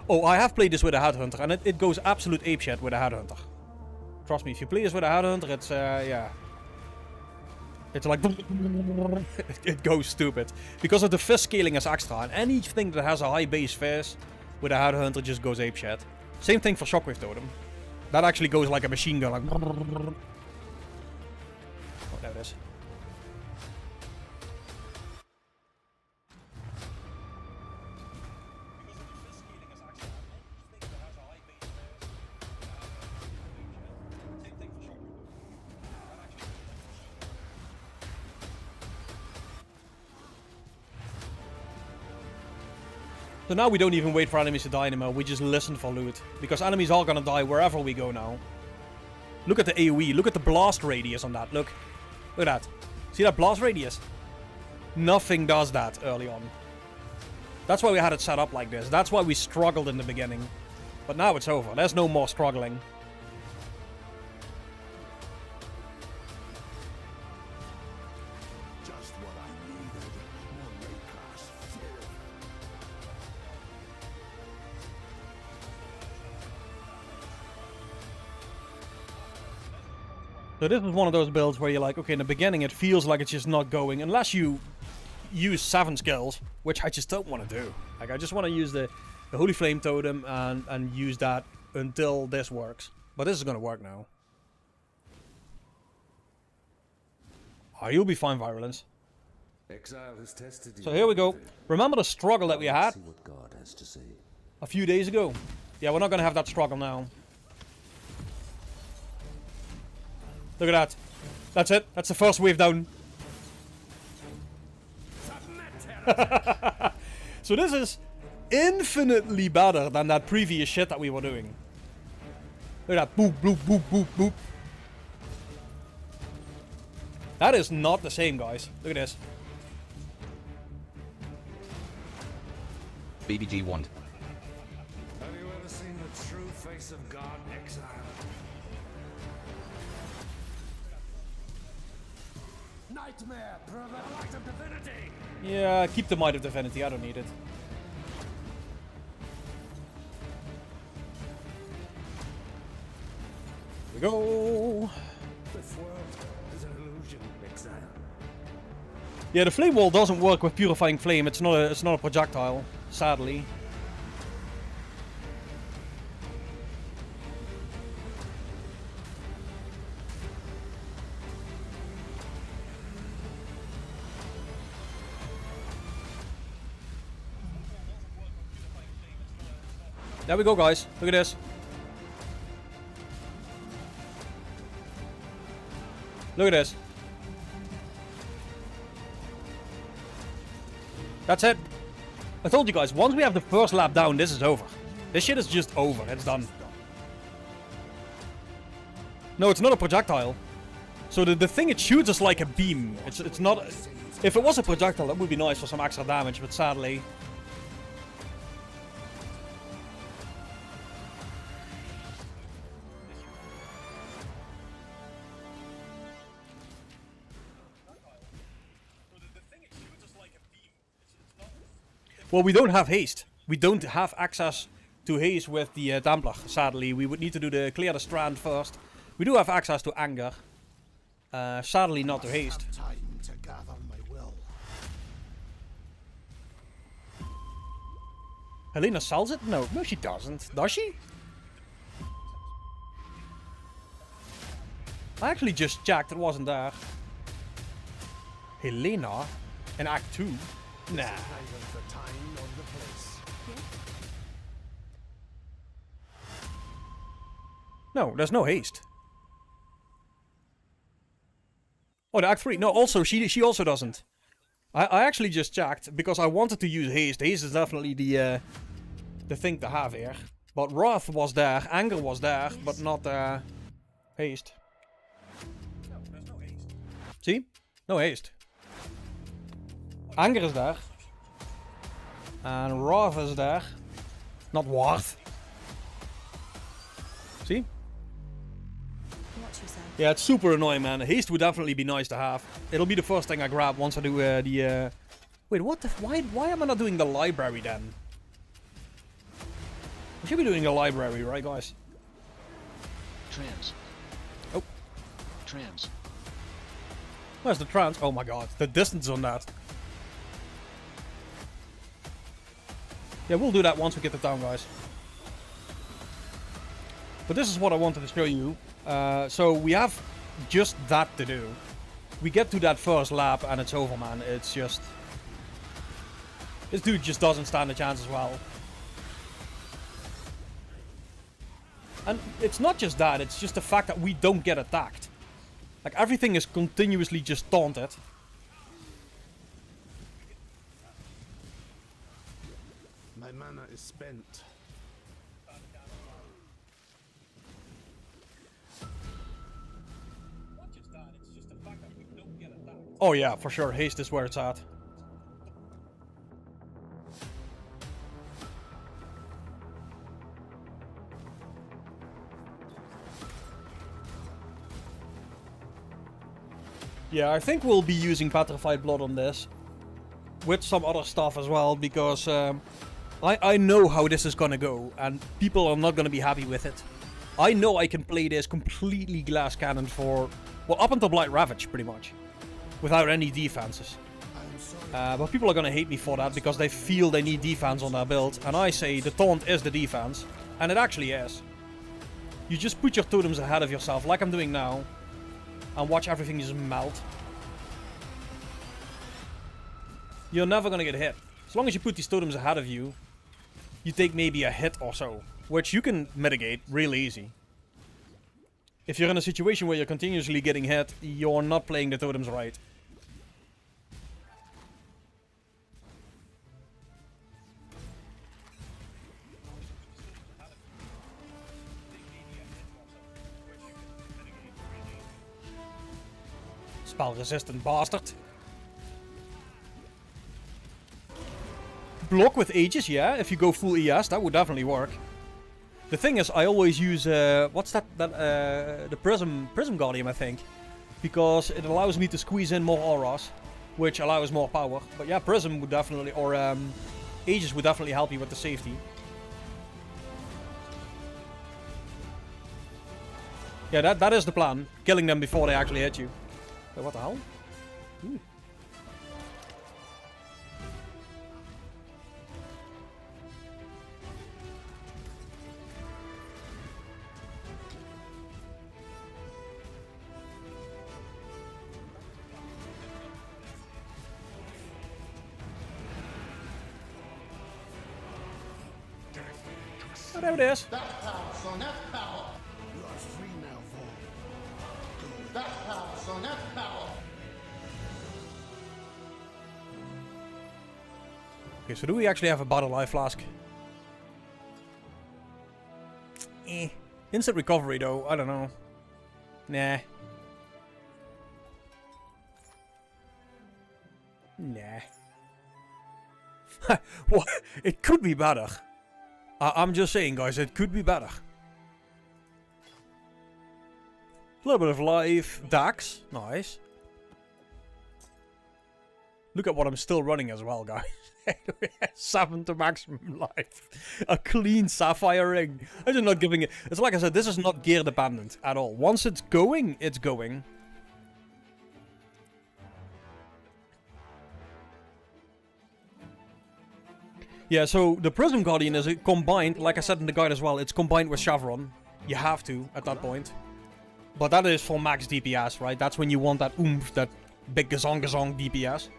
Oh, I have played this with a Headhunter, and it goes absolute apeshit with a Headhunter. Trust me, if you play this with a Headhunter, it's, yeah. It's like... it goes stupid. Because of the Fizz scaling is extra, and anything that has a high base Fizz with a Headhunter just goes apeshit. Same thing for Shockwave Totem. That actually goes like a machine gun, like... Oh, there it is. So now we don't even wait for enemies to die anymore, we just listen for loot. Because enemies are gonna die wherever we go now. Look at the AoE, look at the blast radius on that, look. Look at that. See that blast radius? Nothing does that early on. That's why we had it set up like this, that's why we struggled in the beginning. But now it's over, there's no more struggling. Just what I needed. More Rayclass fear. So this is one of those builds where you're like, okay, in the beginning it feels like it's just not going, unless you use 7 skills, which I just don't want to do. Like, I just want to use the Holy Flame Totem and use that until this works. But this is going to work now. Oh, you'll be fine, Virulence. Exile has tested you. So here we go. Remember the struggle that we had See what God has to say. a few days ago? Yeah, we're not gonna have that struggle now. Look at that. That's it. That's the first wave down. So this is infinitely better than that previous shit that we were doing. Look at that. Boop, boop, boop, boop, boop. That is not the same, guys. Look at this. BBG 1. Have you ever seen the true face of God, Exile? Nightmare, brother, light of divinity! Yeah, keep the Might of Divinity. I don't need it. Here we go. This world is an illusion, Exile. Yeah, the flame wall doesn't work with purifying flame. It's not a projectile, sadly. There we go, guys. Look at this. Look at this. That's it. I told you guys, once we have the first lap down, this is over. This shit is just over. It's done. No, it's not a projectile. So the thing, it shoots us like a beam. It's not... If it was a projectile, that would be nice for some extra damage, but sadly... Well, we don't have haste. We don't have access to haste with the Templar, sadly. We would need to do the clear the strand first. We do have access to anger. Sadly not to haste. Time to gather my will. Helena sells it? No, she doesn't. Does she? I actually just checked. It wasn't there. Helena? In Act 2? Nah. Neither the time nor the place. No, there's no haste. Oh, the Act 3. No, also, she also doesn't. I actually just checked, because I wanted to use haste. Haste is definitely the thing to have here. But Wrath was there, Anger was there, but not haste. No, there's no haste. See? No haste. Anger is there. And Wrath is there. Not Worth. See? Watch yourself. Yeah, it's super annoying, man. Haste would definitely be nice to have. It'll be the first thing I grab once I do the... Wait, what the... Why am I not doing the library then? I should be doing the library, right, guys? Trans. Oh. Trans. Where's the trans? Oh my god, the distance on that. Yeah, we'll do that once we get the town, guys. But this is what I wanted to show you. So we have just that to do. We get to that first lap and it's over, man. It's just... This dude just doesn't stand a chance as well. And it's not just that, it's just the fact that we don't get attacked. Like, everything is continuously just taunted. My mana is spent. Not just that, it's just the fact that we don't get attacked. Oh yeah, for sure. Haste is where it's at. Yeah, I think we'll be using Petrified Blood on this. With some other stuff as well, because I know how this is gonna go, and people are not gonna be happy with it. I know I can play this completely glass cannon for, well, up until Blight Ravage, pretty much. Without any defenses. But people are gonna hate me for that, because they feel they need defense on their build. And I say the taunt is the defense, and it actually is. You just put your totems ahead of yourself, like I'm doing now. And watch everything just melt. you're never gonna get hit. As long as you put these totems ahead of you, you take maybe a hit or so, which you can mitigate real easy. If you're in a situation where you're continuously getting hit, you're not playing the totems right. Spell resistant bastard. Block with Aegis, yeah. If you go full ES, that would definitely work. The thing is, I always use what's that? The Prism Guardian, I think, because it allows me to squeeze in more auras, which allows more power. But yeah, Prism would definitely, or Aegis would definitely help you with the safety. Yeah, that is the plan. Killing them before they actually hit you. Wait, what the hell? Ooh. Oh, there it is. That's power, son, that's power. You are free now, Vaughn. That's power, son, that's power. Okay, so do we actually have a Battle Life Flask? Instant recovery, though. I don't know. Nah. Nah. What? It could be better. I'm just saying, guys, it could be better. A little bit of life. Dax. Nice. Look at what I'm still running as well, guys. 7 to maximum life. A clean sapphire ring. I'm just not giving it. It's like I said, this is not gear dependent at all. Once it's going, it's going. Yeah, so the Prism Guardian is combined, like I said in the guide as well, it's combined with Chevron. You have to, at that point. But that is for max DPS, right? That's when you want that oomph, that big gazong DPS.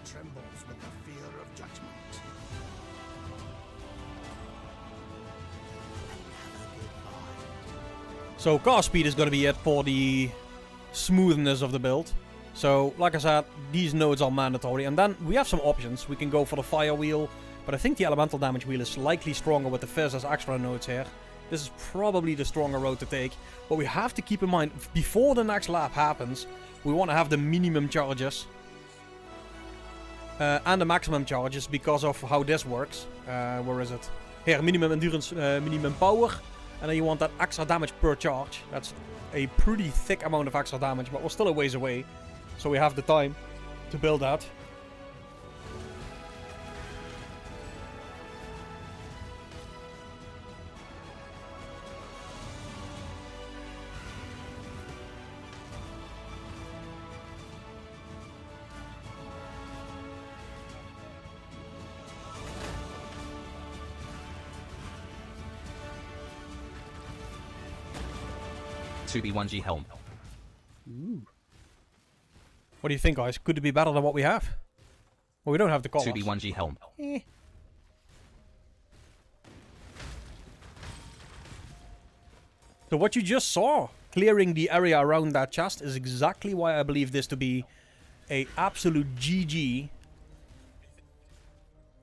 Trembles with the fear of judgment. So cast speed is going to be it for the smoothness of the build. So, like I said, these nodes are mandatory. And then we have some options. We can go for the fire wheel, but I think the elemental damage wheel is slightly stronger with the fizz as extra nodes here. This is probably the stronger road to take. But we have to keep in mind, before the next lap happens, we want to have the minimum charges. And the maximum charges because of how this works. Where is it? Here, minimum endurance, minimum power. And then you want that extra damage per charge. That's a pretty thick amount of extra damage, but we're still a ways away. So we have the time to build that. To be 1G helm. Ooh. What do you think, guys? Could it be better than what we have? Well, we don't have the colors. To be 1G helm. So what you just saw, clearing the area around that chest, is exactly why I believe this to be a absolute GG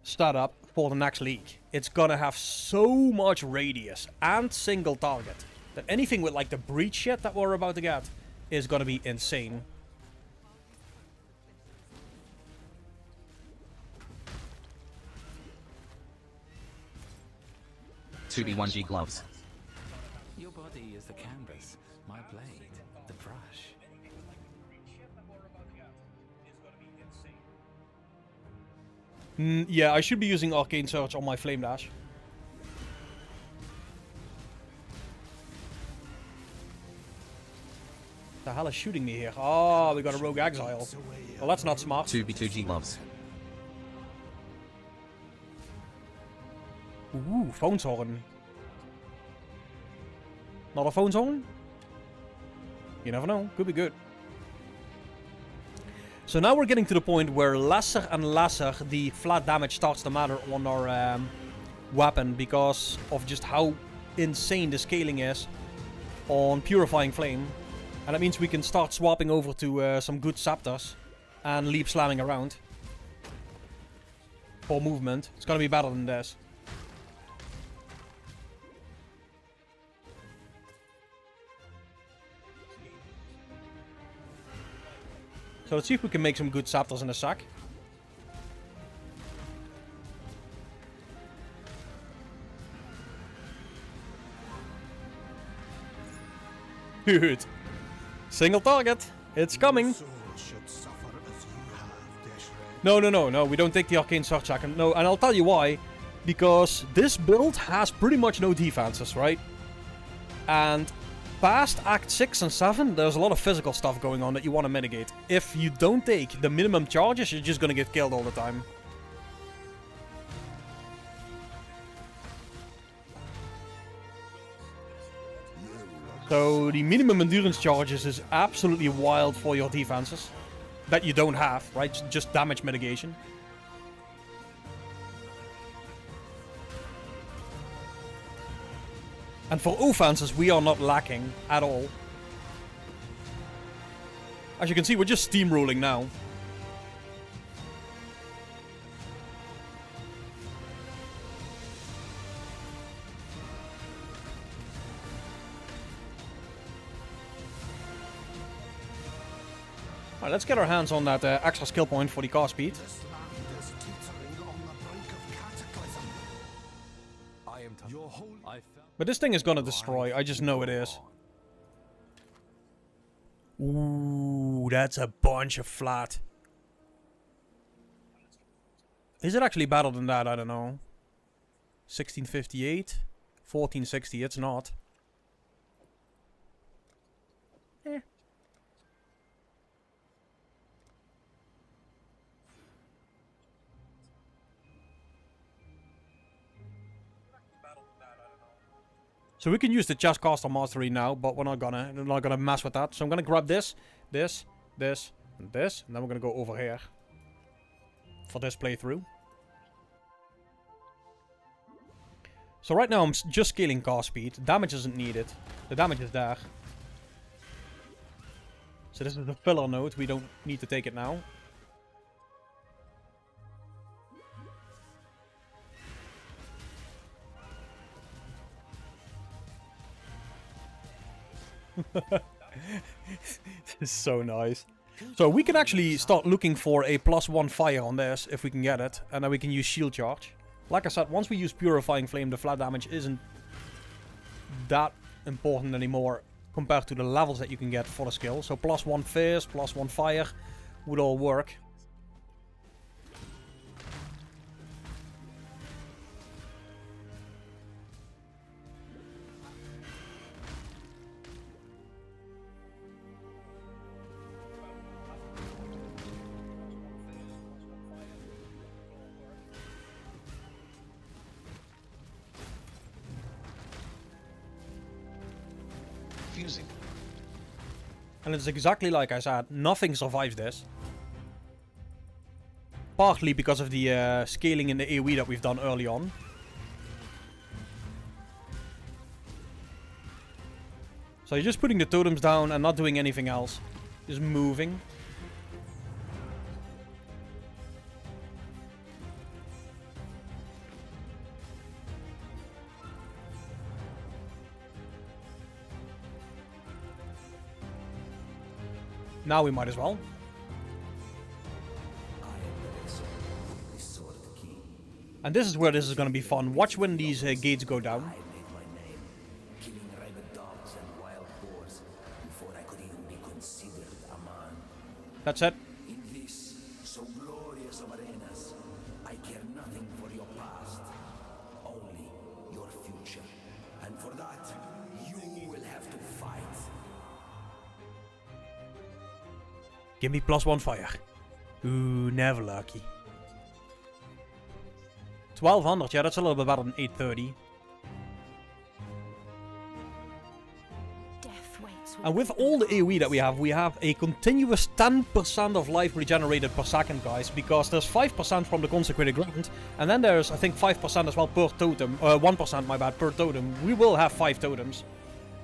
startup for the next league. It's gonna have so much radius and single target that anything with like the breach shit that we're about to get is gonna be insane. To be 1G gloves. Your body is the canvas, my blade, the brush. Yeah, I should be using Arcane Surge on my Flame Dash. The hell is shooting me here? Oh, we got a rogue exile. Well, that's not smart. 2B2G gloves. Ooh, phone's horn. Not a phone's horn? You never know. Could be good. So now we're getting to the point where lesser and lesser the flat damage starts to matter on our weapon because of just how insane the scaling is on Purifying Flame. And that means we can start swapping over to some good scepters and leap slamming around. For movement. It's gonna be better than this. So let's see if we can make some good scepters in a sec. Dude. Single target. It's coming. No, we don't take the Arcane Surge Check. No, and I'll tell you why. Because this build has pretty much no defenses, right? And past Act 6 and 7, there's a lot of physical stuff going on that you want to mitigate. If you don't take the minimum charges, you're just gonna get killed all the time. So the minimum endurance charges is absolutely wild for your defenses. That you don't have, right? Just damage mitigation. And for offenses, we are not lacking at all. As you can see, we're just steamrolling now. Alright, let's get our hands on that extra skill point for the cast speed. But this thing is gonna destroy, I just know it is. Ooh, that's a bunch of flat. Is it actually better than that? I don't know. 1658? 1460, it's not. Eh. So we can use the Chestcaster Mastery now, but we're not gonna mess with that. So I'm gonna grab this, this, this, and this, and then we're gonna go over here for this playthrough. So right now I'm just scaling cast speed. Damage isn't needed. The damage is there. So this is the filler node. We don't need to take it now. This is so nice. So we can actually start looking for a +1 fire on this if we can get it. And then we can use shield charge. Like I said, once we use Purifying Flame, the flat damage isn't that important anymore compared to the levels that you can get for the skill. So +1 fierce, +1 fire would all work. And it's exactly like I said, nothing survives this. Partly because of the scaling in the AoE that we've done early on. So you're just putting the totems down and not doing anything else. Just moving. Now we might as well. And this is where this is going to be fun. Watch when these gates go down. That's it. In this so glorious of arenas, I care nothing for your past, only your future. And for that, you will have to fight. Give me +1 fire. Ooh, never lucky. 1200, yeah, that's a little bit better than 830. And with all the AoE that we have a continuous 10% of life regenerated per second, guys, because there's 5% from the consecrated ground, and then there's, I think, 5% as well per totem, 1%, my bad, per totem. We will have 5 totems.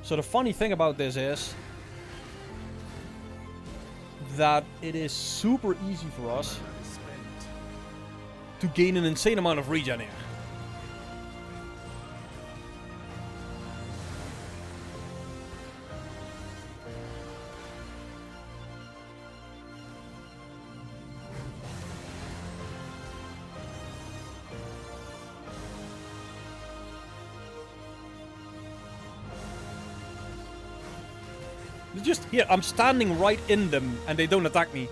So the funny thing about this is that it is super easy for us to gain an insane amount of regen here. Just here, I'm standing right in them and they don't attack me.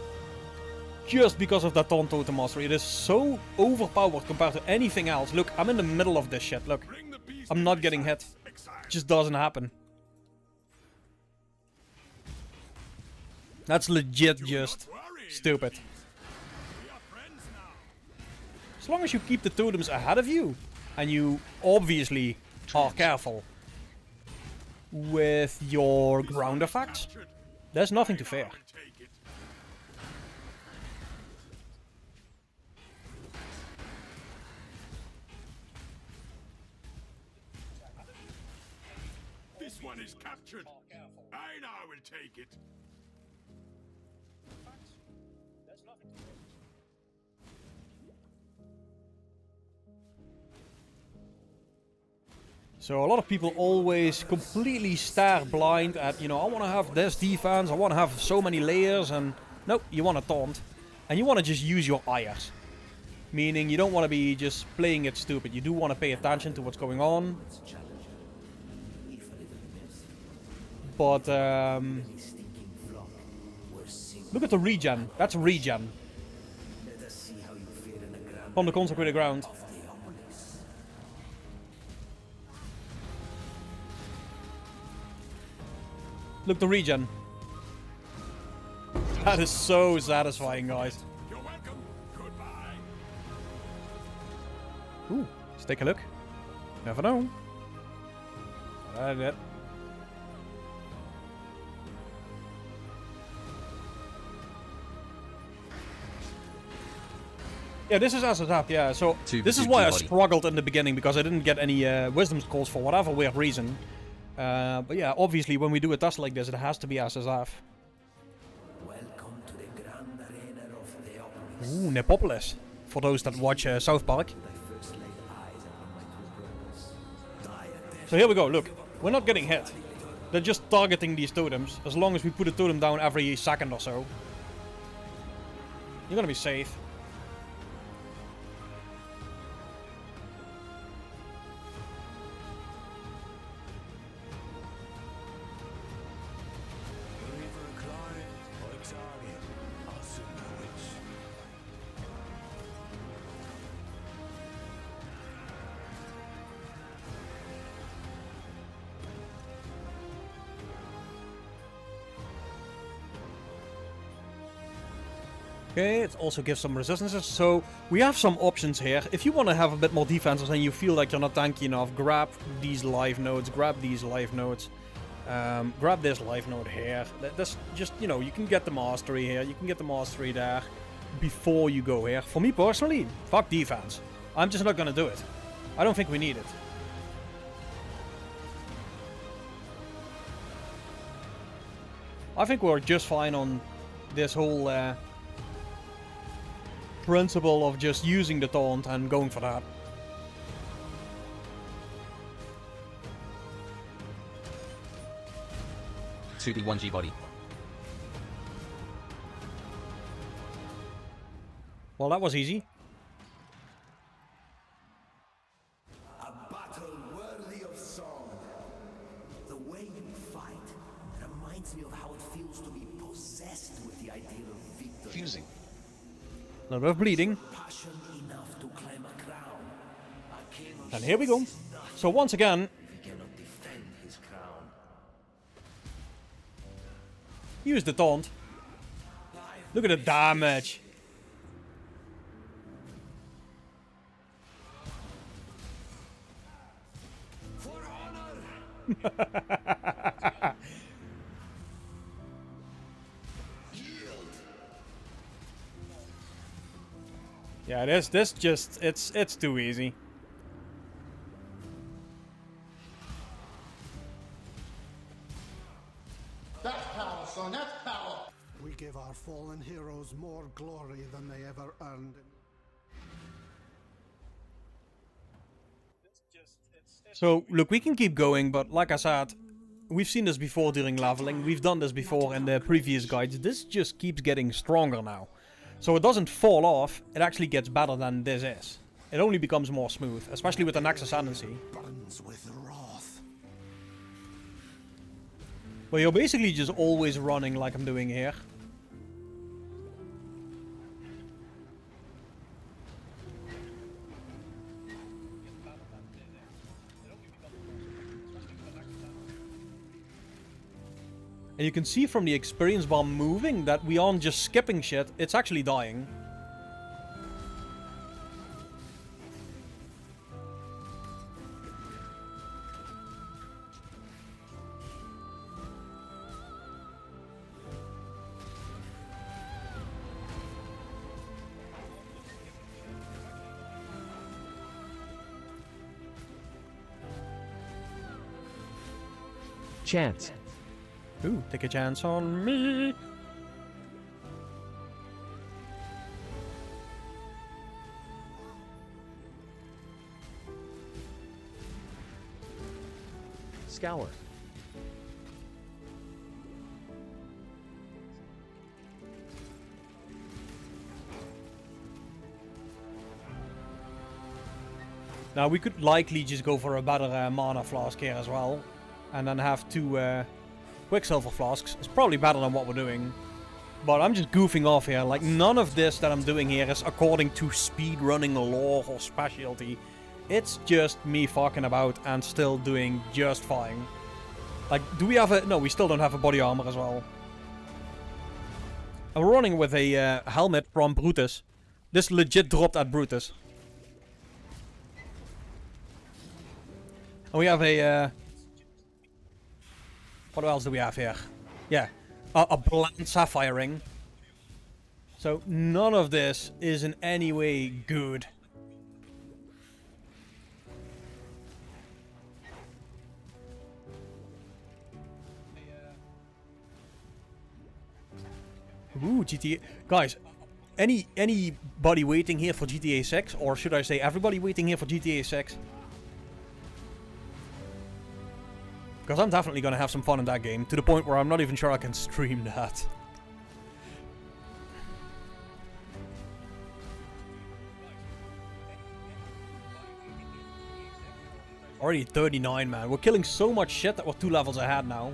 Just because of that Taunt Totem Mastery. It is so overpowered compared to anything else. Look, I'm in the middle of this shit. Look, I'm not getting hit. It just doesn't happen. That's legit just stupid. As long as you keep the totems ahead of you, and you obviously are careful with your ground effects, there's nothing to fear. This one is captured. I now will take it. So a lot of people always completely stare blind at, you know, I want to have this defense, I want to have so many layers, and nope, you want to taunt. And you want to just use your eyes. Meaning you don't want to be just playing it stupid, you do want to pay attention to what's going on. But, look at the regen, that's regen. From the consecrated ground. Look, the regen. That is so satisfying, guys. You're welcome. Goodbye. Ooh, let's take a look. Never know. It. Yeah, this is SSF, yeah. So this is why I struggled in the beginning, because I didn't get any wisdom scrolls for whatever weird reason. But yeah, obviously when we do a test like this, it has to be SSF. Welcome to the grand arena of the Ooh, Nepopolis. For those that watch South Park. So here we go, look. We're not getting hit. They're just targeting these totems. As long as we put a totem down every second or so. You're gonna be safe. Okay, it also gives some resistances, so we have some options here. If you want to have a bit more defenses and you feel like you're not tanky enough, grab these life nodes, grab these life nodes, grab this life node here. That's just, you know, you can get the mastery here, you can get the mastery there before you go here. For me personally, fuck defense. I'm just not gonna do it. I don't think we need it. I think we're just fine on this whole principle of just using the taunt and going for that. 2D 1G body. Well, that was easy. A battle worthy of song. The way you fight reminds me of how it feels to be possessed with the ideal of victory. Fusing. A little bit of bleeding. Passion enough to climb a crown. A king of And here we go. So once again, he cannot defend his crown. use the taunt. I Look at the damage. For honor. Yeah, this just it's too easy. That's power, son. That's power. We give our fallen heroes more glory than they ever earned. So, look, we can keep going, but like I said, we've seen this before during leveling. We've done this before in the previous guides. This just keeps getting stronger now. So it doesn't fall off, it actually gets better than this is. It only becomes more smooth, especially with the next ascendancy. Burns with wrath. Well, you're basically just always running like I'm doing here. And you can see from the experience bar moving that we aren't just skipping shit, it's actually dying. Chance. Ooh, take a chance on me. Scour. Now we could likely just go for a better mana flask here as well. And then have two Quicksilver flasks. It's probably better than what we're doing. But I'm just goofing off here. Like, none of this that I'm doing here is according to speedrunning lore or specialty. It's just me fucking about and still doing just fine. Like, do we have a... No, we still don't have a body armor as well. And we're running with a helmet from Brutus. This legit dropped at Brutus. And we have a... what else do we have here? Yeah, a bland sapphire ring. So none of this is in any way good. Ooh, GTA. Guys, anybody waiting here for GTA 6? Or should I say everybody waiting here for GTA 6? Because I'm definitely going to have some fun in that game, to the point where I'm not even sure I can stream that. Already 39, man. We're killing so much shit that we're 2 levels ahead now.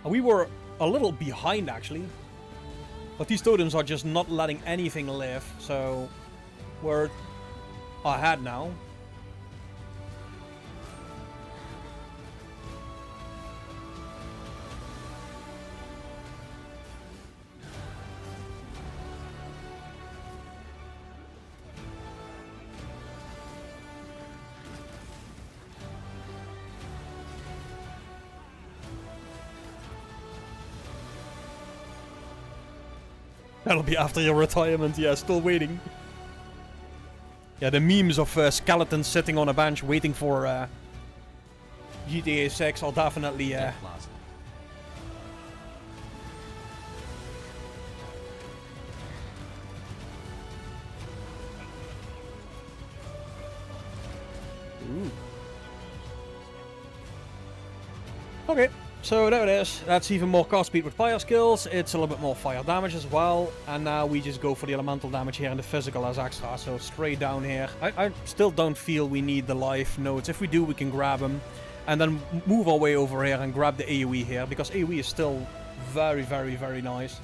And we were a little behind, actually. But these totems are just not letting anything live, so we're ahead now. That'll be after your retirement, yeah, still waiting. Yeah, the memes of skeletons sitting on a bench waiting for GTA 6 are definitely... Ooh. Okay. So there it is. That's even more cast speed with fire skills. It's a little bit more fire damage as well. And now we just go for the elemental damage here and the physical as extra. So straight down here. I still don't feel we need the life nodes. If we do, we can grab them. And then move our way over here and grab the AoE here. Because AoE is still very, very, very nice.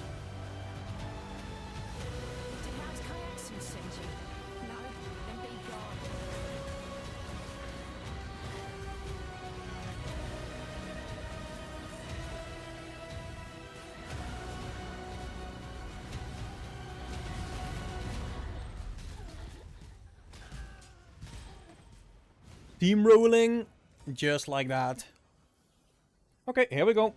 Steamrolling. Just like that. Okay, here we go.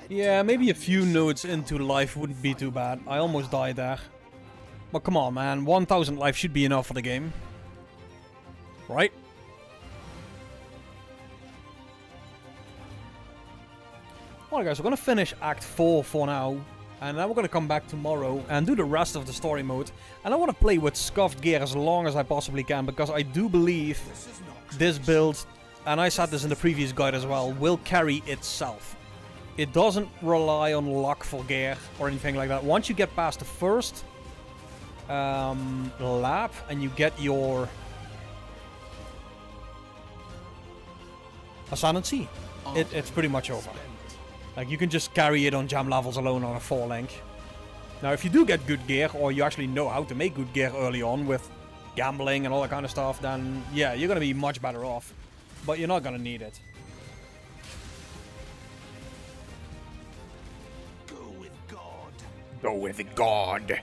Yeah, maybe a few nodes into life wouldn't be too bad. I almost died there. But come on, man. 1000 life should be enough for the game. Right? Alright guys, we're gonna finish Act 4 for now. And then we're gonna come back tomorrow and do the rest of the story mode. And I want to play with scuffed gear as long as I possibly can. Because I do believe this build, and I said this in the previous guide as well, will carry itself. It doesn't rely on luck for gear or anything like that. Once you get past the first lap and you get your Ascendancy, it's pretty much over. Like, you can just carry it on jam levels alone on a 4 link. Now, if you do get good gear, or you actually know how to make good gear early on with gambling and all that kind of stuff, then yeah, you're gonna be much better off. But you're not gonna need it. Go with God.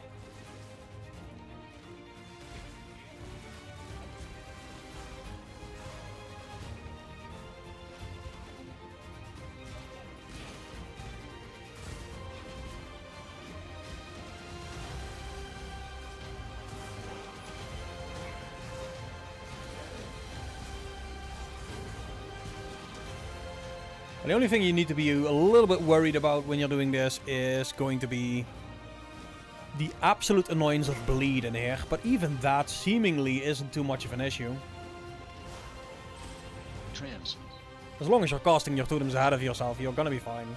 And the only thing you need to be a little bit worried about when you're doing this is going to be the absolute annoyance of bleed in here, but even that seemingly isn't too much of an issue. Trams. As long as you're casting your totems ahead of yourself, you're gonna be fine.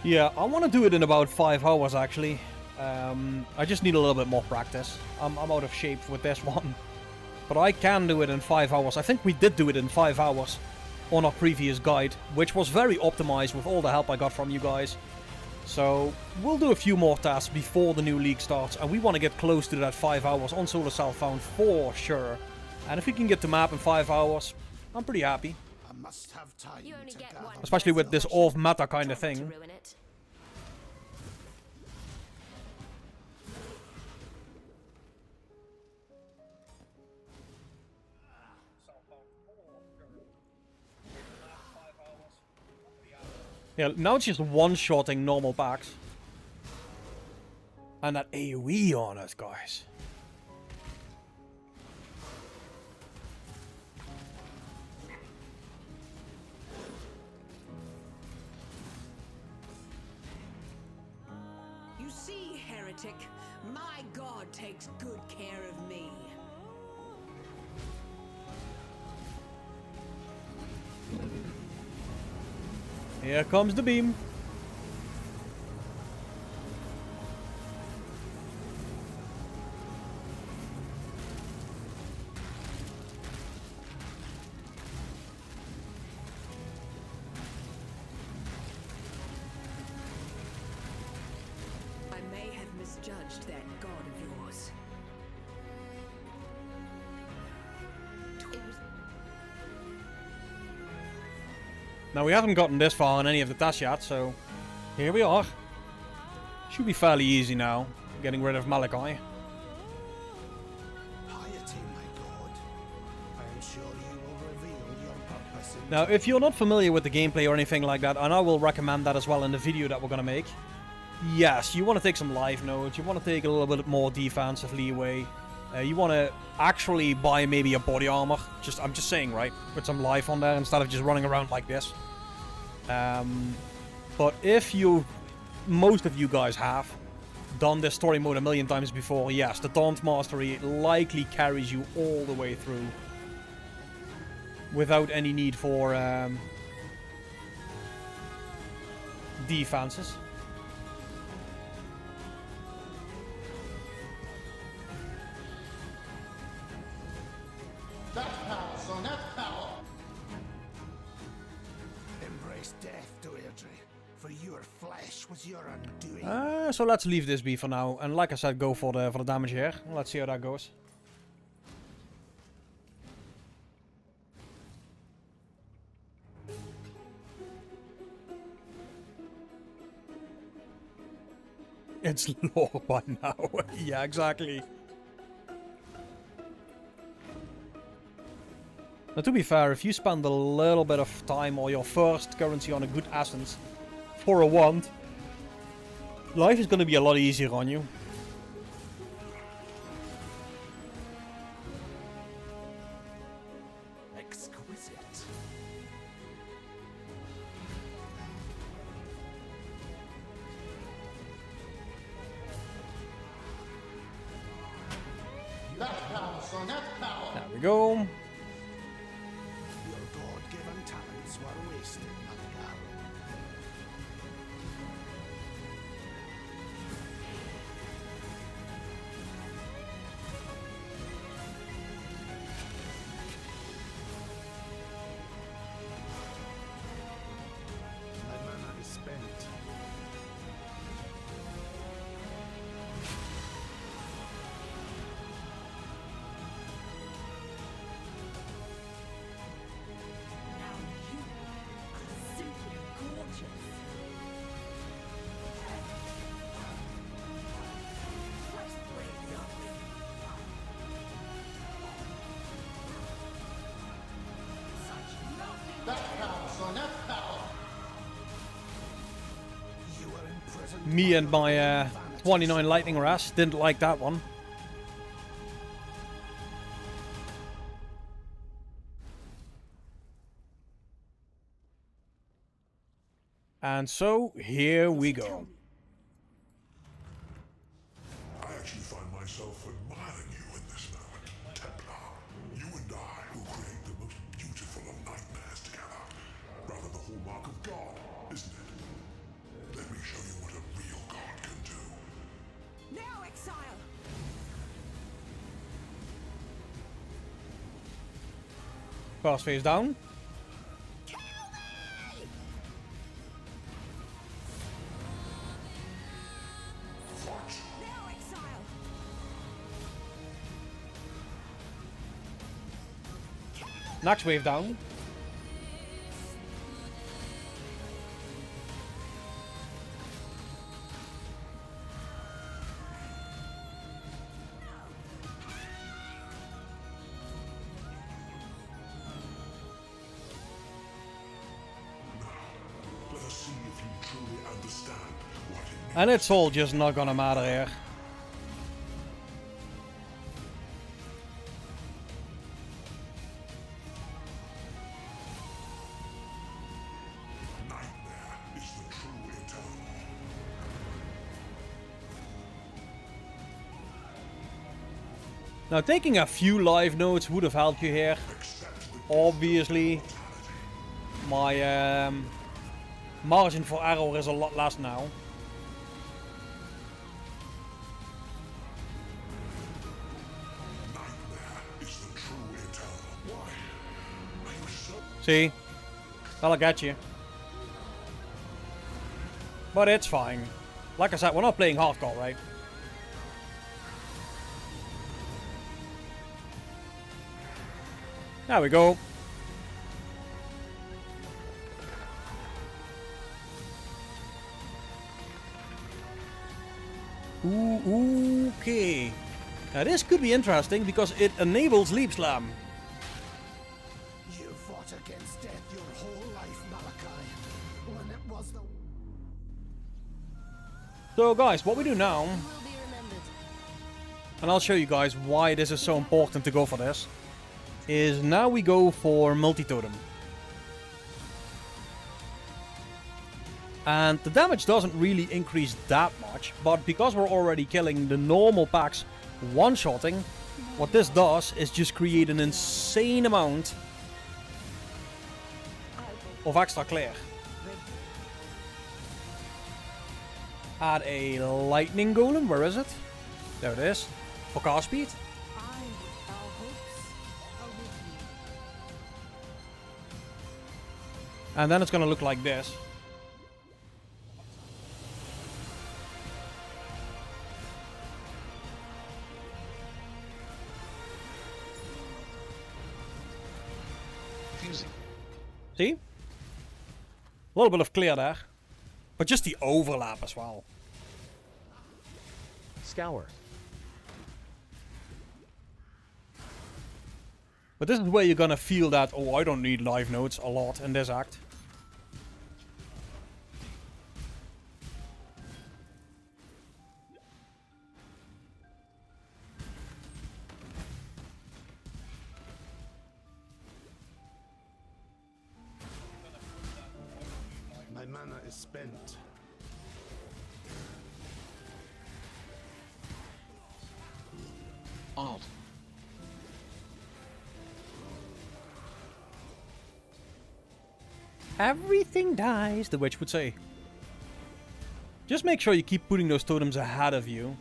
Yeah, I want to do it in about 5 hours actually. I just need a little bit more practice. I'm out of shape with this one. But I can do it in 5 hours. I think we did do it in 5 hours on our previous guide, which was very optimized with all the help I got from you guys. So we'll do a few more tasks before the new league starts, and we want to get close to that 5 hours on Solar Southbound for sure. And if we can get to map in 5 hours, I'm pretty happy. Must have time especially with this off-meta kind of thing. Yeah, now it's just one-shotting normal packs. And that AoE on us, guys. You see, heretic, my god takes good care of me. Here comes the beam. I may have misjudged that god of yours. Now, we haven't gotten this far on any of the tasks yet, so here we are. Should be fairly easy now, getting rid of Malachi. Piety, my god. I am sure you will reveal your purpose in Now, if you're not familiar with the gameplay or anything like that, and I will recommend that as well in the video that we're going to make, yes, you want to take some life nodes, you want to take a little bit more defensive leeway, you want to actually buy maybe a body armor, I'm just saying, right, with some life on there instead of just running around like this. But if most of you guys have done this story mode a million times before, yes, the Taunt Mastery likely carries you all the way through without any need for defenses. That power, son, that power! Embrace death, Deirdre, for your flesh was your undoing. So let's leave this be for now. And like I said, go for the damage here. Let's see how that goes. It's low by now. Yeah, exactly. Now, to be fair, if you spend a little bit of time or your first currency on a good essence for a wand, life is going to be a lot easier on you. Exquisite. That power, son, that power! There we go. Your God-given talents were wasted, Malaga. My mana is spent. Now you are simply gorgeous. Let's play the ugly. Such lovely. That power, son, that power! You were imprisoned. Me and my 29 lightning ras didn't like that one. And so, here we go. I actually find myself admiring you in this moment, Templar. You and I will create the most beautiful of nightmares together. Rather the hallmark of God, isn't it? Let me show you what a real God can do. Now, exile. First face down. Now, exile. Next wave down. Let us see if you truly understand what it means. And it's all just not gonna matter here. Nightmare is the true eternal. Now, taking a few live nodes would have helped you here. Accept the Obviously, my margin for error is a lot less now. nightmare is the true eternal. Why? Are you so See? That'll get you. But it's fine. Like I said, we're not playing hardcore, right? There we go. Ooh, okay. Now this could be interesting because it enables Leap Slam. You fought against death your whole life, Malachi. When it was the... So guys, what we do now, Will be remembered. and I'll show you guys why this is so important to go for this, is now we go for multi-totem. And the damage doesn't really increase that much, but because we're already killing the normal packs one-shotting, what this does is just create an insane amount of extra clear. Add a lightning golem. Where is it? There it is. For cast speed. And then it's gonna look like this. Confusing. See? A little bit of clear there. But just the overlap as well. Scour. But this is where you're gonna feel that, oh, I don't need live nodes a lot in this act. My mana is spent. Alt. Everything dies, the witch would say. Just make sure you keep putting those totems ahead of you.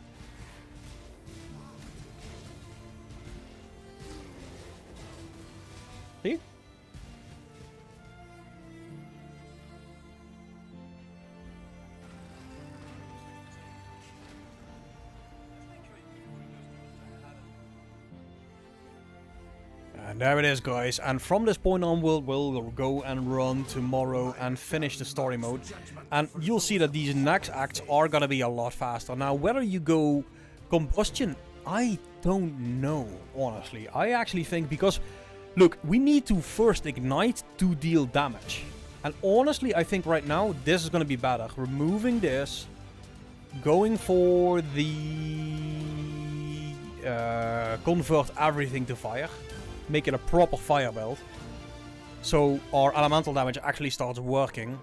See? And there it is, guys. And from this point on, we'll go and run tomorrow and finish the story mode. And you'll see that these next acts are gonna be a lot faster. Now, whether you go combustion, I don't know, honestly. I actually think because, look, we need to first ignite to deal damage. And honestly, I think right now, this is gonna be better. Removing this, going for the convert everything to fire. Make it a proper fire build. So our elemental damage actually starts working.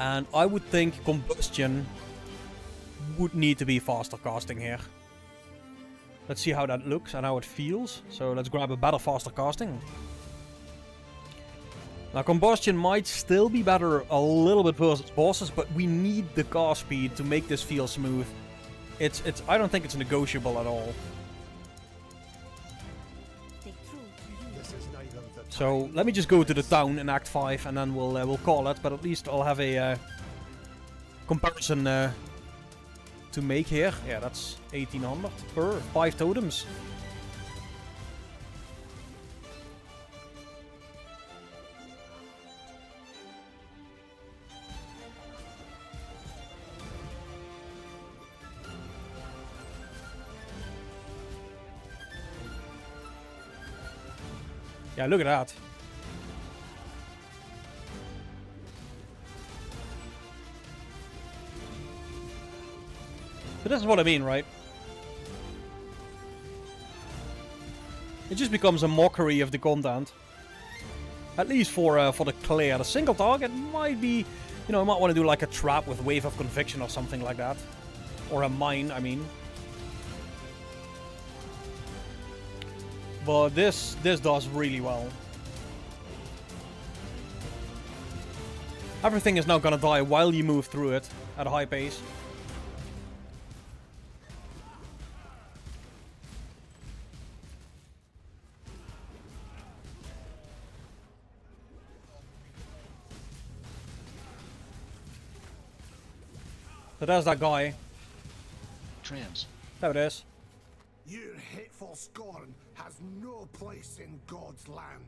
And I would think combustion would need to be faster casting here. Let's see how that looks and how it feels. So let's grab a better faster casting. Now combustion might still be better a little bit versus bosses, but we need the cast speed to make this feel smooth. I don't think it's negotiable at all. So let me just go to the town in Act 5 and then we'll call it. But at least I'll have a comparison to make here. Yeah, that's 1800 per 5 totems. Yeah, look at that. But this is what I mean, right? It just becomes a mockery of the content. At least for the clear. The single target might be, you know, I might want to do like a trap with Wave of Conviction or something like that. Or a mine, I mean. But this does really well. Everything is now gonna die while you move through it at a high pace. So there's that guy. Trams. There it is. Your hateful scorn has no place in God's land.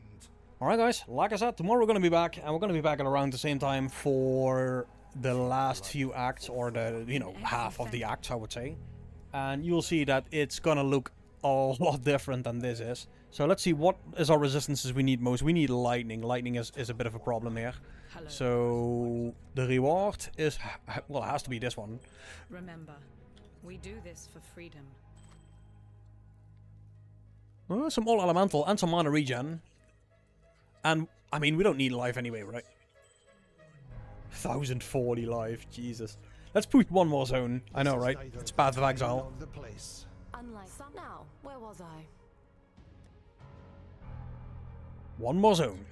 Alright guys, like I said, tomorrow we're going to be back, and we're going to be back at around the same time for the last few acts, or the, you know, half of the acts, I would say. And you'll see that it's going to look a lot different than this is. So let's see, what is our resistances we need most? We need lightning. Lightning is a bit of a problem here. So the reward is, well, it has to be this one. Remember, we do this for freedom. Some all elemental and some mana regen. And, I mean, we don't need life anyway, right? 1040 life, Jesus. Let's push one more zone. I know, right? It's Path of Exile. Unlike now, where was I? One more zone.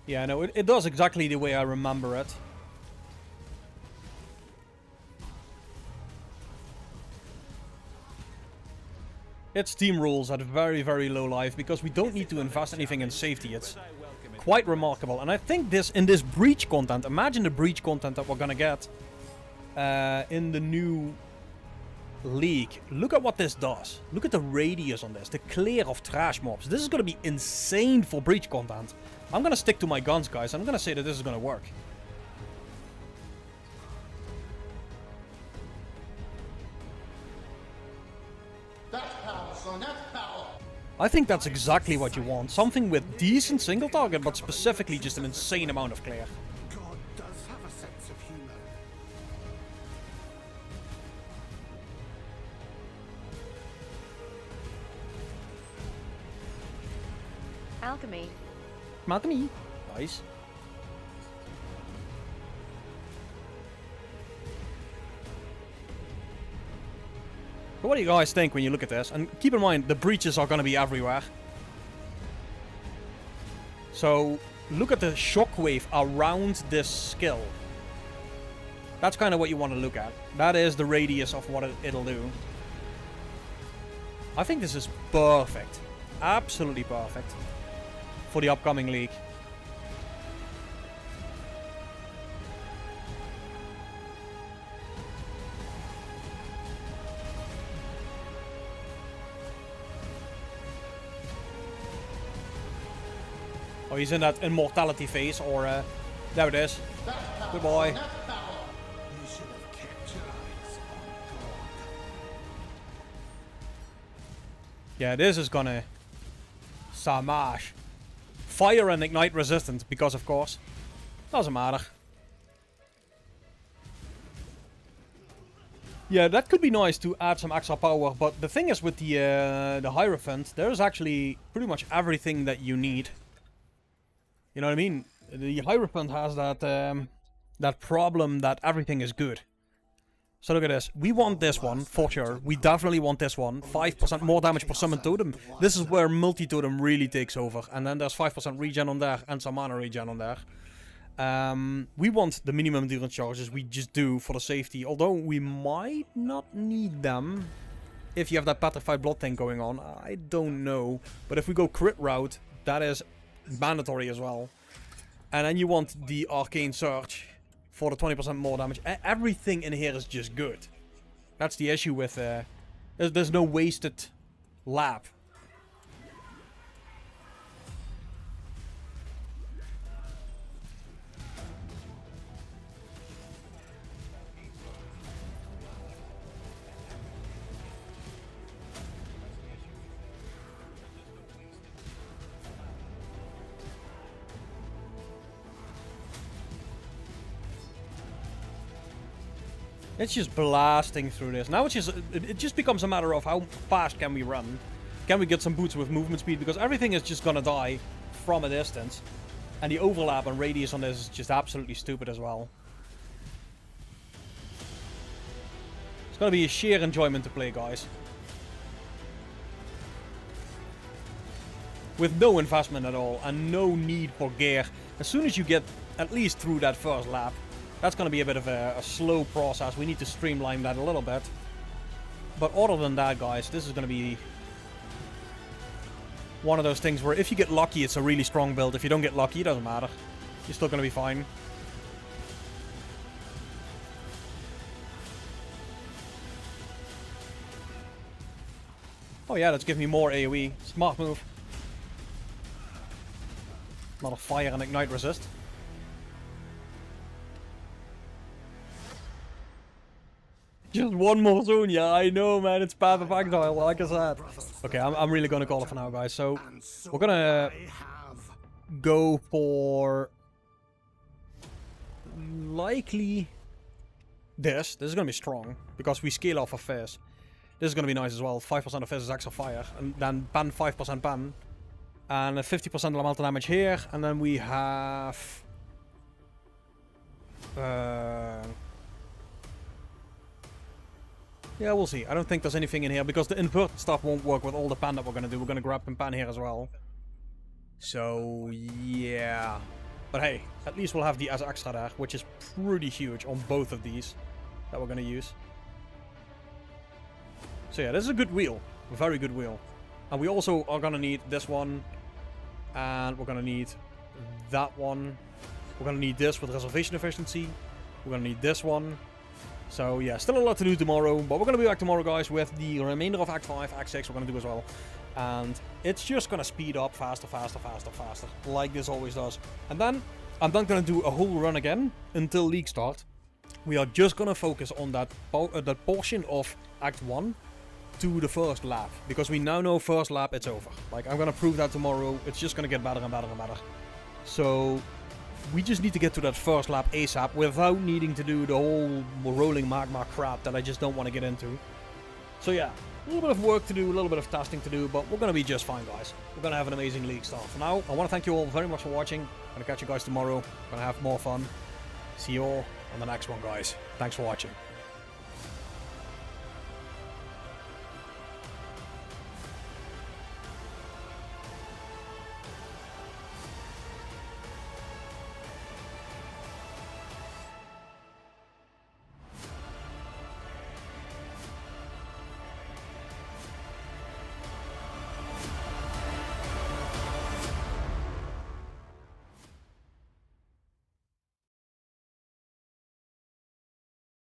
Yeah, no, it does exactly the way I remember it. It's team rules at very, very low life because we don't need to invest anything in safety. It's quite remarkable. And I think in this breach content, imagine the breach content that we're gonna get in the new league. Look at what this does. Look at the radius on this, the clear of trash mobs. This is gonna be insane for breach content. I'm gonna stick to my guns, guys. I'm gonna say that this is gonna work. I think that's exactly what you want. Something with decent single target, but specifically just an insane amount of clear. God does have a sense of humor. Alchemy. Alchemy. Nice. So what do you guys think when you look at this? And keep in mind, the breaches are going to be everywhere. So, look at the shockwave around this skill. That's kind of what you want to look at. That is the radius of what it'll do. I think this is perfect. Absolutely perfect. For the upcoming league. Oh, he's in that immortality phase, or there it is. Good boy. You should have kept your eyes on God. Yeah, this is gonna smash. Fire and ignite resistant, because of course. Doesn't matter. Yeah, that could be nice to add some extra power, but the thing is with the Hierophant, there's actually pretty much everything that you need. You know what I mean? The Hierophant has that that problem that everything is good. So look at this. We want this one, for sure. We definitely want this one. 5% more damage per summon totem. This is where multi-totem really takes over. And then there's 5% regen on there and some mana regen on there. We want the minimum endurance charges. We just do for the safety. Although we might not need them if you have that Petrified Blood thing going on. I don't know. But if we go crit route, that is mandatory as well. And then you want the Arcane Surge for the 20% more damage. Everything in here is just good. That's the issue with... there's no wasted lab. It's just blasting through this. Now it just becomes a matter of how fast can we run. Can we get some boots with movement speed? Because everything is just gonna die from a distance. And the overlap and radius on this is just absolutely stupid as well. It's gonna be a sheer enjoyment to play, guys. With no investment at all and no need for gear. As soon as you get at least through that first lap, that's going to be a bit of a slow process. We need to streamline that a little bit. But other than that, guys, this is going to be one of those things where if you get lucky, it's a really strong build. If you don't get lucky, it doesn't matter. You're still going to be fine. Oh yeah, that's giving me more AoE. Smart move. Not a fire and ignite resist. Just one more zone, yeah, I know, man. It's Path of Exile, like I said. Okay, I'm really gonna call it for now, guys. So, we're gonna go for likely this. This is gonna be strong because we scale off of Fizz. This is gonna be nice as well. 5% of Fizz is extra fire, and then ban 5% ban, and a 50% elemental damage here, and then we have. Yeah, we'll see. I don't think there's anything in here because the invert stuff won't work with all the pan that we're going to do. We're going to grab and pan here as well. So, yeah. But hey, at least we'll have the as extra there, which is pretty huge on both of these that we're gonna use. So yeah, this is a good wheel. A very good wheel. And we also are gonna need this one. And we're gonna need that one. We're gonna need this with reservation efficiency. We're gonna need this one. So yeah, still a lot to do tomorrow. But we're gonna be back tomorrow, guys, with the remainder of Act 5, Act 6 we're gonna do as well. And it's just gonna speed up faster, faster, faster, faster. Like this always does. And then I'm not gonna do a whole run again until League start. We are just gonna focus on that portion of Act 1 to the first lap. Because we now know first lap it's over. Like, I'm gonna prove that tomorrow. It's just gonna get better and better and better. So we just need to get to that first lap ASAP without needing to do the whole rolling magma crap that I just don't want to get into. So yeah, a little bit of work to do, a little bit of testing to do, but we're gonna be just fine, guys. We're gonna have an amazing League start. For now, I want to thank you all very much for watching. I'm gonna catch you guys tomorrow. Gonna have more fun. See you all on the next one, guys. Thanks for watching.